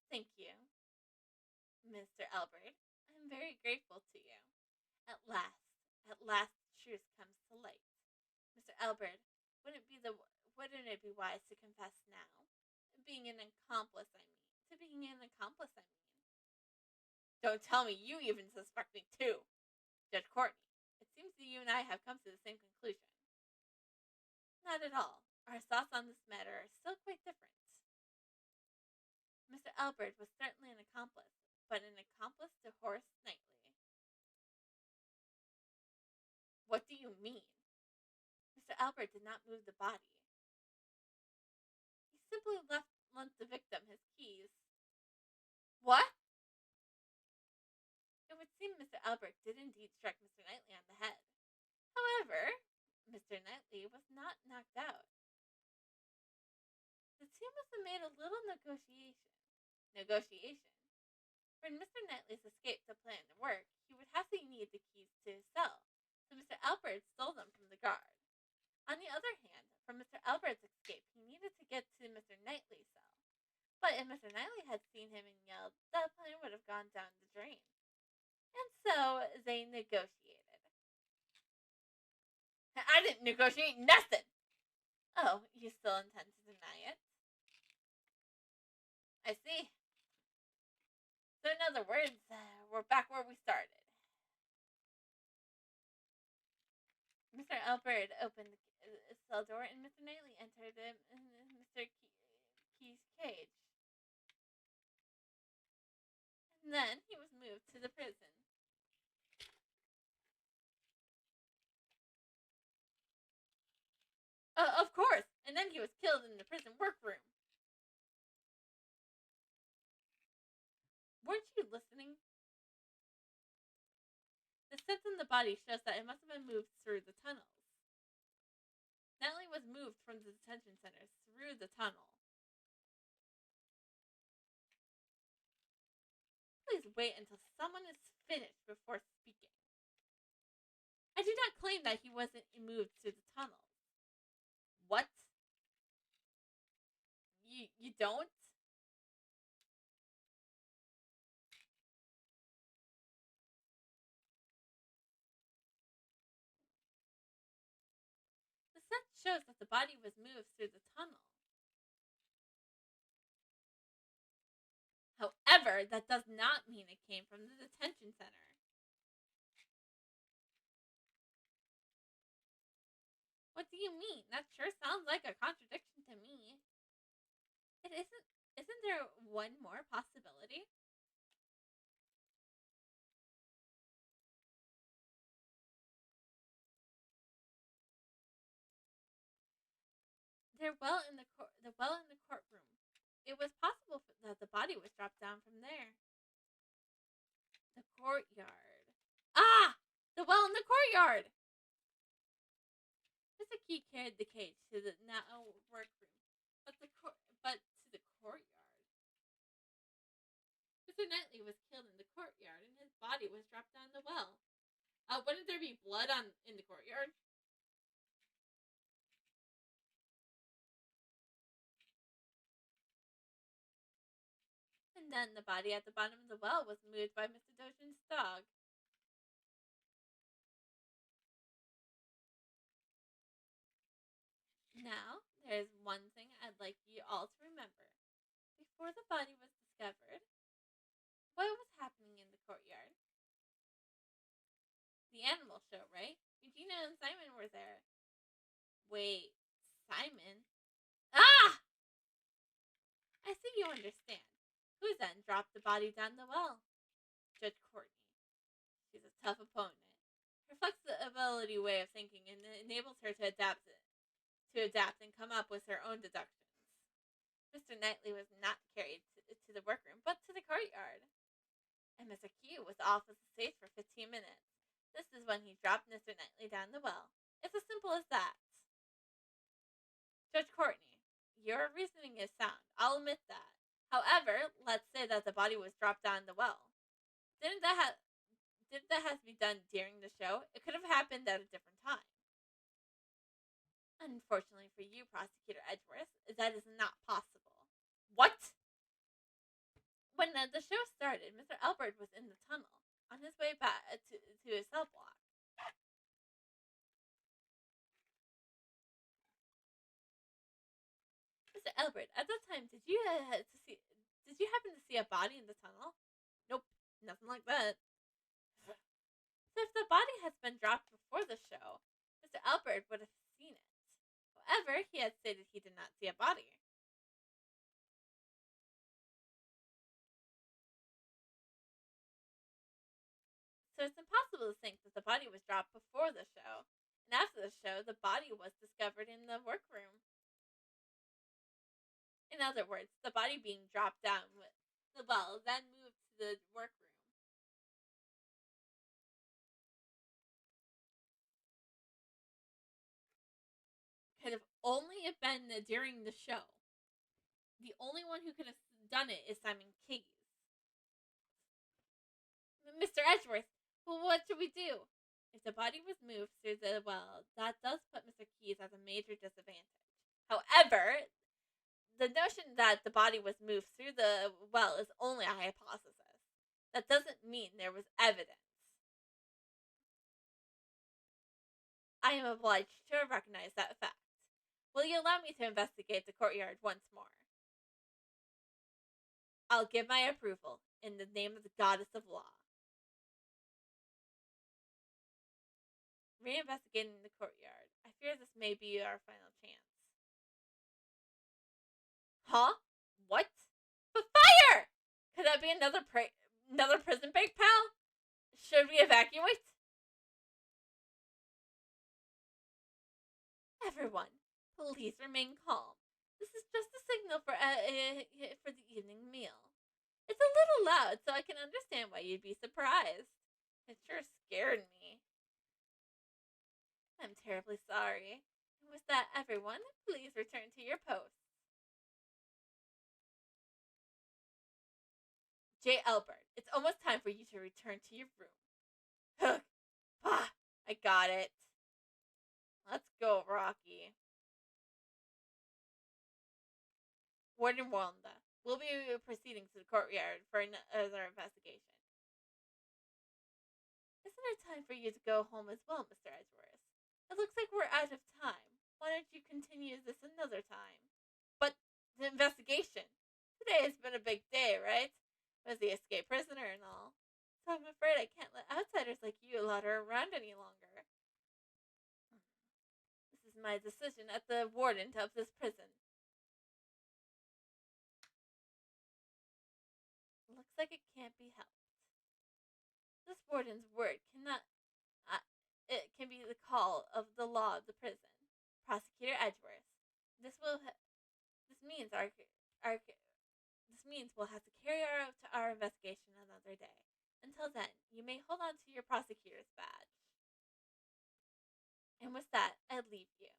Thank you, Mr. Albert. I'm very grateful to you. At last, the truth comes to light. Mr. Albert, wouldn't it be wise to confess now? Being an accomplice, I mean. Don't tell me you even suspect me too. Judge Courtney, it seems that you and I have come to the same conclusion. Not at all. Our thoughts on this matter are still quite different. Mr. Albert was certainly an accomplice, but an accomplice to Horace Knightley. What do you mean? Mr. Albert did not move the body. He simply lent the victim his keys. What? It would seem Mr. Albert did indeed strike Mr. Knightley on the head. However, Mr. Knightley was not knocked out. The two must have made a little negotiation. When Mr. Knightley's escape to plan to work, he would have to need the keys to his cell, so Mr. Albert stole them from the guard. On the other hand, for Mr. Albert's escape, he needed to get to Mr. Knightley's cell. But if Mr. Knightley had seen him and yelled, that plan would have gone down the drain. And so they negotiated. I didn't negotiate nothing! Oh, you still intend to deny it? I see. So in other words, we're back where we started. Mr. Albert opened the cell door and Mr. Knightley entered Mr. Key's cage. And then he was moved to the prison. Of course. And then he was killed in the prison workroom. Weren't you listening? The scent in the body shows that it must have been moved through the tunnels. Nellie was moved from the detention center through the tunnel. Please wait until someone is finished before speaking. I do not claim that he wasn't moved through the tunnels. What? You don't? The scent shows that the body was moved through the tunnel. However, that does not mean it came from the detention center. What do you mean? That sure sounds like a contradiction to me. It isn't. Isn't there one more possibility? The well in the courtroom. It was possible that the body was dropped down from there. The courtyard. Ah! The well in the courtyard! Mr. Key carried the cage to the now workroom, but to the courtyard. Mr. Knightley was killed in the courtyard, and his body was dropped down the well. Wouldn't there be blood in the courtyard? And then the body at the bottom of the well was moved by Mr. Dojin's dog. Now, there's one thing I'd like you all to remember. Before the body was discovered, what was happening in the courtyard? The animal show, right? Regina and Simon were there. Wait, Simon? Ah! I see you understand. Who then dropped the body down the well? Judge Courtney. She's a tough opponent. Her flexibility way of thinking enables her to adapt and come up with her own deductions. Mr. Knightley was not carried to the workroom, but to the courtyard. And Mr. Q was off with the stage for 15 minutes. This is when he dropped Mr. Knightley down the well. It's as simple as that. Judge Courtney, your reasoning is sound. I'll admit that. However, let's say that the body was dropped down the well. Didn't that have to be done during the show? It could have happened at a different time. Unfortunately for you, Prosecutor Edgeworth, that is not possible. What? When the show started, Mr. Albert was in the tunnel, on his way back to his cell block. Mr. Albert, at that time, did you happen to see a body in the tunnel? Nope, nothing like that. So if the body has been dropped before the show, Mr. Albert would have seen it. However, he had stated he did not see a body. So it's impossible to think that the body was dropped before the show, and after the show, the body was discovered in the workroom. In other words, the body being dropped down with the well, then moved to the workroom. Could have only have been during the show. The only one who could have done it is Simon Case. Mr. Edgeworth, well, what should we do? If the body was moved through the well, that does put Mr. Keyes at a major disadvantage. However, the notion that the body was moved through the well is only a hypothesis. That doesn't mean there was evidence. I am obliged to recognize that fact. Will you allow me to investigate the courtyard once more? I'll give my approval in the name of the goddess of law. Reinvestigating the courtyard. I fear this may be our final chance. Huh? What? But fire! Could that be another prison break, pal? Should we evacuate? Everyone, Please remain calm. This is just a signal for the evening meal. It's a little loud, so I can understand why you'd be surprised. It sure scared me. I'm terribly sorry. And with that, everyone, please return to your posts. J. Albert, it's almost time for you to return to your room. Ugh. Ah, I got it. Let's go, Rocky. Warden Wanda, we'll be proceeding to the courtyard for another investigation. Isn't it time for you to go home as well, Mr. Edgeworth? It looks like we're out of time. Why don't you continue this another time? But the investigation. Today has been a big day, right? Was the escaped prisoner and all. So I'm afraid I can't let outsiders like you loiter around any longer. This is my decision as the warden of this prison. Looks like it can't be helped. This warden's word cannot. It can be the call of the law of the prison. Prosecutor Edgeworth. This means we'll have to carry out our investigation another day. Until then, you may hold on to your prosecutor's badge. And with that, I leave you.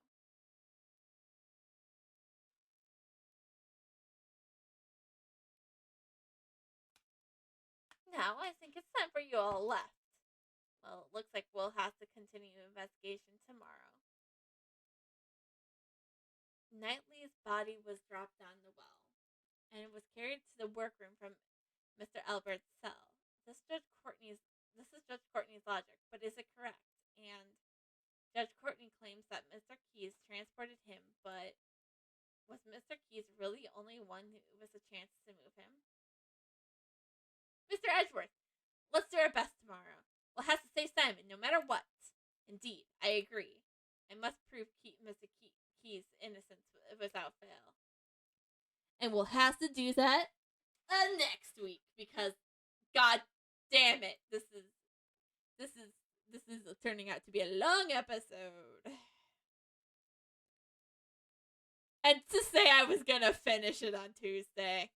Now, I think it's time for you all left. Well, it looks like we'll have to continue the investigation tomorrow. Knightley's body was dropped down the well, and it was carried to the workroom from Mr. Albert's cell. This is Judge Courtney's logic, but is it correct? And Judge Courtney claims that Mr. Keyes transported him, but was Mr. Keyes really the only one who was a chance to move him? Mr. Edgeworth, let's do our best tomorrow. We'll have to save Simon, no matter what. Indeed, I agree. I must prove Mr. Keyes' innocence without fail. And we'll have to do that next week, because, god damn it, this is turning out to be a long episode. And to say I was gonna finish it on Tuesday.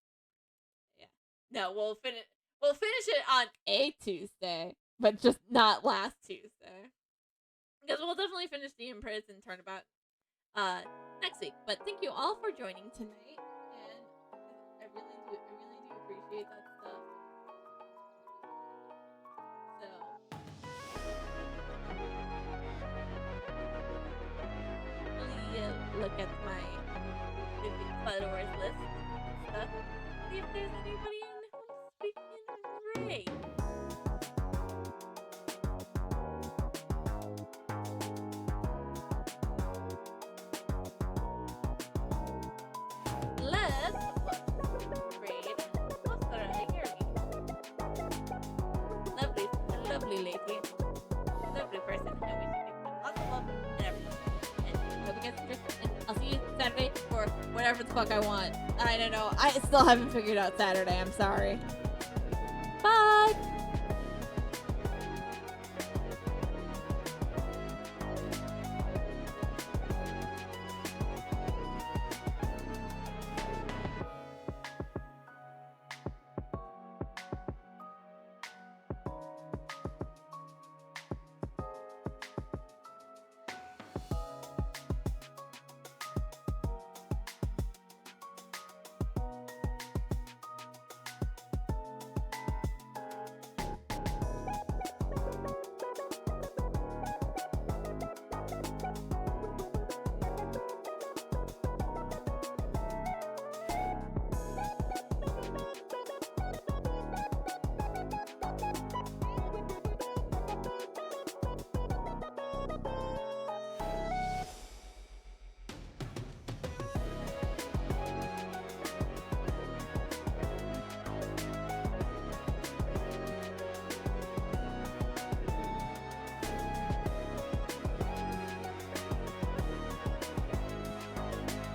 Yeah. No, we'll finish it on a Tuesday, but just not last Tuesday. Because we'll definitely finish the in-prison turnabout next week. But thank you all for joining tonight, and I really do appreciate that stuff. So really look at my followers list and stuff. See if there's anybody in who's speaking great. Lovely lady. Lovely person. And we should give them lots of love and everything. And hope you guys and I'll see you Saturday for whatever the fuck I want. I don't know. I still haven't figured out Saturday. I'm sorry.